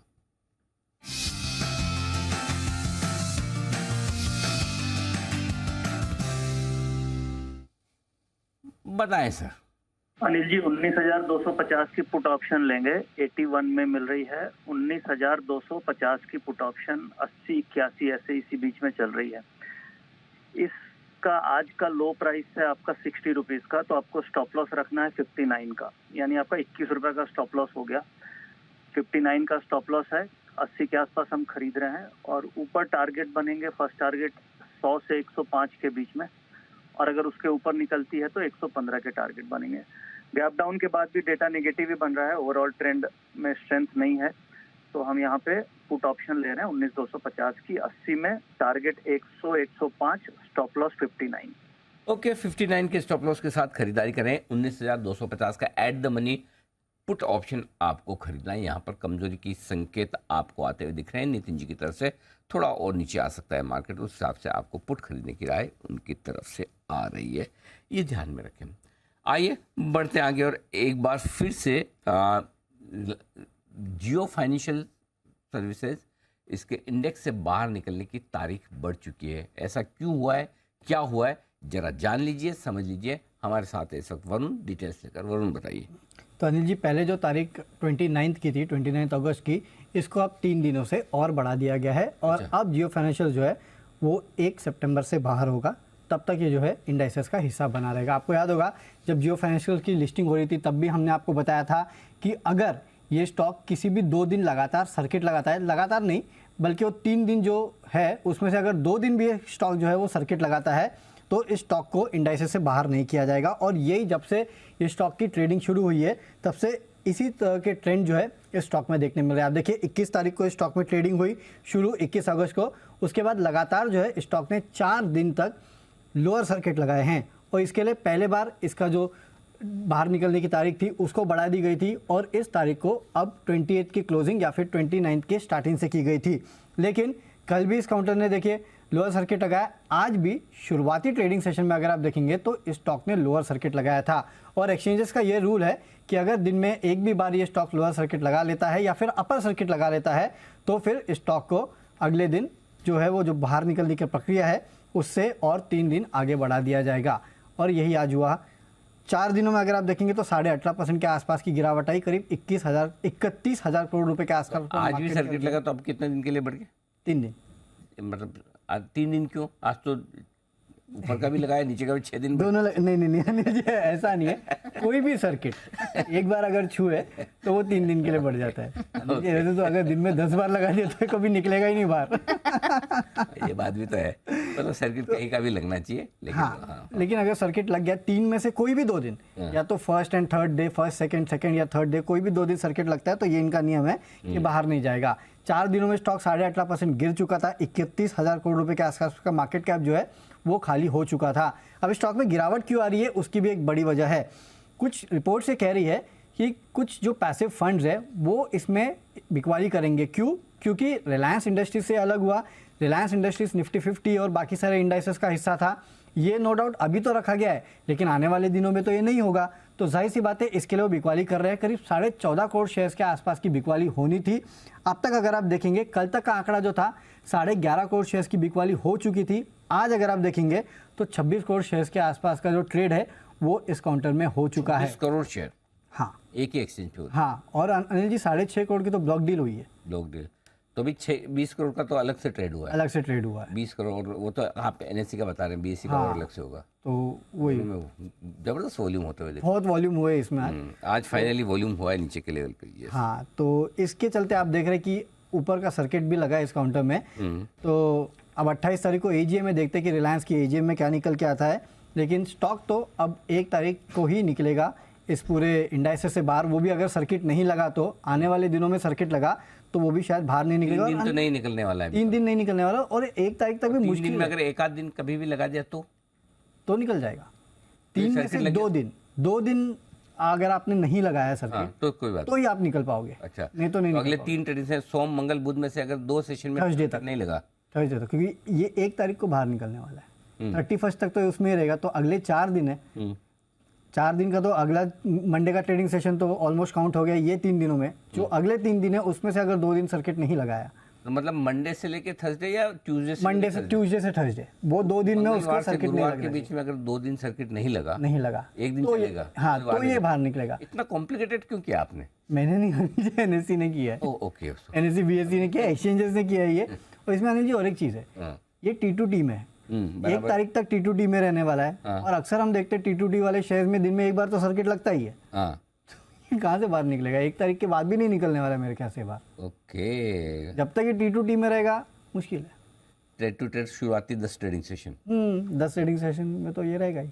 B: बताएं सर।
N: अनिल जी, 19,250 की पुट ऑप्शन लेंगे, 81 में मिल रही है। 19,250 की पुट ऑप्शन 80 81 ऐसे इसी बीच में चल रही है। इसका आज का लो प्राइस है आपका 60 रुपीज का, तो आपको स्टॉप लॉस रखना है 59 का, यानी आपका 21 रुपए का स्टॉप लॉस हो गया। 59 का स्टॉप लॉस है, 80 के आसपास हम खरीद रहे हैं और ऊपर टारगेट बनेंगे। फर्स्ट टारगेट 100 से 105 के बीच में, और अगर उसके ऊपर निकलती है तो 115 के टारगेट बनेंगे। गैप डाउन के बाद भी डेटा नेगेटिव ही बन रहा है, ओवरऑल ट्रेंड में स्ट्रेंथ नहीं है, तो हम यहाँ पे पुट ऑप्शन ले रहे हैं 19,250 की, 80 में टारगेट 100 105, स्टॉप लॉस 59।
B: ओके, 59 के स्टॉप लॉस के साथ खरीदारी करें। 19,250 का at the money put option आपको खरीदना है। यहाँ पर कमजोरी की संकेत आपको आते हुए दिख रहे हैं नितिन जी की तरफ से, थोड़ा और नीचे आ सकता है मार्केट, उस हिसाब से आपको पुट खरीदने की राय उनकी तरफ से आ रही है, ये ध्यान में रखें। आइए बढ़ते आगे और एक बार फिर से जियो फाइनेंशियल सर्विसेज, इसके इंडेक्स से बाहर निकलने की तारीख बढ़ चुकी है। ऐसा क्यों हुआ है, क्या हुआ है, जरा जान लीजिए, समझ लीजिए। हमारे साथ इस वक्त वरुण डिटेल्स लेकर। वरुण बताइए।
O: तो अनिल जी, पहले जो तारीख 29 की थी, 29 अगस्त की, इसको अब 3 दिनों से और बढ़ा दिया गया है और अब जियो फाइनेंशियल जो है वो 1 सितंबर से बाहर होगा। तब तक ये जो है इंडाइसेस का हिस्सा बना रहेगा। आपको याद होगा जब जियो फाइनेंशियल की लिस्टिंग हो रही थी तब भी हमने आपको बताया था कि अगर ये स्टॉक किसी भी 2 दिन लगातार सर्किट लगाता है, लगातार नहीं बल्कि वो 3 दिन जो है उसमें से अगर 2 दिन भी स्टॉक जो है वो सर्किट लगाता है तो इस स्टॉक को इंडाइसेस से बाहर नहीं किया जाएगा। और यही जब से ये स्टॉक की ट्रेडिंग शुरू हुई है तब से इसी तरह के ट्रेंड जो है इस स्टॉक में देखने मिल रहे हैं। आप देखिए 21 तारीख को इस स्टॉक में ट्रेडिंग हुई शुरू 21 अगस्त को, उसके बाद लगातार जो है स्टॉक ने 4 दिन तक लोअर सर्किट लगाए हैं और इसके लिए पहले बार इसका जो बाहर निकलने की तारीख थी उसको बढ़ा दी गई थी और इस तारीख को अब 28 की क्लोजिंग या फिर 29 की स्टार्टिंग से की गई थी। लेकिन कल भी इस काउंटर ने देखिए लोअर सर्किट लगाया। आज भी शुरुआती ट्रेडिंग सेशन में अगर आप देखेंगे तो इस स्टॉक ने लोअर सर्किट लगाया था और एक्सचेंजेस का ये रूल है कि अगर दिन में एक भी बार ये स्टॉक लोअर सर्किट लगा लेता है या फिर अपर सर्किट लगा लेता है तो फिर स्टॉक को अगले दिन जो है वो जो बाहर निकलने की प्रक्रिया है उससे और 3 दिन आगे बढ़ा दिया जाएगा। और यही आज हुआ। 4 दिनों में अगर आप देखेंगे तो 18.5% के आसपास की गिरावट आई, करीब 31,000 करोड़ रुपए के आसपास।
B: आज भी सर्किट लगा तो अब कितने दिन के लिए बढ़ गया?
O: 3 दिन।
B: मतलब आज 3 दिन क्यों? आज तो ऊपर का भी लगाया नीचे का भी 6 दिन
O: दोनों नहीं ऐसा नहीं है। कोई भी सर्किट एक बार अगर छुए तो वो 3 दिन के लिए बढ़ जाता है। वैसे तो अगर दिन में 10 बार लगा दिया तो कभी निकलेगा ही नहीं बाहर।
B: ये बात भी तो है, तो सर्किट कहीं का भी लगना चाहिए। लेकिन
O: हाँ, लेकिन अगर सर्किट लग गया 3 में से कोई भी 2 दिन या तो first and third day, first second या थर्ड डे कोई भी 2 दिन सर्किट लगता है तो ये इनका नियम है कि बाहर नहीं जाएगा। 4 दिनों में स्टॉक 18.5% गिर चुका था। 31,000 करोड़ रुपए के आसपास का मार्केट कैप जो है वो खाली हो चुका था। अब स्टॉक में गिरावट क्यों आ रही है उसकी भी एक बड़ी वजह है। कुछ रिपोर्ट से कह रही है कि कुछ जो पैसिव फंड्स है वो इसमें बिकवाली करेंगे। क्यों? क्योंकि रिलायंस इंडस्ट्रीज से अलग हुआ। रिलायंस इंडस्ट्रीज निफ्टी 50 और बाकी सारे इंडाइसेस का हिस्सा था। ये नो डाउट अभी तो रखा गया है लेकिन आने वाले दिनों में तो ये नहीं होगा। तो जाहिर सी बात है इसके लिए वो बिकवाली कर रहे हैं। करीब 14.5 करोड़ शेयर्स के आसपास की बिकवाली होनी थी। अब तक अगर आप देखेंगे कल तक का आंकड़ा जो था 11.5 करोड़ शेयर्स की बिकवाली हो चुकी थी। आज अगर आप देखेंगे तो 26 करोड़ शेयर्स के आसपास का जो ट्रेड है वो इस काउंटर में हो चुका है।
B: 26 करोड़ शेयर
O: हाँ
B: एक ही एक्सचेंज पे।
O: हाँ, और अनिल जी 6.5 करोड़ की तो ब्लॉक डील हुई है।
B: ब्लॉक डील तो भी 20 करोड़ का तो अलग से ट्रेड हुआ है।
O: अलग से ट्रेड हुआ है
B: 20 करोड़। वो तो आप एनएससी का बता रहे हैं, बीएससी का और अलग से होगा।
O: तो वही
B: जबरदस्त वॉल्यूम होते हुए
O: बहुत वॉल्यूम हुए इसमें
B: आज फाइनली वॉल्यूम हुआ है नीचे के लेवल पे।
O: हाँ, तो इसके चलते आप देख रहे हैं कि ऊपर का सर्किट भी लगा है इस काउंटर में। तो अब 28 तारीख को एजीएम में देखते हैं कि रिलायंस की एजीएम में क्या निकल के आता है। लेकिन स्टॉक तो अब 1 तारीख को ही निकलेगा इस पूरे इंडाइसेस से बाहर। वो भी अगर सर्किट नहीं लगा तो आने वाले दिनों में सर्किट लगा तो वो भी शायद बाहर नहीं निकलेगा।
B: 3 दिन तो नहीं निकलने वाला है।
O: 3 दिन नहीं निकलने वाला और 1 तारीख तक भी मुश्किल
B: में अगर 1 आध दिन कभी भी लगा दिया तो
O: निकल जाएगा। 3 में से 2 दिन अगर आपने नहीं लगाया सर्किट
B: तो कोई बात
O: तो ही आप निकल पाओगे।
B: अच्छा,
O: नहीं तो नहीं।
B: अगले 3 ट्रेडिंग से सोम मंगल बुध में से अगर 2 सेशन में
O: थर्सडे तक
B: नहीं लगा,
O: थर्सडे तक, क्योंकि ये 1 तारीख को बाहर निकलने वाला है। 31 तक तो उसमें रहेगा। तो अगले 4 दिन है। 4 दिन का तो अगला मंडे का ट्रेडिंग सेशन तो ऑलमोस्ट काउंट हो गया। ये 3 दिनों में जो अगले 3 दिन है उसमें से अगर 2 दिन सर्किट नहीं लगाया
B: तो मतलब मंडे से लेके थर्सडे या ट्यूसडे से
O: मंडे से ट्यूसडे से थर्सडे वो 2 दिन में उसका सर्किट नहीं
B: लगा के बीच में अगर 2 दिन सर्किट नहीं लगा
O: 1
B: दिन चलेगा।
O: हाँ, तो ये बाहर निकलेगा।
B: इतना कॉम्प्लिकेटेड क्यों किया आपने?
O: मैंने नहीं, एनएससी ने किया है।
B: ओके,
O: एनएससी बीएससी ने किया, एक्सचेंजेस ने किया है ये। और इसमें अनिल जी और एक चीज है, ये T2T में है। 1 तारीख तक T2T में रहने वाला है। और अक्सर हम देखते हैं T2T वाले शेयर में दिन में 1 बार तो सर्किट लगता ही है। कहाँ से बाहर निकलेगा? 1 तारीख के बाद भी नहीं निकलने वाला मेरे ख्याल से बाहर।
B: ओके,
O: जब तक ये T2T में रहेगा मुश्किल है।
B: ट्रेड टू ट्रेड शुरुआती 10 ट्रेडिंग सेशन
O: 10 ट्रेडिंग सेशन में तो ये रहेगा ही।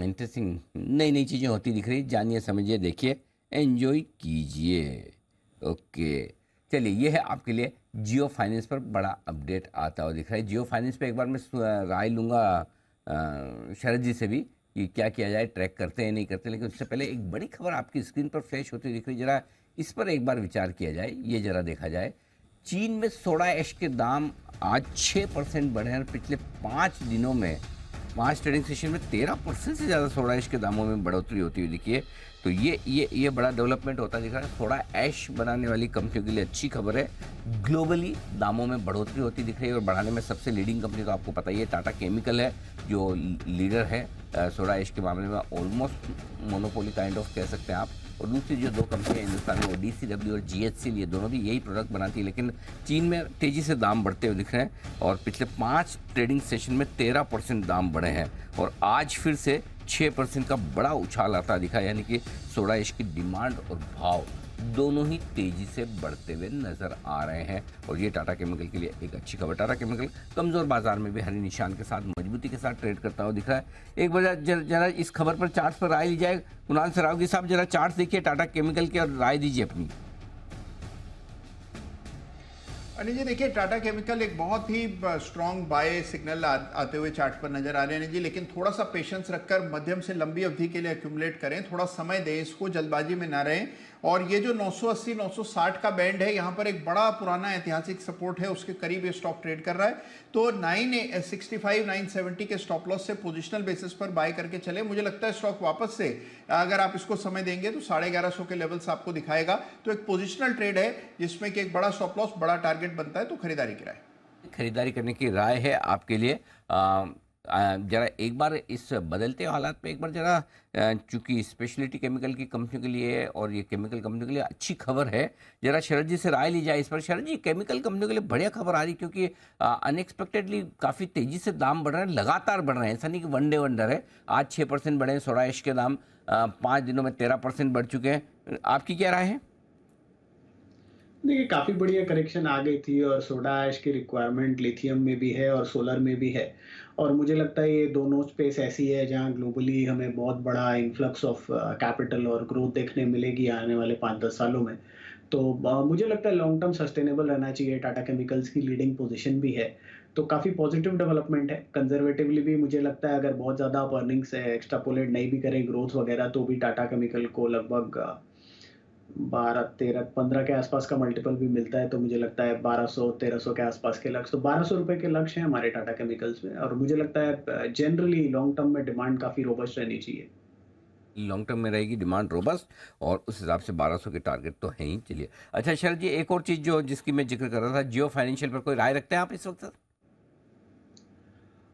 B: इंटरेस्टिंग, नई चीजें होती दिख रही। जानिए, समझिए, देखिए, एंजॉय कीजिए। ओके, चलिए, ये है आपके लिए जियो फाइनेंस पर बड़ा अपडेट आता हुआ दिख रहा है। जियो फाइनेंस पे एक बार मैं राय लूँगा शरद जी से भी कि क्या किया जाए, ट्रैक करते हैं नहीं करते। लेकिन उससे पहले एक बड़ी खबर आपकी स्क्रीन पर फ्लैश होती दिख रही, जरा इस पर एक बार विचार किया जाए। ये जरा देखा जाए, चीन में सोडा ऐश के दाम आज 6% बढ़े हैं। पिछले 5 दिनों में 5 ट्रेडिंग सेशन में 13% से ज़्यादा सोडा ऐश के दामों में बढ़ोतरी होती हुई दिखी है। तो ये बड़ा डेवलपमेंट होता दिख रहा है। सोडा ऐश बनाने वाली कंपनियों के लिए अच्छी खबर है। ग्लोबली दामों में बढ़ोतरी होती दिख रही है और बढ़ाने में सबसे लीडिंग कंपनी तो आपको पता ही है टाटा केमिकल है, जो लीडर है सोडा ऐश के मामले में। ऑलमोस्ट मोनोपोली काइंड ऑफ कह सकते हैं आप। और दूसरी जो दो कंपनियां हिंदुस्तान में, वो DCW और GHCL, ये दोनों भी यही प्रोडक्ट बनाती है, लेकिन चीन में तेज़ी से दाम बढ़ते हुए दिख रहे हैं और पिछले 5 ट्रेडिंग सेशन में 13% दाम बढ़े हैं और आज फिर से 6% का बड़ा उछाल आता दिखा, यानी कि सोडा ऐश की डिमांड और भाव दोनों ही तेजी से बढ़ते हुए नजर आ रहे हैं और ये टाटा केमिकल के लिए एक अच्छी खबर। टाटा केमिकल कमजोर बाजार में भी हरी निशान के साथ मजबूती के साथ ट्रेड करता हुआ दिख रहा है। एक बार जरा इस खबर पर चार्ट पर राय ली जाए। कुणाल सरावगी साहब, जरा चार्ट देखिए टाटा केमिकल के और राय दीजिए अपनी।
F: अनिल जी देखिए, टाटा केमिकल एक बहुत ही स्ट्रॉन्ग बाय सिग्नल आते हुए चार्ट पर नजर आ रहे हैं जी, लेकिन थोड़ा सा पेशेंस रखकर मध्यम से लंबी अवधि के लिए एक्यूमुलेट करें, थोड़ा समय दें इसको, जल्दबाजी में ना रहें। और ये जो 980 960 का बैंड है, यहाँ पर एक बड़ा पुराना ऐतिहासिक सपोर्ट है, उसके करीब ये स्टॉक ट्रेड कर रहा है। तो 965 970 के स्टॉप लॉस से पोजिशनल बेसिस पर बाय करके चले। मुझे लगता है स्टॉक वापस से, अगर आप इसको समय देंगे तो 1150 के लेवल्स आपको दिखाएगा। तो एक पोजिशनल ट्रेड है जिसमें कि एक बड़ा स्टॉप लॉस, बड़ा टारगेट बनता है, तो खरीदारी की राय,
B: खरीदारी करने की राय है आपके लिए। जरा एक बार इस बदलते हालात पे एक बार जरा, चूंकि स्पेशलिटी केमिकल की कंपनियों के लिए और ये केमिकल कंपनियों के लिए अच्छी खबर है, जरा शरद जी से राय ली जाए इस पर। शरद जी, केमिकल कंपनियों के लिए बढ़िया खबर आ रही, क्योंकि अनएक्सपेक्टेडली काफ़ी तेज़ी से दाम बढ़ रहे हैं, लगातार बढ़ रहे हैं, ऐसा नहीं कि वन डे वंडर है। आज 6% बढ़े हैं, सोडा ऐश के दाम 5 दिनों में 13% बढ़ चुके हैं। आपकी क्या राय है?
G: देखिए, काफ़ी बढ़िया करेक्शन आ गई थी और सोडा ऐश की रिक्वायरमेंट लिथियम में भी है और सोलर में भी है। और मुझे लगता है ये दोनों स्पेस ऐसी है जहाँ ग्लोबली हमें बहुत बड़ा इन्फ्लक्स ऑफ कैपिटल और ग्रोथ देखने मिलेगी आने वाले 5-10 सालों में। तो मुझे लगता है लॉन्ग टर्म सस्टेनेबल रहना चाहिए। टाटा केमिकल्स की लीडिंग पोजीशन भी है, तो काफ़ी पॉजिटिव डेवलपमेंट है। कंजर्वेटिवली भी मुझे लगता है अगर बहुत ज़्यादा आप अर्निंग्स एक्स्ट्रापोलेट नहीं भी करें ग्रोथ वगैरह, तो भी टाटा केमिकल को लगभग 12, 13, 15 के आसपास का मल्टीपल भी मिलता है। तो मुझे लगता है 1200, 1300 के आसपास के लक्ष्य, तो 1200 रुपए के लक्ष्य हैं हमारे टाटा केमिकल्स में। और मुझे लगता है जनरली लॉन्ग टर्म में डिमांड काफ़ी रोबस्ट रहनी चाहिए।
B: लॉन्ग टर्म में रहेगी डिमांड रोबस्ट और उस हिसाब से 1200 के टारगेट तो है ही। चलिए, अच्छा शरद जी, एक और चीज़ जो जिसकी मैं जिक्र कर रहा था, जियो फाइनेंशियल पर कोई राय रखते हैं आप इस वक्त?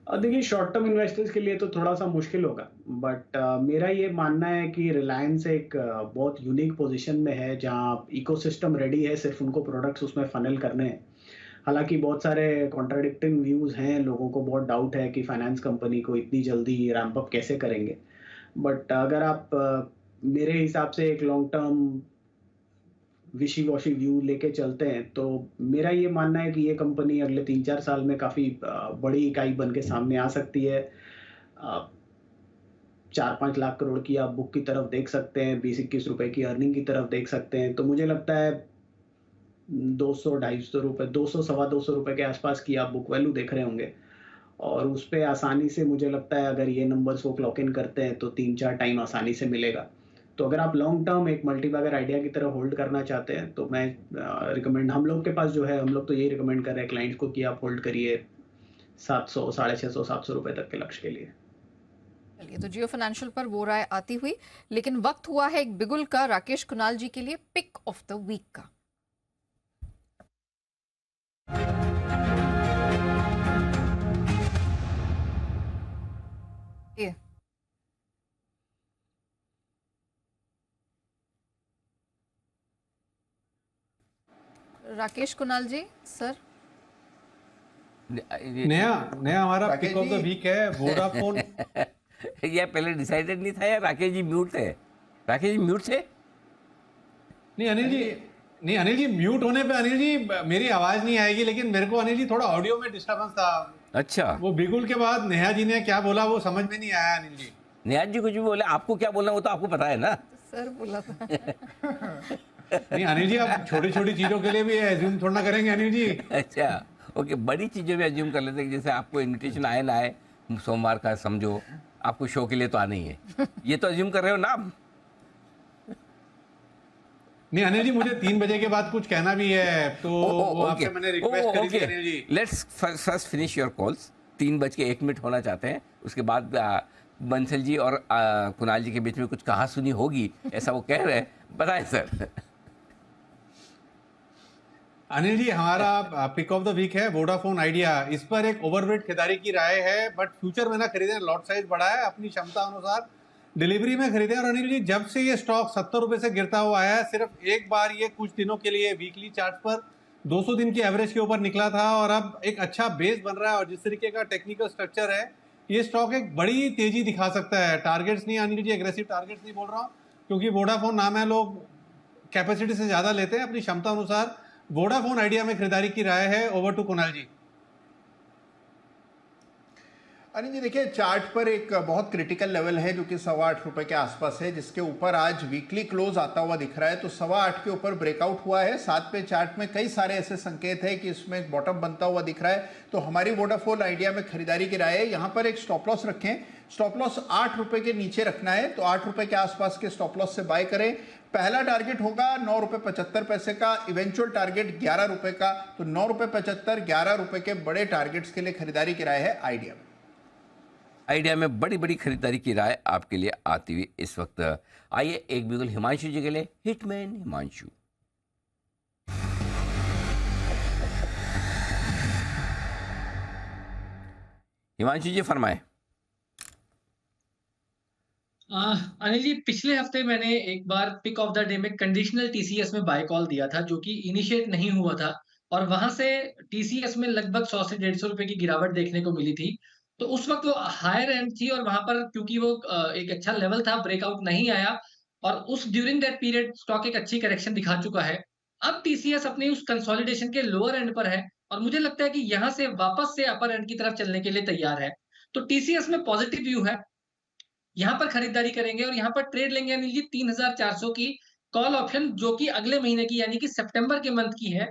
G: देखिए, शॉर्ट टर्म इन्वेस्टर्स के लिए तो थोड़ा सा मुश्किल होगा, बट मेरा ये मानना है कि रिलायंस एक बहुत यूनिक पोजीशन में है जहां इकोसिस्टम रेडी है, सिर्फ उनको प्रोडक्ट्स उसमें फनल करने हैं। हालांकि बहुत सारे कॉन्ट्राडिक्टिंग व्यूज़ हैं, लोगों को बहुत डाउट है कि फाइनेंस कंपनी को इतनी जल्दी रैंप अप कैसे करेंगे। बट अगर आप मेरे हिसाब से एक लॉन्ग टर्म विशी वॉशी व्यू लेके चलते हैं, तो मेरा ये मानना है कि ये कंपनी अगले 3-4 साल में काफ़ी बड़ी इकाई बन के सामने आ सकती है। 4-5 लाख करोड़ की आप बुक की तरफ देख सकते हैं, 20-21 रुपए की अर्निंग की तरफ देख सकते हैं। तो मुझे लगता है 200-250 रुपये, 200-225 रुपये के आसपास की आप बुक वैल्यू देख रहे होंगे। और उस पर आसानी से मुझे लगता है अगर ये नंबर्स वो क्लॉक इन करते हैं तो 3-4 टाइम आसानी से मिलेगा। तो अगर आप लॉन्ग टर्म एक मल्टीबैगर आइडिया की तरह होल्ड करना चाहते हैं, तो मैं रिकमेंड, हम लोग के पास जो है, हम लोग तो यही रिकमेंड कर रहे हैं क्लाइंट्स को कि आप होल्ड करिए 700, 650, 700 रुपये तक के लक्ष्य के लिए।
A: चलिए, तो जियो फाइनेंशियल पर वो राय आती हुई, लेकिन वक्त हुआ है एक बिगुल का, राकेश कुणाल जी के लिए पिक ऑफ द वीक का। राकेश कुणाल जी सर।
I: नया हमारा पिक ऑफ द वीक है वोडाफोन।
B: ये पहले डिसाइडेड नहीं था या राकेश जी म्यूट थे? राकेश जी म्यूट थे?
I: नहीं अनिल जी म्यूट होने पे अनिल जी मेरी आवाज नहीं आएगी, लेकिन मेरे को अनिल जी थोड़ा ऑडियो में डिस्टर्बेंस था।
B: अच्छा, वो
I: बिगुल के बाद नेहा जी ने क्या बोला वो समझ में नहीं आया अनिल जी।
B: नेहा जी कुछ भी बोले, आपको क्या बोलना वो तो आपको पता है ना।
A: सर बोला था।
I: नहीं अनिल जी, आप छोटी छोटी चीजों के लिए भी एज्यूम थोड़ा ना करेंगे अनिल जी।
B: अच्छा ओके, बड़ी चीजें भी एज्यूम कर लेते हैं, जैसे आपको इनविटेशन आए ना आए सोमवार का, समझो आपको शो के लिए तो आना ही है, ये तो एज्यूम कर रहे हो ना आप?
I: नहीं अनिल जी, मुझे 3 बजे के बाद कुछ कहना भी है, तो वो आपसे मैंने रिक्वेस्ट करी थी Anil ji.
B: Let's first finish your calls. 3:01 होना चाहते हैं, उसके बाद बंसल जी और कुणाल जी के बीच में कुछ कहा सुनी होगी, ऐसा वो कह रहे हैं, बताएं सर।
I: अनिल जी, हमारा पिक ऑफ द वीक है वोडाफोन आइडिया। इस पर एक ओवरवेट खरीदारी की राय है, बट फ्यूचर में ना खरीदें, लॉट साइज बड़ा है, अपनी क्षमता अनुसार डिलीवरी में खरीदे। और अनिल जी जब से ये स्टॉक 70 रुपए से गिरता हुआ आया है, सिर्फ एक बार ये कुछ दिनों के लिए वीकली चार्ट पर 200 दिन की एवरेज के ऊपर निकला था और अब एक अच्छा बेस बन रहा है। और जिस तरीके का टेक्निकल स्ट्रक्चर है, ये स्टॉक एक बड़ी तेजी दिखा सकता है। टारगेट्स नहीं अनिल जी, एग्रेसिव टारगेट्स नहीं बोल रहा हूँ, क्योंकि वोडाफोन नाम है, लोग कैपेसिटी से ज़्यादा लेते हैं अपनी क्षमता अनुसार। वोडाफोन आइडिया में खरीदारी की राय है। ओवर टू कुणाल जी।
F: अनिल जी देखिए, चार्ट पर एक बहुत क्रिटिकल लेवल है जो कि 8.25 रुपए के आसपास है, जिसके ऊपर आज वीकली क्लोज आता हुआ दिख रहा है। तो 8.25 के ऊपर ब्रेकआउट हुआ है। साथ पे चार्ट में कई सारे ऐसे संकेत है कि इसमें एक बॉटम बनता हुआ दिख रहा है। तो हमारी वोडाफोन आइडिया में खरीदारी की राय है। यहाँ पर एक स्टॉप लॉस रखें। स्टॉप लॉस 8 रुपए के नीचे रखना है, तो 8 रुपए के आसपास के स्टॉप लॉस से बाय करें। पहला टारगेट होगा 9 रुपए 75 पैसे का, इवेंचुअल टारगेट 11 रुपए का। तो 9 रुपए 75, 11 रुपए के बड़े टारगेट्स के लिए खरीदारी की राय है आइडिया में।
B: आइडिया में बड़ी बड़ी खरीदारी की राय आपके लिए आती हुई इस वक्त। आइए एक बिगुल हिमांशु जी के लिए। हिटमैन हिमांशु। हिमांशु जी फरमाए।
E: अनिल जी, पिछले हफ्ते मैंने एक बार पिक ऑफ द डे में कंडीशनल टीसीएस में बाय कॉल दिया था, जो कि इनिशिएट नहीं हुआ था, और वहां से टीसीएस में लगभग 100 से 150 रुपए की गिरावट देखने को मिली थी। तो उस वक्त वो हायर एंड थी, और वहां पर क्योंकि वो एक अच्छा लेवल था, ब्रेकआउट नहीं आया, और उस ड्यूरिंग दैट पीरियड स्टॉक एक अच्छी करेक्शन दिखा चुका है। अब टीसीएस अपनी उस कंसोलिडेशन के लोअर एंड पर है, और मुझे लगता है कि यहाँ से वापस से अपर एंड की तरफ चलने के लिए तैयार है। तो टीसीएस में पॉजिटिव व्यू है, यहाँ पर खरीदारी करेंगे और यहाँ पर ट्रेड लेंगे अनिल जी 3400 की कॉल ऑप्शन, जो कि अगले महीने की यानी कि सितंबर के मंथ की है,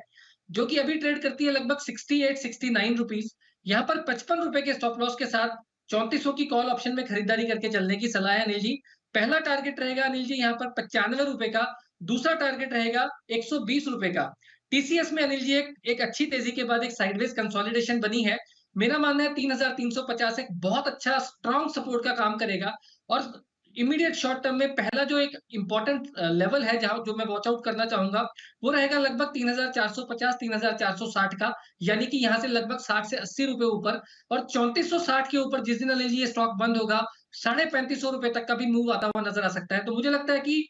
E: जो कि अभी ट्रेड करती है लगभग 68-69 रुपीस। यहाँ पर 55 रुपए के स्टॉप लॉस के साथ 3400 की कॉल ऑप्शन में खरीदारी करके चलने की सलाह है अनिल जी। पहला टारगेट रहेगा अनिल जी यहाँ पर 95 रुपए का, दूसरा टारगेट रहेगा 120 रुपए का। टीसीएस में अनिल जी एक अच्छी तेजी के बाद एक साइडवेज कंसोलिडेशन बनी है। मेरा मानना है 3350 एक बहुत अच्छा स्ट्रॉन्ग सपोर्ट का काम करेगा, और इमीडिएट शॉर्ट टर्म में पहला जो एक इंपॉर्टेंट लेवल है जहां जो मैं वॉच आउट करना चाहूंगा, वो रहेगा लगभग 3450 3460 का, यानी कि यहां से लगभग 60 से 80 रुपए ऊपर। और 3460 के ऊपर जिस दिन अनिल जी ये स्टॉक बंद होगा, 3550 रुपए तक का भी मूव आता हुआ नजर आ सकता है। तो मुझे लगता है कि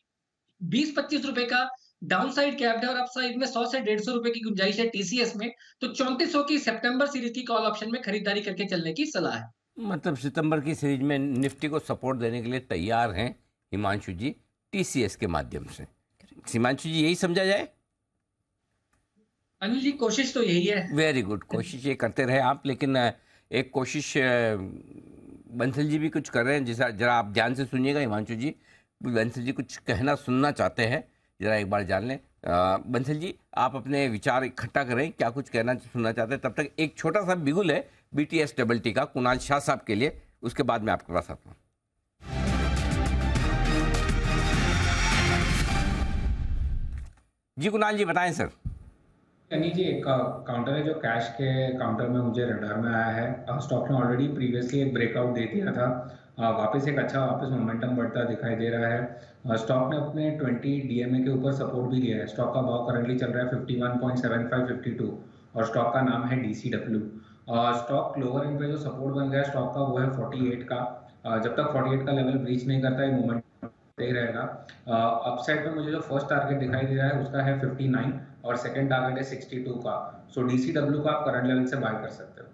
E: 20-25 रुपए का डाउन साइड कैप्ड है, और अप साइड में 100 से 150 रुपए की गुंजाइश है टीसीएस में। तो 3400 की सितंबर सीरीज की कॉल ऑप्शन में खरीदारी करके चलने की सलाह है।
B: मतलब सितंबर की सीरीज में निफ्टी को सपोर्ट देने के लिए तैयार हैं हिमांशु जी टीसीएस के माध्यम से। हिमांशु जी यही समझा जाए?
E: अनिल जी कोशिश तो यही है।
B: वेरी गुड, कोशिश ये करते रहे आप। लेकिन एक कोशिश बंसल जी भी कुछ कर रहे हैं, जिसे जरा आप ध्यान से सुनिएगा। हिमांशु जी, बंसल जी कुछ कहना सुनना चाहते हैं, जरा एक बार जान लें। बंसल जी आप अपने विचार इकट्ठा करें, क्या कुछ कहना सुनना चाहते हैं। तब तक एक छोटा सा बिगुल है बीटीएस डबल टी का कुणाल शाह साहब के लिए, उसके बाद मैं आपके पास आता हूँ। जी कुणाल जी बताएं सर।
H: यानी जी एक काउंटर है जो कैश के काउंटर में मुझे रडार में आया है। स्टॉक ने ऑलरेडी प्रीवियसली एक ब्रेकआउट दे दिया था, वापस एक अच्छा मोमेंटम बढ़ता दिखाई दे रहा है। स्टॉक ने अपने 20 डीएमए के ऊपर सपोर्ट भी दिया है। स्टॉक का भाव करंटली चल रहा है 51.7552 और स्टॉक का नाम है DCW। स्टॉक लोअर एंड पे जो सपोर्ट बन गया स्टॉक का वो है 48 का। जब तक 48 का लेवल ब्रीच नहीं करता है मूवमेंट ही रहेगा। अपसाइड पे मुझे जो फर्स्ट टारगेट दिखाई दे रहा है उसका है 59 और सेकंड टारगेट है 62 का। सो DCW का आप करंट लेवल से बाय कर सकते हो।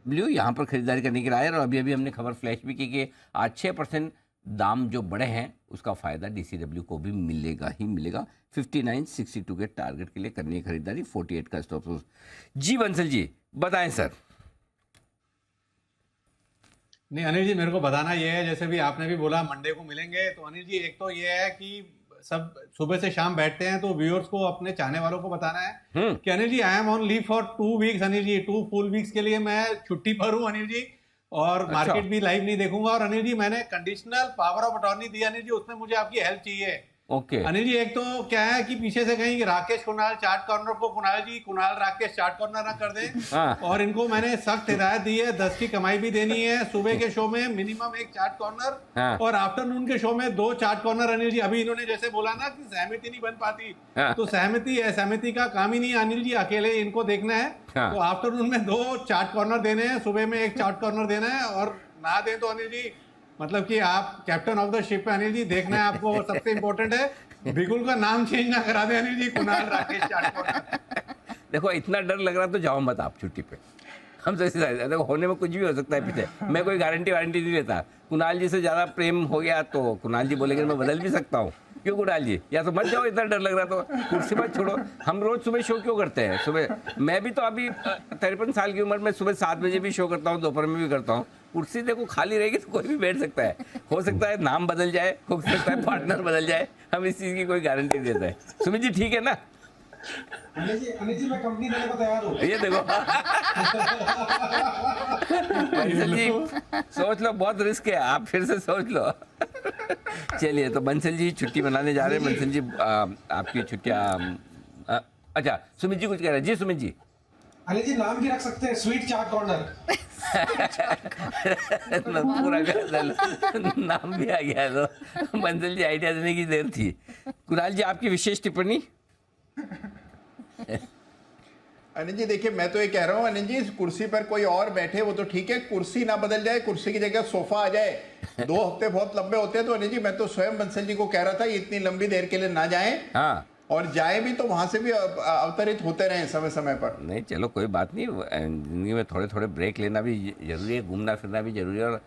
B: ब्लू यहाँ पर खरीदारी करने की राय है। और अभी अभी हमने खबर फ्लैश भी की कि आज 6% दाम जो बढ़े हैं उसका फायदा DCW को भी मिलेगा ही मिलेगा। 59-62 के टारगेट के लिए करनी है खरीदारी, 48 का स्टॉप लॉस। जी बंसल जी बताएं सर।
I: नहीं अनिल जी, मेरे को बताना ये है, जैसे भी आपने भी बोला मंडे को मिलेंगे, तो अनिल जी एक तो ये है कि सब सुबह से शाम बैठते हैं, तो व्यूअर्स को अपने चाहने वालों को बताना है कि Anil ji I am on leave for 2 weeks. Anil ji 2 full weeks के लिए मैं छुट्टी पर हूँ अनिल जी, और मार्केट भी लाइव नहीं देखूंगा। और अनिल जी मैंने कंडीशनल पावर ऑफ अटॉर्नी दी अनिल जी, उसमें मुझे आपकी हेल्प चाहिए।
B: ओके
I: अनिल जी, एक तो क्या है कि पीछे से कहीं राकेश कुणाल चार्ट कॉर्नर को कुणाल राकेश चार्ट कॉर्नर ना कर दें। और इनको मैंने सख्त हिदायत दी है, 10 की कमाई भी देनी है। सुबह के शो में मिनिमम 1 चार्ट कॉर्नर और आफ्टरनून के शो में 2 चार्ट कॉर्नर। अनिल जी अभी इन्होंने जैसे बोला ना कि सहमति नहीं बन पाती, तो सहमति का काम ही नहीं अनिल जी, अकेले इनको देखना है। तो आफ्टरनून में 2 चार्ट कॉर्नर देने हैं, सुबह में 1 चार्ट कॉर्नर देना है। और ना दें तो अनिल जी मतलब कि आप कैप्टन ऑफ द शिप है अनिल जी, देखना है आपको। और सबसे इम्पोर्टेंट है बिल्कुल का नाम चेंज ना करा दे अनिल जी, कुणाल राकेश जाटकोर।
B: देखो इतना डर लग रहा तो जाओ मत आप छुट्टी पे। हम तो देखो होने में कुछ भी हो सकता है पीछे, मैं कोई गारंटी वारंटी नहीं लेता। कुणाल जी से ज़्यादा प्रेम हो गया तो कुणाल जी बोलेंगे मैं बदल भी सकता हूँ। क्यों कुणाल जी, या तो मत जाओ, इतना डर लग रहा तो कुर्सी मत छोड़ो। हम रोज सुबह शो क्यों करते हैं? सुबह मैं भी तो अभी 53 साल की उम्र में सुबह 7 बजे भी शो करता हूँ, दोपहर में भी करता हूँ। कुर्सी देखो खाली रहेगी तो कोई भी बैठ सकता है। हो सकता है नाम बदल जाए, हो सकता है पार्टनर बदल जाए, हम इस चीज़ की कोई गारंटी नहीं देते हैं। सुमित जी ठीक है ना?
J: अनिल जी मैं कंपनी देने को तैयार हूँ।
B: ये देखो बंसल जी सोच लो, बहुत रिस्क है, आप फिर से सोच लो। चलिए तो बंसल जी छुट्टी मनाने जा रहे हैं। बंसल जी आपकी छुट्टियाँ अच्छा सुमित जी कुछ कह रहे हैं। जी सुमित जी।
J: अनिल जी नाम भी रख सकते हैं, स्वीट चाट कॉर्नर।
B: पूरा नाम भी आ गया तो बंसल जी आइडिया देने की देर थी। कुणाल जी आपकी विशेष टिप्पणी।
F: अनिल जी देखिए, मैं तो ये कह रहा हूँ अनिल जी, इस कुर्सी पर कोई और बैठे वो तो ठीक है, कुर्सी ना बदल जाए, कुर्सी की जगह सोफा आ जाए। 2 हफ्ते बहुत लंबे होते हैं। तो अनिल जी मैं तो स्वयं बंसल जी को कह रहा था ये इतनी लंबी देर के लिए ना जाएं।
B: हाँ, और
F: जाए भी तो वहां से भी अवतरित होते रहें समय समय पर।
B: नहीं चलो कोई बात नहीं, जिंदगी में थोड़े थोड़े ब्रेक लेना भी जरूरी है, घूमना फिरना भी जरूरी है, और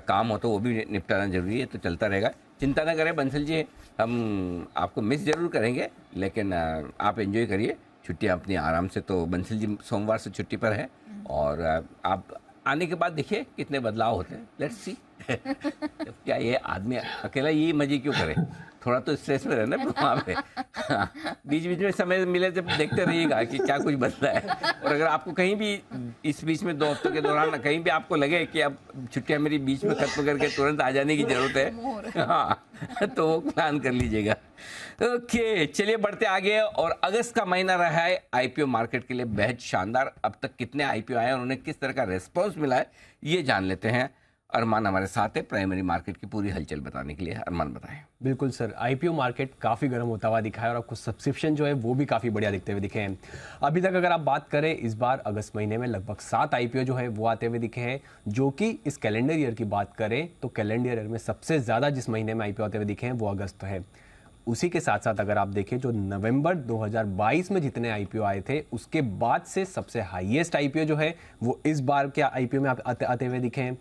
B: काम हो तो वो भी निपटाना जरूरी है। तो चलता रहेगा, चिंता ना करें बंसल जी, हम आपको मिस जरूर करेंगे लेकिन आप एंजॉय करिए छुट्टियाँ अपनी आराम से। तो बंसल जी सोमवार से छुट्टी पर है और आप आने के बाद देखिए कितने बदलाव होते हैं। Let's see. क्या ये आदमी अकेला ये मजे क्यों करे, थोड़ा तो स्ट्रेस में रहना वहाँ पे। बीच बीच में समय मिले जब देखते रहिएगा कि क्या कुछ बदला है। और अगर आपको कहीं भी इस बीच में 2 हफ्तों के दौरान कहीं भी आपको लगे कि अब छुट्टियाँ मेरी बीच में खत्म करके तुरंत आ जाने की जरूरत है, हाँ तो वो प्लान कर लीजिएगा। ओके चलिए बढ़ते आगे। और अगस्त का महीना रहा है आईपीओ मार्केट के लिए बेहद शानदार। अब तक कितने आईपीओ आए और उन्हें किस तरह का रेस्पॉन्स मिला है ये जान लेते हैं। अरमान हमारे साथ है प्राइमरी मार्केट की पूरी हलचल बताने के लिए। अरमान बताएं।
D: बिल्कुल सर, आईपीओ मार्केट काफ़ी गर्म होता हुआ दिखा है और आपको सब्सक्रिप्शन जो है वो भी काफ़ी बढ़िया दिखते हुए दिखे हैं। अभी तक अगर आप बात करें इस बार अगस्त महीने में लगभग 7 आईपीओ जो है वो आते हुए दिखे हैं, जो कि इस कैलेंडर ईयर की बात करें तो कैलेंडर ईयर में सबसे ज़्यादा जिस महीने में आईपीओ आते हुए दिखे हैं वो अगस्त है। उसी के साथ साथ अगर आप देखें जो नवंबर 2022 में जितने आईपीओ आए थे उसके बाद से सबसे हाईएस्ट आईपीओ जो है वो इस बार के आईपीओ में आते हुए दिखे हैं।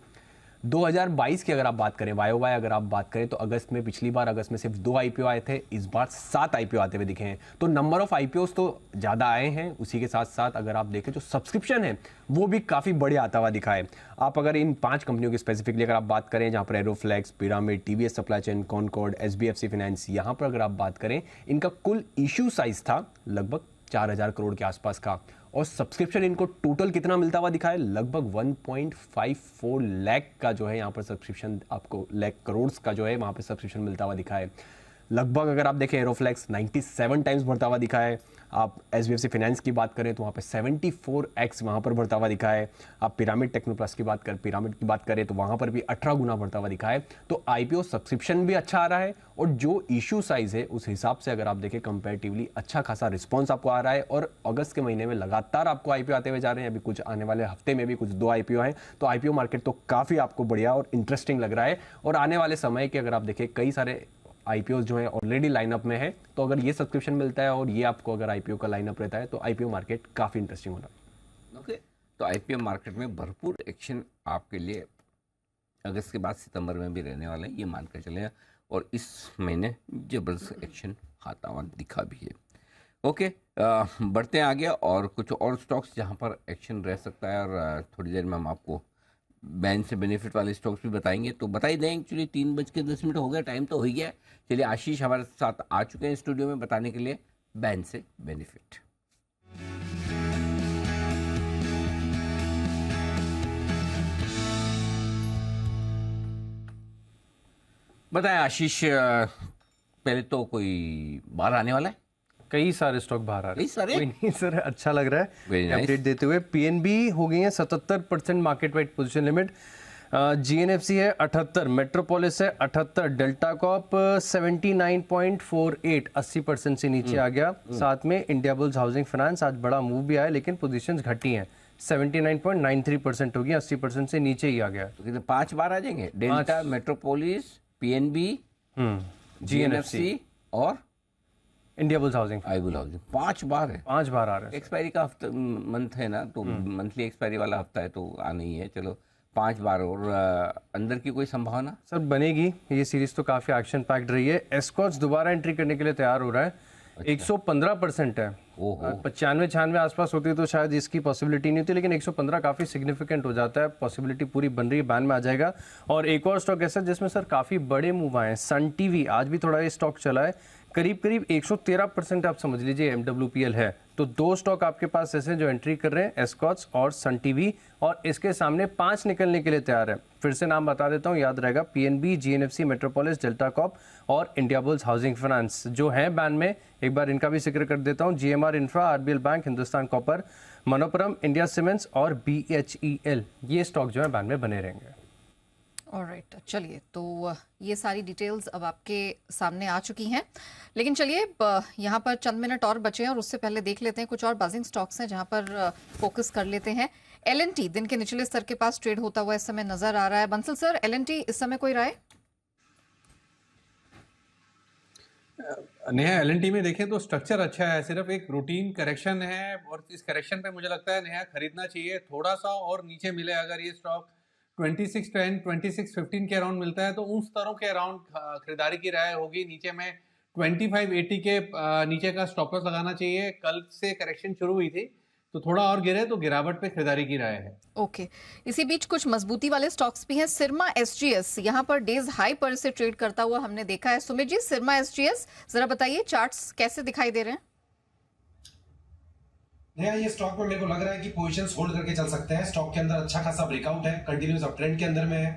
D: 2022 की अगर आप बात करें वाई अगर आप बात करें तो अगस्त में, पिछली बार अगस्त में सिर्फ 2 आईपीओ आए थे, इस बार 7 आईपीओ आते हुए दिखे हैं। तो नंबर ऑफ आईपीओस तो ज़्यादा आए हैं, उसी के साथ साथ अगर आप देखें जो सब्सक्रिप्शन है वो भी काफ़ी बढ़िया आता हुआ दिखा है। आप अगर इन 5 कंपनियों की स्पेसिफिकली अगर आप बात करें, जहाँ पर Aeroflex, pyramid, TVS supply chain, Concord, SBFC finance, यहाँ पर अगर आप बात करें इनका कुल इशू साइज था लगभग 4000 करोड़ के आसपास का, और सब्सक्रिप्शन इनको टोटल कितना मिलता हुआ दिखा है, लगभग 1.54 लाख का जो है यहाँ पर सब्सक्रिप्शन, आपको लाख करोड़ का जो है वहाँ पर सब्सक्रिप्शन मिलता हुआ दिखा है। लगभग अगर आप देखें एरोफ्लेक्स 97 टाइम्स बढ़ता हुआ दिखा है। आप एसबीएफसी फाइनेंस की बात करें तो वहाँ पे 74x वहाँ पर बढ़ता हुआ दिखा है। आप पिरामिड टेक्नोप्लस की बात करें तो वहाँ पर भी 18 गुना बढ़ता हुआ दिखा है। तो आईपीओ सब्सक्रिप्शन भी अच्छा आ रहा है और जो इशू साइज है उस हिसाब से अगर आप देखें कंपैरेटिवली अच्छा खासा रिस्पॉन्स आपको आ रहा है। और अगस्त के महीने में लगातार आपको आईपीओ आते हुए जा रहे हैं, अभी कुछ आने वाले हफ्ते में भी कुछ 2 आईपीओ हैं। तो आईपीओ मार्केट तो काफ़ी आपको बढ़िया और इंटरेस्टिंग लग रहा है। और आने वाले समय के अगर आप देखें कई सारे आईपीओ जो है ऑलरेडी लाइनअप में है, तो अगर ये सब्सक्रिप्शन मिलता है और ये आपको अगर आईपीओ का लाइनअप रहता है तो आईपीओ मार्केट काफ़ी इंटरेस्टिंग होगा।
B: ओके, तो आईपीओ मार्केट में भरपूर एक्शन आपके लिए अगस्त के बाद सितंबर में भी रहने वाला है, ये मानकर चले। और इस महीने जबरदस्त एक्शन आता हुआ दिखा भी है। ओके, बढ़ते हैं आगे और कुछ और स्टॉक्स जहाँ पर एक्शन रह सकता है, और थोड़ी देर में हम आपको बैन से बेनिफिट वाले स्टॉक्स भी बताएंगे। तो बता ही दें, एक्चुअली 3:10 हो गया, टाइम तो हो ही गया। चलिए आशीष हमारे साथ आ चुके हैं स्टूडियो में बताने के लिए बैन से बेनिफिट। बताएं आशीष, पहले तो कोई बाहर आने वाला है?
D: कई सारे स्टॉक बाहर आ रहे हैं।
B: सारे?
D: कोई नहीं सर, अच्छा लग रहा है
B: nice.
D: अपडेट देते हुए। पीएनबी हो गई है 77% market wide position limit, GNFC है 78, मेट्रोपोलिस है 78, डेल्टा कॉप 79.48 80% से नीचे आ गया। साथ में इंडिया बुल्स हाउसिंग फाइनेंस आज बड़ा मूव भी आया लेकिन पोजीशंस घटी हैं, 79.93% होगी, 80% से नीचे ही आ गया।
B: तो कितने 5 बार आ जाएंगे? डेल्टा, मेट्रोपोलिस, पीएनबी, जीएनएफसी और
D: इंडिया बुल्स हाउसिंग।
B: 5 बार है।
D: 5 बार आ रहा है।
B: एक्सपायरी का हफ्ता मंथ है ना, तो मंथली एक्सपायरी वाला हफ्ता है, तो आना ही है। चलो 5 बार। और अंदर की कोई संभावना
D: सर बनेगी? ये सीरीज तो काफी एक्शन पैक्ड रही है। एस्कॉर्ट्स दोबारा एंट्री करने के लिए तैयार हो रहा है। 115% है। 95-96 आसपास होती तो शायद इसकी पॉसिबिलिटी नहीं होती, लेकिन 115 काफी सिग्निफिकेंट हो जाता है। पॉसिबिलिटी पूरी बन रही है, बैन में आ जाएगा। और एक और स्टॉक ऐसा जिसमें सर काफी बड़े मूव आए हैं, सन टीवी। आज भी थोड़ा ये स्टॉक चला है, करीब 113% आप समझ लीजिए MWPL है। तो 2 स्टॉक आपके पास ऐसे जो एंट्री कर रहे हैं, एस्कॉर्ट्स और सन टीवी, और इसके सामने 5 निकलने के लिए तैयार है। फिर से नाम बता देता हूँ, याद रहेगा, PNB, GNFC, metropolis, delta Corp और इंडिया बुल्स हाउसिंग फाइनेंस जो है बैन में। एक बार इनका भी जिक्र कर देता हूँ, GMR infra, RBL bank, Hindustan copper, Manappuram, India cements और BHEL, ये स्टॉक जो है बैन में बने रहेंगे।
A: ऑलराइट, चलिए, तो ये सारी डिटेल्स अब आपके सामने आ चुकी हैं, लेकिन चलिए यहाँ पर चंद मिनट और बचे हैं और उससे पहले देख लेते हैं कुछ और बाजिंग स्टॉक्स हैं जहाँ पर फोकस कर लेते हैं। L&T दिन के निचले स्तर के पास ट्रेड होता हुआ इस समय नजर आ रहा है। बंसल सर, L&T इस समय कोई राय?
I: नेहा, L&T में देखें तो स्ट्रक्चर अच्छा है, सिर्फ एक रूटीन करेक्शन है और इस करेक्शन पे मुझे लगता है नेहा खरीदना चाहिए। थोड़ा सा और नीचे मिले अगर ये स्टॉक 2610, 2615 के अराउंड मिलता है तो उन स्तरों के अराउंड खरीदारी की राय होगी। नीचे में 2580 के नीचे का स्टॉप लॉस लगाना चाहिए। कल से करेक्शन शुरू हुई थी तो थोड़ा और गिरे तो गिरावट पे खरीदारी की राय है।
A: ओके, इसी बीच कुछ मजबूती वाले स्टॉक्स भी हैं। सिरमा SGS यहाँ पर डेज हाई पर से ट्रेड करता हुआ हमने देखा है। सुमित जी, सिरमा SGS जरा बताइए चार्ट्स कैसे दिखाई दे रहे हैं?
J: ये स्टॉक में मेरे को लग रहा है कि पोजीशंस होल्ड करके चल सकते हैं। स्टॉक के अंदर अच्छा खासा ब्रेकआउट है, कंटिन्यूस अप ट्रेंड के अंदर में है।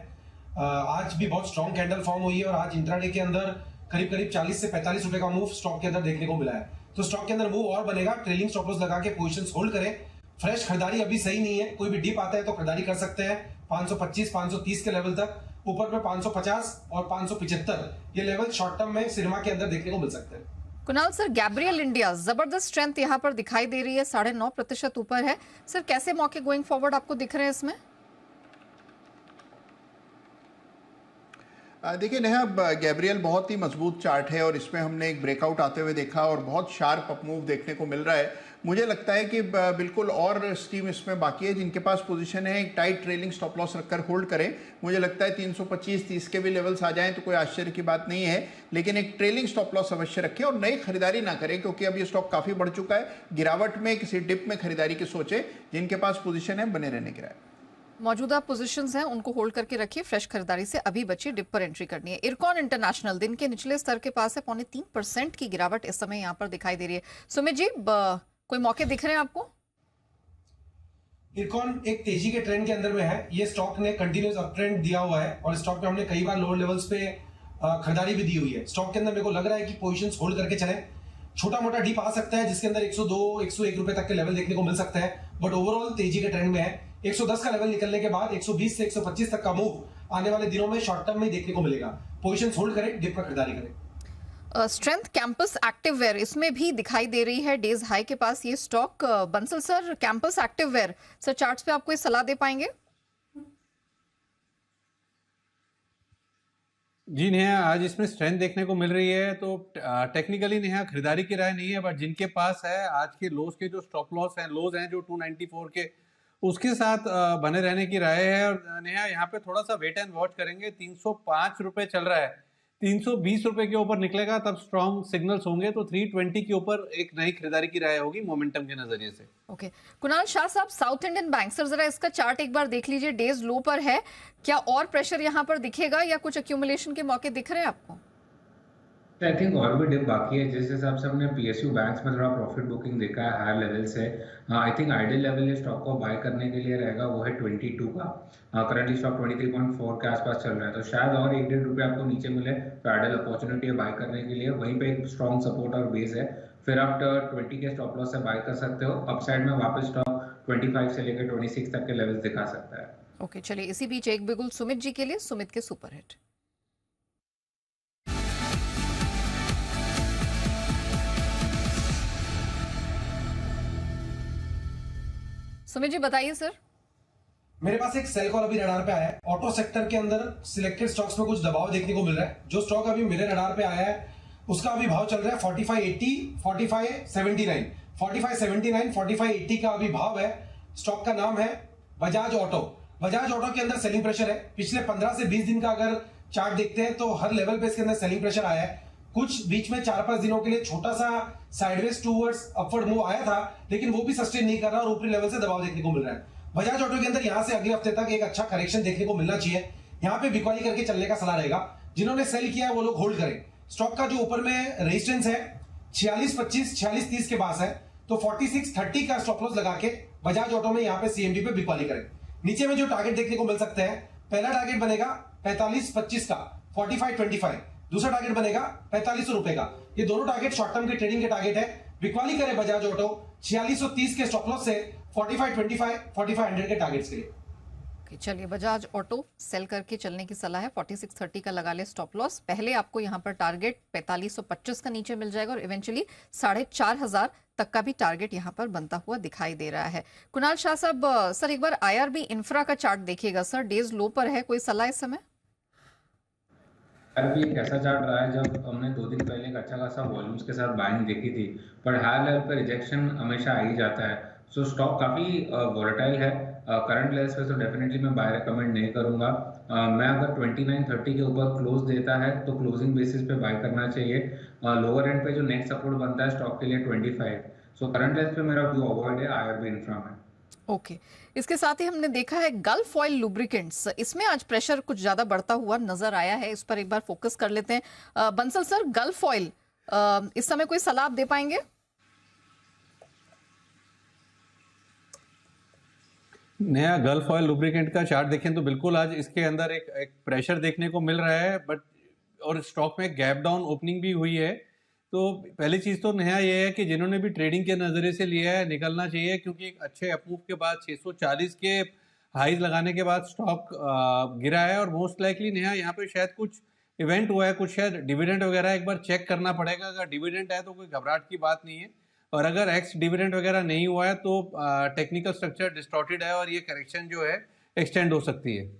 J: आज भी बहुत स्ट्रॉन्ग कैंडल फॉर्म हुई है और आज इंट्राडे के अंदर करीब 40 से 45 रुपए का मूव स्टॉक के अंदर देखने को मिला है। तो स्टॉक के अंदर मूव और बनेगा। ट्रेलिंग स्टॉप लॉस लगा के पोजीशंस होल्ड करें। फ्रेश खरीदारी अभी सही नहीं है, कोई भी डिप आता है तो खरीदारी कर सकते हैं 525 530 के लेवल तक। ऊपर में 550 और 575 ये लेवल शॉर्ट टर्म में सिरमा के अंदर देखने को मिल सकते हैं।
A: कुणाल सर, गैब्रियल इंडिया जबरदस्त स्ट्रेंथ यहाँ पर दिखाई दे रही है, 9.5% ऊपर है। सर कैसे मौके गोइंग फॉरवर्ड आपको दिख रहे हैं इसमें?
F: देखिए नेहा, गैब्रियल बहुत ही मजबूत चार्ट है और इसमें हमने एक ब्रेकआउट आते हुए देखा और बहुत शार्प अप मूव देखने को मिल रहा है। मुझे लगता है कि बिल्कुल और स्टीम इसमें बाकी है। जिनके पास पोजीशन है एक टाइट ट्रेलिंग स्टॉप लॉस रखकर होल्ड करें। मुझे लगता है 325-30 के भी लेवल्स आ जाएं तो कोई आश्चर्य की बात नहीं है, लेकिन एक ट्रेलिंग स्टॉप लॉस अवश्य रखें और नई खरीदारी ना करें क्योंकि अब ये स्टॉक काफी बढ़ चुका है। गिरावट में किसी डिप में खरीदारी की सोचे। जिनके पास पोजीशन है बने रहने की राय।
A: मौजूदा पोजीशंस हैं उनको होल्ड करके रखिए, फ्रेश खरीदारी से अभी बचिए, डिप पर एंट्री करनी है। इरकॉन इंटरनेशनल दिन के निचले स्तर के पास है, 3.25% की गिरावट इस समय यहाँ पर दिखाई दे रही है। सुमित जी, कोई मौके दिख रहे हैं आपको?
J: इरकॉन एक तेजी के ट्रेंड के अंदर में है। ये स्टॉक ने कंटिन्यूस अप ट्रेंड दिया हुआ है और स्टॉक पे हमने कई बार लोअर लेवल्स पे खरीदारी भी दी हुई है। स्टॉक के अंदर मेरे को लग रहा है कि पोजीशंस होल्ड करके चलें। छोटा मोटा डीप आ सकता है जिसके अंदर 102-101 रुपए तक के लेवल देखने को मिल सकता है, बट ओवरऑल तेजी के ट्रेंड में है। 110 का लेवल निकलने के बाद 120 से 125 तक का मूव आने वाले दिनों में शॉर्ट टर्म में देखने को मिलेगा। पोजीशंस होल्ड करें, डिप पर खरीदारी करें।
A: स्ट्रेंथ कैंपस एक्टिव वेयर इसमें भी दिखाई दे रही है डेज हाई के पास ये stock. Bansal sir, Campus Activewear sir charts पे आप कोई सलाह दे पाएंगे?
I: जी नेहा, आज इसमें स्ट्रेंथ देखने को मिल रही है तो टेक्निकली नेहा खरीदारी की राय नहीं है, बट जिनके पास है आज के लोज के जो स्टॉप लॉस हैं, लोज हैं जो 294 के, उसके साथ बने रहने की राय है। और नेहा यहाँ पे थोड़ा सा वेट एंड वॉच करेंगे। 305 रुपए चल रहा है, 320 रुपए के ऊपर निकलेगा तब स्ट्रॉन्ग सिग्नल्स होंगे, तो 320 के ऊपर एक नई खरीदारी की राय होगी मोमेंटम के नजरिए से।
A: ओके, कुणाल शाह साहब, साउथ इंडियन बैंक सर जरा इसका चार्ट एक बार देख लीजिए, डेज लो पर है। क्या और प्रेशर यहाँ पर दिखेगा या कुछ एक्यूमुलेशन के मौके दिख रहे हैं आपको?
H: आई थिंक और भी डिप बाकी है। जिस हिसाब से हमने PSU बैंक्स में थोड़ा प्रॉफिट बुकिंग देखा है हायर लेवल से, आई थिंक आइडियल लेवल ये स्टॉक को बाय करने के लिए रहेगा वो है 22 का। करंटली स्टॉक 23.4 के आसपास चल रहा है, तो शायद और 1-1.5 रुपये आपको नीचे मिले तो आइडियल अपॉर्चुनिटी है बाय करने के लिए। वहीं पे एक स्ट्रॉन्ग सपोर्ट और बेस है, फिर आप 20 के स्टॉप लॉस से बाय कर सकते हो। अपसाइड में वापस स्टॉक 25 से लेकर 26 तक के लेवल्स दिखा सकता है।
A: ओके, चलिए इसी बीच एक बिगुल सुमित जी के लिए, सुमित के सुपरहिट। सुमित जी बताइए सर।
J: मेरे पास एक सेल कॉल अभी रडार पे आया है। ऑटो सेक्टर के अंदर सिलेक्टेड स्टॉक्स में कुछ दबाव देखने को मिल रहा है। जो स्टॉक अभी मेरे रडार पे आया है उसका अभी भाव चल रहा है 4580, 4579, 4579, 4580 का अभी भाव है। स्टॉक का नाम है बजाज ऑटो। बजाज ऑटो के अंदर सेलिंग प्रेशर है। पिछले 15 से 20 दिन का अगर चार्ट देखते हैं तो हर लेवल पे इसके अंदर सेलिंग प्रेशर आया है। कुछ बीच में 4-5 दिनों के लिए छोटा सा साइडवेज टूवर्ड्स अपवर्ड मूव आया था, लेकिन वो भी सस्टेन नहीं कर रहा और ऊपरी लेवल से दबाव देखने को मिल रहा है। बजाज ऑटो के अंदर यहां से अगले हफ्ते तक एक अच्छा करेक्शन देखने को मिलना चाहिए। यहां पे बिकवाली करके चलने का सलाह रहेगा। जिन्होंने सेल किया है वो लोग होल्ड करें। स्टॉक का जो ऊपर में रेजिस्टेंस है 4625, 4630 के पास है, तो 4630 का स्टॉप लॉस लगा के बजाज ऑटो में यहां पे सीएमडी पे बिकवाली करें। नीचे में जो टारगेट देखने को मिल सकते हैं, पहला टारगेट बनेगा 4525 का 4525, दूसरा टारगेट बनेगा 4500 रुपए का। ये दोनों टारगेट शॉर्ट टर्म के ट्रेडिंग के टारगेट है। बिकवाली करे बजाज ऑटो 4630 के स्टॉप लॉस से 4525, 4500 के टारगेट्स के लिए।
A: चलिए, बजाज ऑटो सेल करके चलने की सलाह है। 4630 का लगा ले स्टॉप लॉस। पहले आपको यहाँ पर टारगेट 4525 का नीचे मिल जाएगा और इवेंचुअली 4500 तक का भी टारगेट यहाँ पर बनता हुआ दिखाई दे रहा है। कुणाल शाह साहब, सर एक बार आईआरबी इंफ्रा का चार्ट देखिएगा सर, डेज लो पर है, कोई सलाह इस समय?
H: भी एक ऐसा चार्ट रहा है जब हमने 2 दिन पहले एक अच्छा खासा वॉल्यूम्स के साथ बाइंग देखी थी, पर हायर लेवल पर रिजेक्शन हमेशा आ ही जाता है। सो स्टॉक काफ़ी वोलेटाइल है। करंट लेवल्स पे तो डेफिनेटली मैं बाय रिकमेंड नहीं करूंगा। मैं अगर 2930 के ऊपर क्लोज देता है तो क्लोजिंग बेसिस पे बाय करना चाहिए। लोअर एंड पे जो नेक्स्ट सपोर्ट बनता है स्टॉक के लिए 25। सो करंट लेवल्स पे मेरा व्यू अवॉइड है आईआरबी इंफ्रा में।
A: ओके, इसके साथ ही हमने देखा है गल्फ ऑयल लुब्रिकेंट्स, इसमें आज प्रेशर कुछ ज्यादा बढ़ता हुआ नजर आया है। इस पर एक बार फोकस कर लेते हैं। बंसल सर, गल्फ ऑयल इस समय कोई सलाह आप दे पाएंगे?
I: नया गल्फ ऑयल लुब्रिकेंट का चार्ट देखें तो बिल्कुल आज इसके अंदर एक प्रेशर देखने को मिल रहा है, बट और स्टॉक में गैप डाउन ओपनिंग भी हुई है। तो पहली चीज़ तो नया ये है कि जिन्होंने भी ट्रेडिंग के नज़रिए से लिया है निकलना चाहिए, क्योंकि एक अच्छे अपमूव के बाद 640 के हाईज लगाने के बाद स्टॉक गिरा है और मोस्ट लाइकली नया यहाँ पे शायद कुछ इवेंट हुआ है, कुछ शायद डिविडेंड वगैरह एक बार चेक करना पड़ेगा। अगर डिविडेंड है तो कोई घबराहट की बात नहीं है, और अगर एक्स डिविडेंड वगैरह नहीं हुआ है तो टेक्निकल स्ट्रक्चर डिस्टॉर्टेड है और ये करेक्शन जो है एक्सटेंड हो सकती है।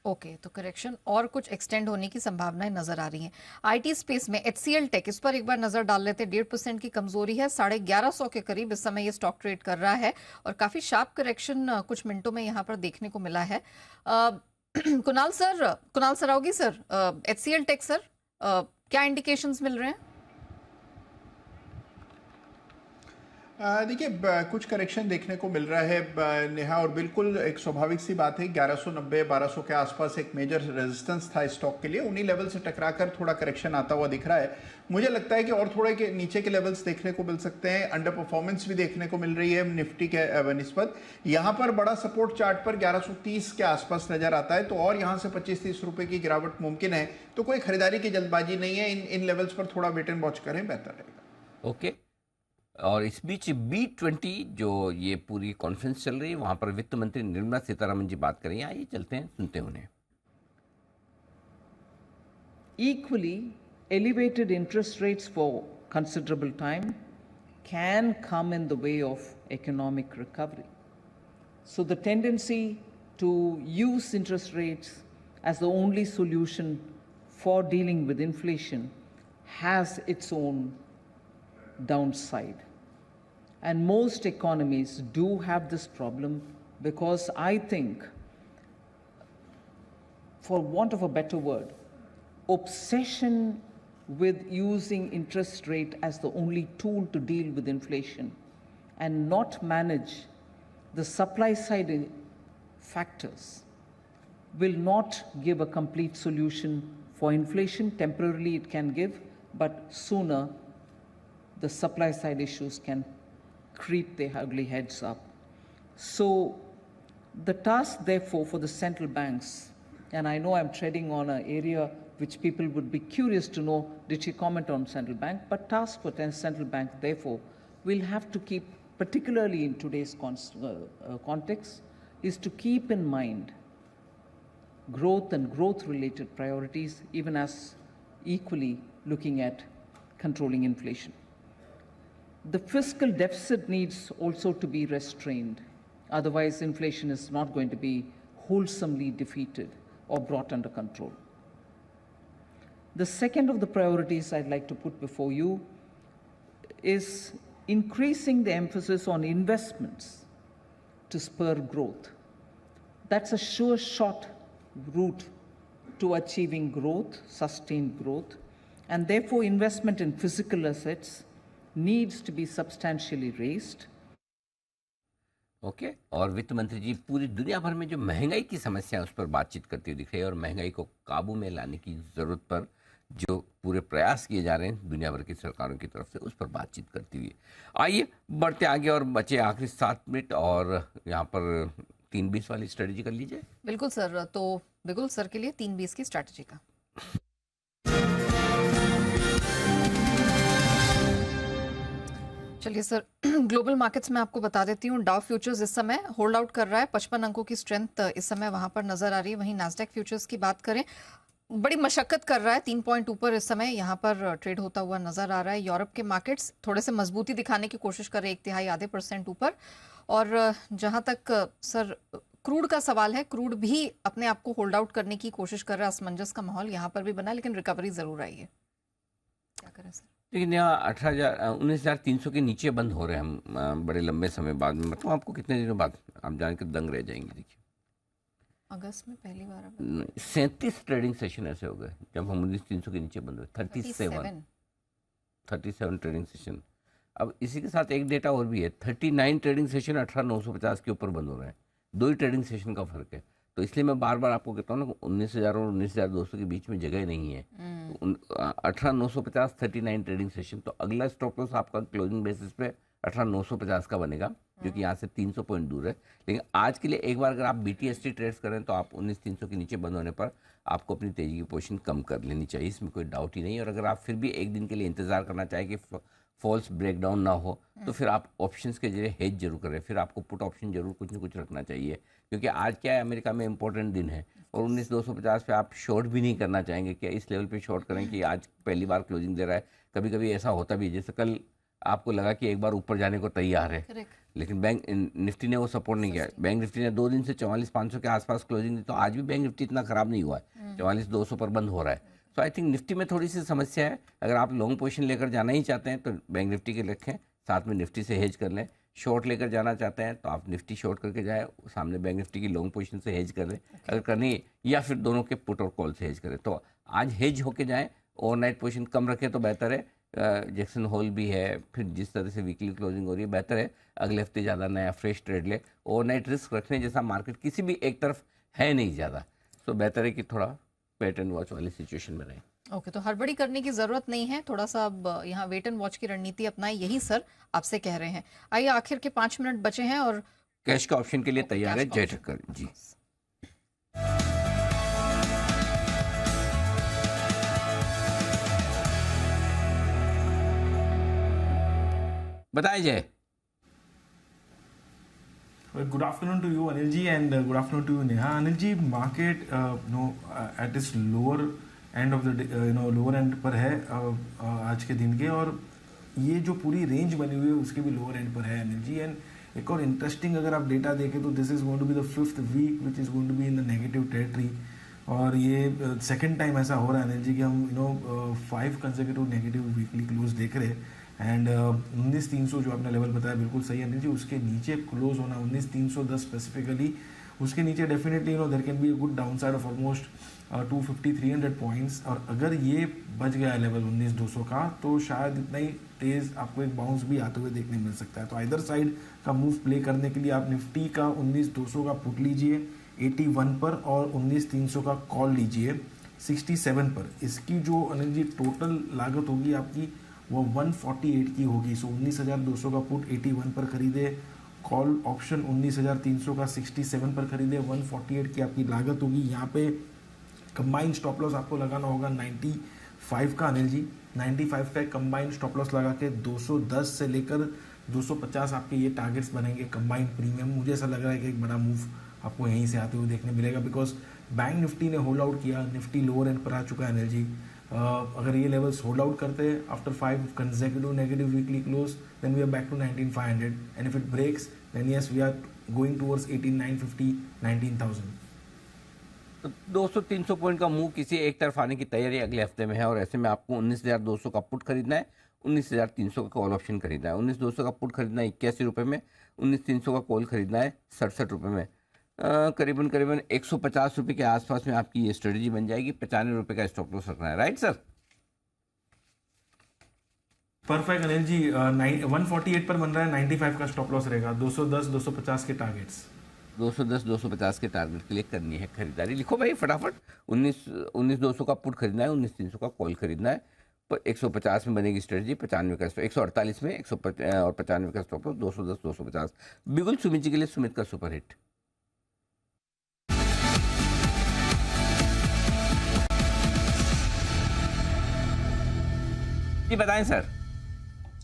A: ओके, तो करेक्शन और कुछ एक्सटेंड होने की संभावनाएं नजर आ रही हैं। आईटी स्पेस में HCL टेक, इस पर एक बार नजर डाल लेते हैं। 1.5% की कमजोरी है, 1150 के करीब इस समय ये स्टॉक ट्रेड कर रहा है और काफी शार्प करेक्शन कुछ मिनटों में यहाँ पर देखने को मिला है। Kunal Saraogi sir, HCL Tech sir, क्या इंडिकेशंस मिल रहे हैं?
F: देखिए, कुछ करेक्शन देखने को मिल रहा है नेहा, और बिल्कुल एक स्वाभाविक सी बात है। 1190-1200 के आसपास एक मेजर रेजिस्टेंस था स्टॉक के लिए, उन्हीं लेवल से टकराकर थोड़ा करेक्शन आता हुआ दिख रहा है। मुझे लगता है कि और थोड़े के नीचे के लेवल्स देखने को मिल सकते हैं। अंडर परफॉर्मेंस भी देखने को मिल रही है निफ्टी के निस्बत। यहाँ पर बड़ा सपोर्ट चार्ट पर 1130 के आसपास नजर आता है, तो और यहाँ से 25-30 रुपए की गिरावट मुमकिन है। तो कोई खरीदारी की जल्दबाजी नहीं है, इन लेवल्स पर थोड़ा वेट एंड वॉच करें, बेहतर रहेगा।
B: ओके, और इस बीच B20 जो ये पूरी कॉन्फ्रेंस चल रही है, वहाँ पर वित्त मंत्री निर्मला सीतारमण जी बात करेंगे। आइए चलते हैं, सुनते हैं उन्हें।
P: Equally, elevated interest rates for considerable time can come in the way of economic recovery. So the tendency to use interest rates as the only solution for dealing with inflation has its own downside. And most economies do have this problem because I think, for want of a better word, obsession with using interest rate as the only tool to deal with inflation and not manage the supply side factors will not give a complete solution for inflation. Temporarily it can give, but sooner the supply side issues can creep their ugly heads up. So the task therefore for the central banks, and I know I'm treading on an area which people would be curious to know, did she comment on central bank, but task for central bank therefore will have to keep, particularly in today's context, is to keep in mind growth and growth related priorities, even as equally looking at controlling inflation. The fiscal deficit needs also to be restrained. Otherwise, inflation is not going to be wholesomely defeated or brought under control. The second of the priorities I'd like to put before you is increasing the emphasis on investments to spur growth. That's a sure shot route to achieving growth, sustained growth, and therefore investment in physical assets needs to be substantially raised.
B: Okay और वित्त मंत्री जी पूरी दुनिया भर में जो महंगाई की समस्या है उस पर बातचीत करती हुई दिख रही है और महंगाई को काबू में लाने की ज़रूरत पर जो पूरे प्रयास किए जा रहे हैं दुनिया भर की सरकारों की तरफ से उस पर बातचीत करती हुई। आइए बढ़ते आगे और बचे आखिरी 7 मिनट और यहाँ पर 3-20 वाली स्ट्रेटजी कर लीजिए।
A: बिल्कुल सर, तो बिल्कुल सर के लिए 3-20 की स्ट्रेटजी का। चलिए सर, ग्लोबल मार्केट्स में आपको बता देती हूँ, डाउ फ्यूचर्स इस समय होल्ड आउट कर रहा है, 55 अंकों की स्ट्रेंथ इस समय वहां पर नजर आ रही है। वहीं नास्डैक फ्यूचर्स की बात करें, बड़ी मशक्कत कर रहा है, 3 पॉइंट ऊपर इस समय यहाँ पर ट्रेड होता हुआ नजर आ रहा है। यूरोप के मार्केट्स थोड़े से मजबूती दिखाने की कोशिश कर रहे हैं, 1/3-0.5% ऊपर। और जहां तक सर क्रूड का सवाल है, क्रूड भी अपने आप को होल्ड आउट करने की कोशिश कर रहा है, असमंजस का माहौल यहाँ पर भी बना, लेकिन रिकवरी जरूर आई है। क्या करें सर?
B: लेकिन यहाँ 19,300 के नीचे बंद हो रहे हैं हम बड़े लंबे समय बाद में। मतलब आपको कितने दिनों बाद आप जान के दंग रह जाएंगे। देखिए
A: अगस्त में पहली बार
B: 37 ट्रेडिंग सेशन ऐसे हो गए जब हम 19,300 के नीचे बंद हुए। 37 ट्रेडिंग सेशन। अब इसी के साथ एक डेटा और भी है, 39 ट्रेडिंग सेशन 18,950 के ऊपर बंद हो रहे हैं। 2 ही ट्रेडिंग सेशन का फर्क है। तो इसलिए मैं बार बार आपको कहता हूँ ना, 19,000 और 19,200 के बीच में जगह नहीं है। 18,950 39 ट्रेडिंग सेशन। तो अगला स्टॉप लॉस आपका क्लोजिंग बेसिस पे 18,950 का बनेगा, जो कि यहाँ से 300 पॉइंट दूर है। लेकिन आज के लिए एक बार अगर आप BTST ट्रेड्स करें तो आप 19,300 के नीचे बंद होने पर आपको अपनी तेजी की पोजीशन कम कर लेनी चाहिए, इसमें कोई डाउट ही नहीं। और अगर आप फिर भी एक दिन के लिए इंतजार करना चाहें कि फॉल्स ब्रेकडाउन ना हो, तो फिर आप ऑप्शंस के जरिए हेज जरूर करें। फिर आपको पुट ऑप्शन जरूर कुछ ना कुछ रखना चाहिए, क्योंकि आज क्या है, अमेरिका में इंपॉर्टेंट दिन है और 19,250 पे आप शॉर्ट भी नहीं करना चाहेंगे कि इस लेवल पे शॉर्ट करें कि आज पहली बार क्लोजिंग दे रहा है। कभी कभी ऐसा होता भी है, जैसे कल आपको लगा कि एक बार ऊपर जाने को तैयार है, लेकिन बैंक निफ्टी ने वो सपोर्ट नहीं किया। बैंक निफ्टी ने 2 दिन से 44,500 के आसपास क्लोजिंग दी, तो आज भी बैंक निफ्टी इतना खराब नहीं हुआ है, 44,200 पर बंद हो रहा है। सो आई थिंक निफ्टी में थोड़ी सी समस्या है। अगर आप लॉन्ग पोजीशन लेकर जाना ही चाहते हैं तो बैंक निफ्टी के रखें, साथ में निफ्टी से हेज कर लें। शॉर्ट लेकर जाना चाहते हैं तो आप निफ्टी शॉर्ट करके जाए, सामने बैंक निफ्टी की लॉन्ग पोजीशन से हेज कर लें अगर करनी, या फिर दोनों के पुट और कॉल से हेज करें। तो आज हेज होके जाएं, ओवरनाइट पोजीशन कम रखें तो बेहतर है। जैक्सन होल भी है, फिर जिस तरह से वीकली क्लोजिंग हो रही है, बेहतर है अगले हफ्ते ज़्यादा नया फ्रेश ट्रेड ले। ओवरनाइट रिस्क रखने जैसा मार्केट किसी भी एक तरफ है नहीं ज़्यादा, तो बेहतर है कि थोड़ा वेट एंड वॉच वाली सिचुएशन में रहें।
A: ओके, तो हड़बड़ी करने की जरूरत नहीं है, थोड़ा सा अब यहाँ वेट एंड वॉच की रणनीति अपनाएं, यही सर आपसे कह रहे हैं। आइए आखिर के 5 मिनट बचे हैं और
B: कैश का ऑप्शन के लिए तैयार है जय ठक्कर जी। बताइए जय।
Q: Well, good afternoon to you, Anil ji, and good afternoon to you, Neha. Anil ji, market at its lower end of the lower end पर है आज के दिन के, और ये जो पूरी रेंज बनी हुई है उसके भी लोअर एंड पर है अनिल जी। एंड एक और इंटरेस्टिंग अगर आप डेटा देखें तो this is going to be the 5th week which is going to be in the negative territory, और ये सेकंड टाइम ऐसा हो रहा है अनिल जी कि हम 5 कंसेक्यूटिव नेगेटिव वीकली क्लोज देख रहे हैं। एंड 19,300 जो आपने लेवल बताया बिल्कुल सही है अनिल जी, उसके नीचे क्लोज होना 19,310 स्पेसिफिकली, उसके नीचे definitely there can be a good downside of almost 250-300 points. और अगर ये बच गया है लेवल 19,200 का तो शायद इतना ही तेज आपको एक बाउंस भी आते हुए देखने मिल सकता है। तो आइदर साइड का मूव प्ले करने के लिए आप निफ्टी का 19,200 का पुट लीजिए 81 पर, और 19,300 का कॉल लीजिए 67 पर। इसकी जो अनिल जी टोटल लागत होगी आपकी वो 148 की होगी। सो 19,200 का पुट 81 पर खरीदे, कॉल ऑप्शन 19,300 का 67 पर खरीदे, 148 की आपकी लागत होगी। यहाँ पे कंबाइंड स्टॉप लॉस आपको लगाना होगा 95 का अनिल जी, 95 का कंबाइंड स्टॉप लॉस लगा के 210 से लेकर 250 आपके ये टारगेट्स बनेंगे कंबाइंड प्रीमियम। मुझे ऐसा लग रहा है कि एक बड़ा मूव आपको यहीं से आते हुए देखने मिलेगा, बिकॉज बैंक निफ्टी ने होल्ड आउट किया, निफ्टी लोअर एंड पर आ चुका है अनिल जी। अगर ये लेवल्स होल्ड आउट करते हैं after 5 consecutive negative weekly close, then we are back to 19,500 and if it breaks then yes we are going towards 18,950 19,000।
B: तो 200-300 पॉइंट का मूव किसी एक तरफ आने की तैयारी अगले हफ्ते में है और ऐसे में आपको 19,200 का पुट खरीदना है, 19,300 का कॉल ऑप्शन खरीदना है। 19,200 का पुट खरीदना है 81 रुपये में, 19,300 का कॉल खरीदना है 67 रुपये में। करीबन 150 रुपये के आसपास में आपकी ये स्ट्रेटजी बन जाएगी। 95 रुपये का स्टॉप लॉस रखना है, right sir?
Q: Perfect Anil ji. 148 पर बन रहा है, 95 का स्टॉप लॉस रहेगा। 210-250 के टारगेट्स,
B: 210-250 के टारगेट के लिए करनी है खरीदारी। लिखो भाई फटाफट। 19,200 का पुट खरीदना है, 19,300 का कॉल खरीदना है। पर 150 में बनेगी स्ट्रेटजी, 95 का 148 में 150 और 95 का स्टॉप लॉस, 210-250। बिल्कुल सुमित जी के लिए सुमित का सुपर हिट। जी बताएं सर।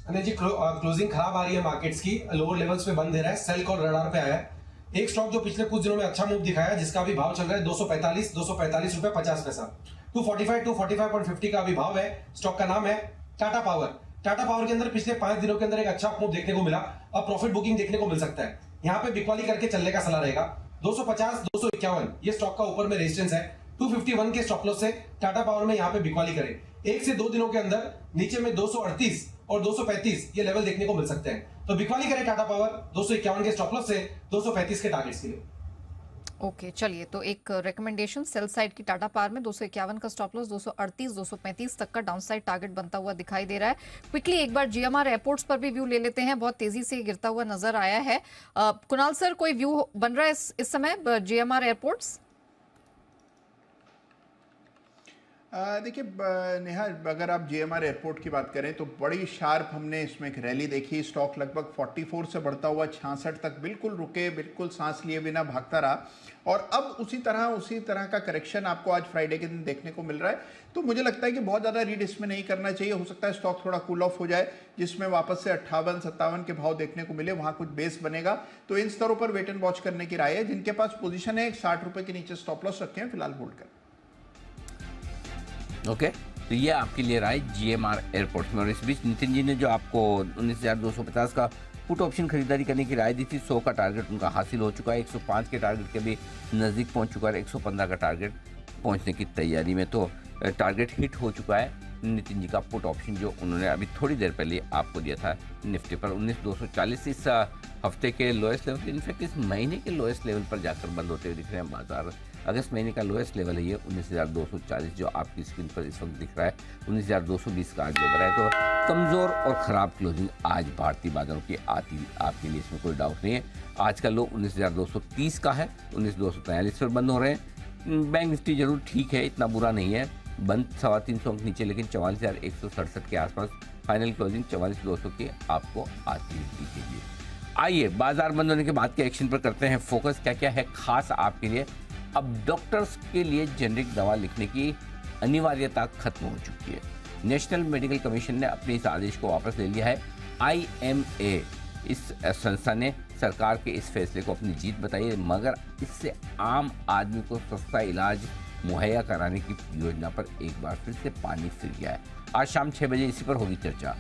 J: अनिल जी क्लोजिंग खराब आ रही है मार्केट्स की, लोअर लेवल्स पे बंद दे रहा है, सेल कॉल रडार पे आया है। एक स्टॉक जो पिछले कुछ दिनों में अच्छा मूव दिखाया है, जिसका अभी भाव चल रहा है 245 रुपए 50 पैसा। 245 का अभी भाव है। स्टॉक का नाम है टाटा पावर। टाटा पावर के अंदर पिछले 5 दिनों के अंदर एक अच्छा मूव देखने को मिला, अब प्रॉफिट बुकिंग देखने को मिल सकता है। यहाँ पे बिकवाली करके चलने का सलाह रहेगा। 250 251 ये स्टॉक का ऊपर में रेजिस्टेंस है। 251 के स्टॉप लॉस से टाटा पावर में यहाँ पे बिकवाली करे। 1 से 2 दिनों के अंदर नीचे में 238 और 235 ये लेवल देखने को मिल सकते हैं। तो बिकवाली करे टाटा पावर 251 के स्टॉप लॉस से 235 के टारगेट्स के लिए।
A: ओके चलिए, तो एक रिकमेंडेशन सेल साइड की टाटा पावर में 251 का स्टॉप लॉस, 238 235 तक का डाउन साइड टारगेट बनता हुआ दिखाई दे रहा है। क्विकली एक बार जीएमआर एयरपोर्ट्स पर भी व्यू ले लेते हैं, बहुत तेजी से गिरता हुआ नजर आया है। कुणाल सर, कोई व्यू बन रहा है इस समय जीएमआर एयरपोर्ट्स?
F: देखिए नेहा, अगर आप जीएमआर एयरपोर्ट की बात करें तो बड़ी शार्प हमने इसमें एक रैली देखी। स्टॉक लगभग 44 से बढ़ता हुआ 66 तक बिल्कुल रुके, बिल्कुल सांस लिए बिना भागता रहा और अब उसी तरह का करेक्शन आपको आज फ्राइडे के दिन देखने को मिल रहा है। तो मुझे लगता है कि बहुत ज़्यादा रीड इसमें नहीं करना चाहिए। हो सकता है स्टॉक थोड़ा कूल ऑफ हो जाए, जिसमें वापस से 58-57 के भाव देखने को मिले, वहाँ कुछ बेस बनेगा। तो इन स्तरों पर वेट एंड वॉच करने की राय है। जिनके पास पोजीशन है 60 रुपये के नीचे स्टॉप लॉस रखे हैं, फिलहाल होल्ड कर।
B: ओके तो ये आपके लिए राय जीएमआर एयरपोर्ट में। और इस बीच नितिन जी ने जो आपको 19,250 का पुट ऑप्शन खरीदारी करने की राय दी थी, 100 का टारगेट उनका हासिल हो चुका है, 105 के टारगेट के भी नज़दीक पहुंच चुका है, 115 का टारगेट पहुंचने की तैयारी में। तो टारगेट हिट हो चुका है नितिन जी का पुट ऑप्शन जो उन्होंने अभी थोड़ी देर पहले आपको दिया था निफ्टी पर। 19,240 इस हफ्ते के लोएस्ट लेवल, इनफैक्ट इस महीने के लोएस्ट लेवल पर जाकर बंद होते हुए दिख रहे हैं बाजार। अगस्त महीने का लोएस्ट लेवल है ये 19,240 जो आपकी स्क्रीन पर इस वक्त दिख रहा है। 19,220 का आज लोअर है। तो कमज़ोर और ख़राब क्लोजिंग आज भारतीय बाजारों की आती आपके लिए, इसमें कोई डाउट नहीं है। आज का लो 19,230 का है, 19,243 पर बंद हो रहे हैं। बैंक निफ्टी जरूर ठीक है, इतना बुरा नहीं है, बंद 325 अंक नीचे, लेकिन 44,167 के आसपास फाइनल क्लोजिंग 44,200 की आपको आती दिखेगी। आइए बाजार बंद होने के बाद के एक्शन पर करते हैं फोकस। क्या क्या है खास आपके लिए? अब डॉक्टर्स के लिए जेनरिक दवा लिखने की अनिवार्यता खत्म हो चुकी है। नेशनल मेडिकल कमीशन ने अपने इस आदेश को वापस ले लिया है। IMA इस संस्था ने सरकार के इस फैसले को अपनी जीत बताई है, मगर इससे आम आदमी को सस्ता इलाज मुहैया कराने की योजना पर एक बार फिर से पानी फिर गया है। आज शाम 6 बजे इसी पर होगी चर्चा।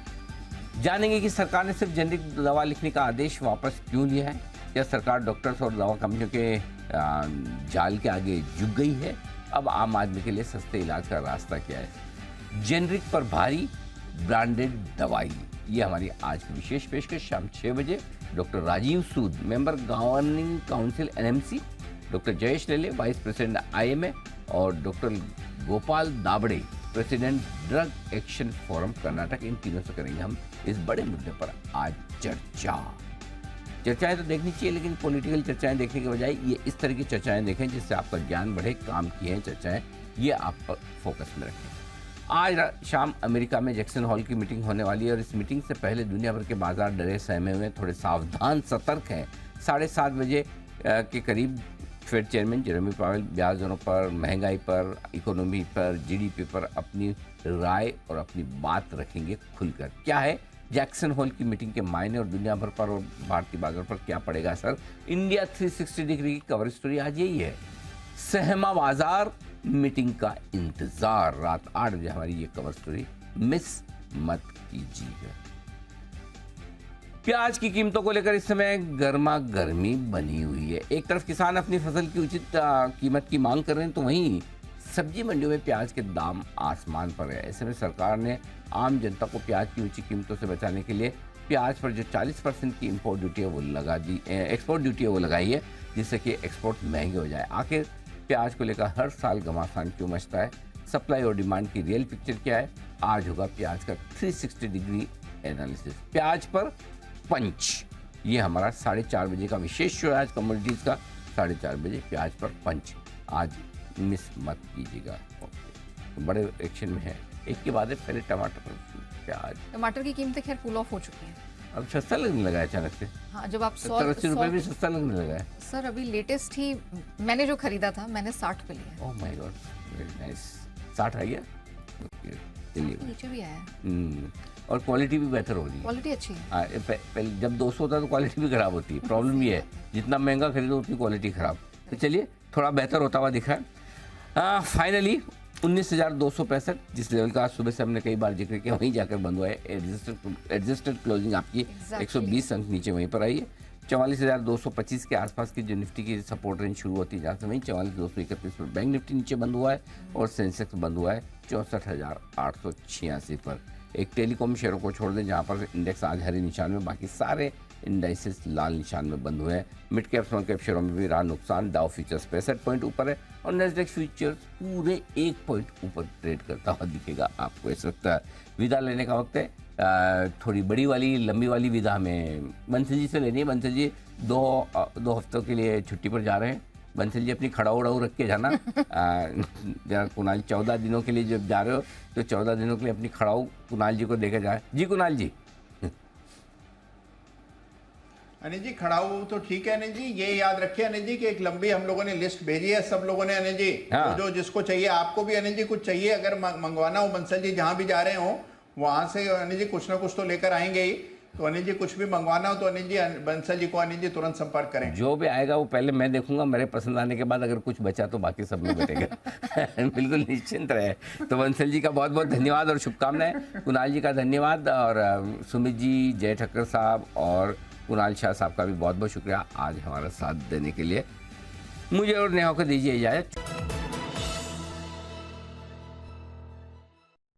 B: जानेंगे कि सरकार ने सिर्फ जेनरिक दवा लिखने का आदेश वापस क्यों लिया है। क्या सरकार डॉक्टर्स और दवा कंपनियों के जाल के आगे झुक गई है? अब आम आदमी के लिए सस्ते इलाज का रास्ता क्या है? जेनरिक पर भारी, ब्रांडेड दवाई, ये हमारी आज की विशेष पेशकश। शाम 6 बजे doctor Rajiv Sood, member governing council NMC, doctor Jayesh Lele, vice president IMA और doctor Gopal Dabade, president drug action forum Karnataka, इन तीनों से करेंगे हम इस बड़े मुद्दे पर आज चर्चाएं तो देखनी चाहिए, लेकिन पॉलिटिकल चर्चाएं देखने के बजाय ये इस तरह की चर्चाएं देखें जिससे आपका ज्ञान बढ़े, काम किए हैं चर्चाएं, ये आप पर फोकस में रखें। आज शाम अमेरिका में जैक्सन हॉल की मीटिंग होने वाली है और इस मीटिंग से पहले दुनिया भर के बाजार डरे सहमे हुए, थोड़े सावधान सतर्क हैं। 7:30 बजे के करीब फेड चेयरमैन जेरेमी पावेल ब्याज दरों पर, महंगाई पर, इकोनॉमी पर, GDP पर अपनी राय और अपनी बात रखेंगे खुलकर। क्या है जैक्सन हॉल की मीटिंग के मायने और दुनिया भर पर और भारतीय बाजार पर क्या पड़ेगा असर? इंडिया 360 डिग्री की कवर स्टोरी आज यही है। सहमा बाजार, मीटिंग का इंतजार। रात 8 बजे हमारी ये कवर स्टोरी मिस मत कीजिएगा। प्याज की कीमतों को लेकर इस समय गर्मा गर्मी बनी हुई है। एक तरफ किसान अपनी फसल की उचित कीमत की मांग कर रहे हैं, तो वहीं सब्जी मंडियों में प्याज के दाम आसमान पर है। ऐसे में सरकार ने आम जनता को प्याज की ऊंची कीमतों से बचाने के लिए प्याज पर जो 40% की इंपोर्ट ड्यूटी है वो एक्सपोर्ट ड्यूटी है वो लगाई है, जिससे कि एक्सपोर्ट महंगे हो जाए। आखिर प्याज को लेकर हर साल घमासान क्यों मचता है? सप्लाई और डिमांड की रियल पिक्चर क्या है? आज होगा प्याज का 360 डिग्री एनालिसिस। प्याज पर पंच, ये हमारा 4:30 बजे का विशेष शो है आज कमोडिटीज का। 4:30 बजे प्याज पर पंच, आज मिस मत कीजिएगा। तो बड़े एक्शन में है, एक के बाद पहले टमाटर, प्याज।
A: टमाटर की कीमतें खैर कूल ऑफ हो चुकी हैं,
B: अब सस्ता लगने लगा है अचानक से।
A: हाँ, जब आप
B: 70-80 रुपए भी सस्ता लगने लगा है।
A: सर अभी लेटेस्ट ही मैंने जो खरीदा था मैंने 60 पे लिया।
B: Oh my God, very nice. 60 आ गया, चलिए।
A: नीचे भी आया है
B: और क्वालिटी भी बेहतर हो रही है।
A: क्वालिटी अच्छी है।
B: पहले जब 200 होता है तो क्वालिटी भी खराब होती है। प्रॉब्लम ये है, जितना महंगा खरीदो उतनी क्वालिटी खराब। तो चलिए, थोड़ा बेहतर होता हुआ दिखा है। फाइनली 19,265, जिस लेवल का आज सुबह से हमने कई बार जिक्र किया, वहीं जाकर बंद हुआ है। एडजस्टेड क्लोजिंग आपकी 120 अंक नीचे वहीं पर आई है। 44,225 के आसपास की जो निफ्टी की सपोर्ट रेंज शुरू होती है, जहाँ से वहीं 44,231 पर बैंक निफ्टी नीचे बंद हुआ है और सेंसेक्स बंद हुआ है 64,886 पर। एक टेलीकॉम शेयरों को छोड़ दें, जहाँ पर इंडेक्स आज हरे निशान में, बाकी सारे इंडाइसेस लाल निशान में बंद हुए हैं। मिड कैप स्मॉल कैप शेयरों में भी रहा नुकसान। डाउ फ्यूचर्स 65 पॉइंट ऊपर है और नेस्डेक फ्यूचर्स पूरे 1 पॉइंट ऊपर ट्रेड करता हुआ दिखेगा आपको इस वक्त। विदा लेने का वक्त है। थोड़ी बड़ी वाली लंबी वाली विदा हमें बंसल जी से लेनी है। बंसल जी दो हफ्तों के लिए छुट्टी पर जा रहे हैं। बंसल जी अपनी खड़ाऊ उड़ाऊ रख के जाना। जरा कुणाल 14 दिनों के लिए जब जा रहे हो तो 14 दिनों के लिए अपनी खड़ाऊ कुणाल जी को देकर जाए। जी कुणाल जी।
F: अनिल जी, खड़ाऊ तो ठीक है अनिल जी, ये याद रखिए अनिल जी कि एक लंबी हम लोगों ने लिस्ट भेजी है सब लोगों ने अनिल जी।
B: हाँ।
F: जो जिसको चाहिए, आपको भी अनिल जी कुछ चाहिए, अगर मंगवाना हो बंसल जी जहां भी जा रहे हो वहां से अनिल जी कुछ ना कुछ तो लेकर आएंगे ही। तो अनिल जी कुछ भी मंगवाना हो तो अनिल जी बंसल जी को अनिल जी तुरंत संपर्क करें।
B: जो भी आएगा वो पहले मैं देखूंगा, मेरे पसंद आने के बाद अगर कुछ बचा तो बाकी सब में बटेगा। बिल्कुल निश्चिंत रहे। तो बंसल जी का बहुत बहुत धन्यवाद और शुभकामनाएं। कुणाल जी का धन्यवाद और सुमित जी, जय ठक्कर साहब और कुणाल शाह साहब का भी बहुत बहुत शुक्रिया आज हमारा साथ देने के लिए। मुझे और नेहा को दीजिए इजाजत।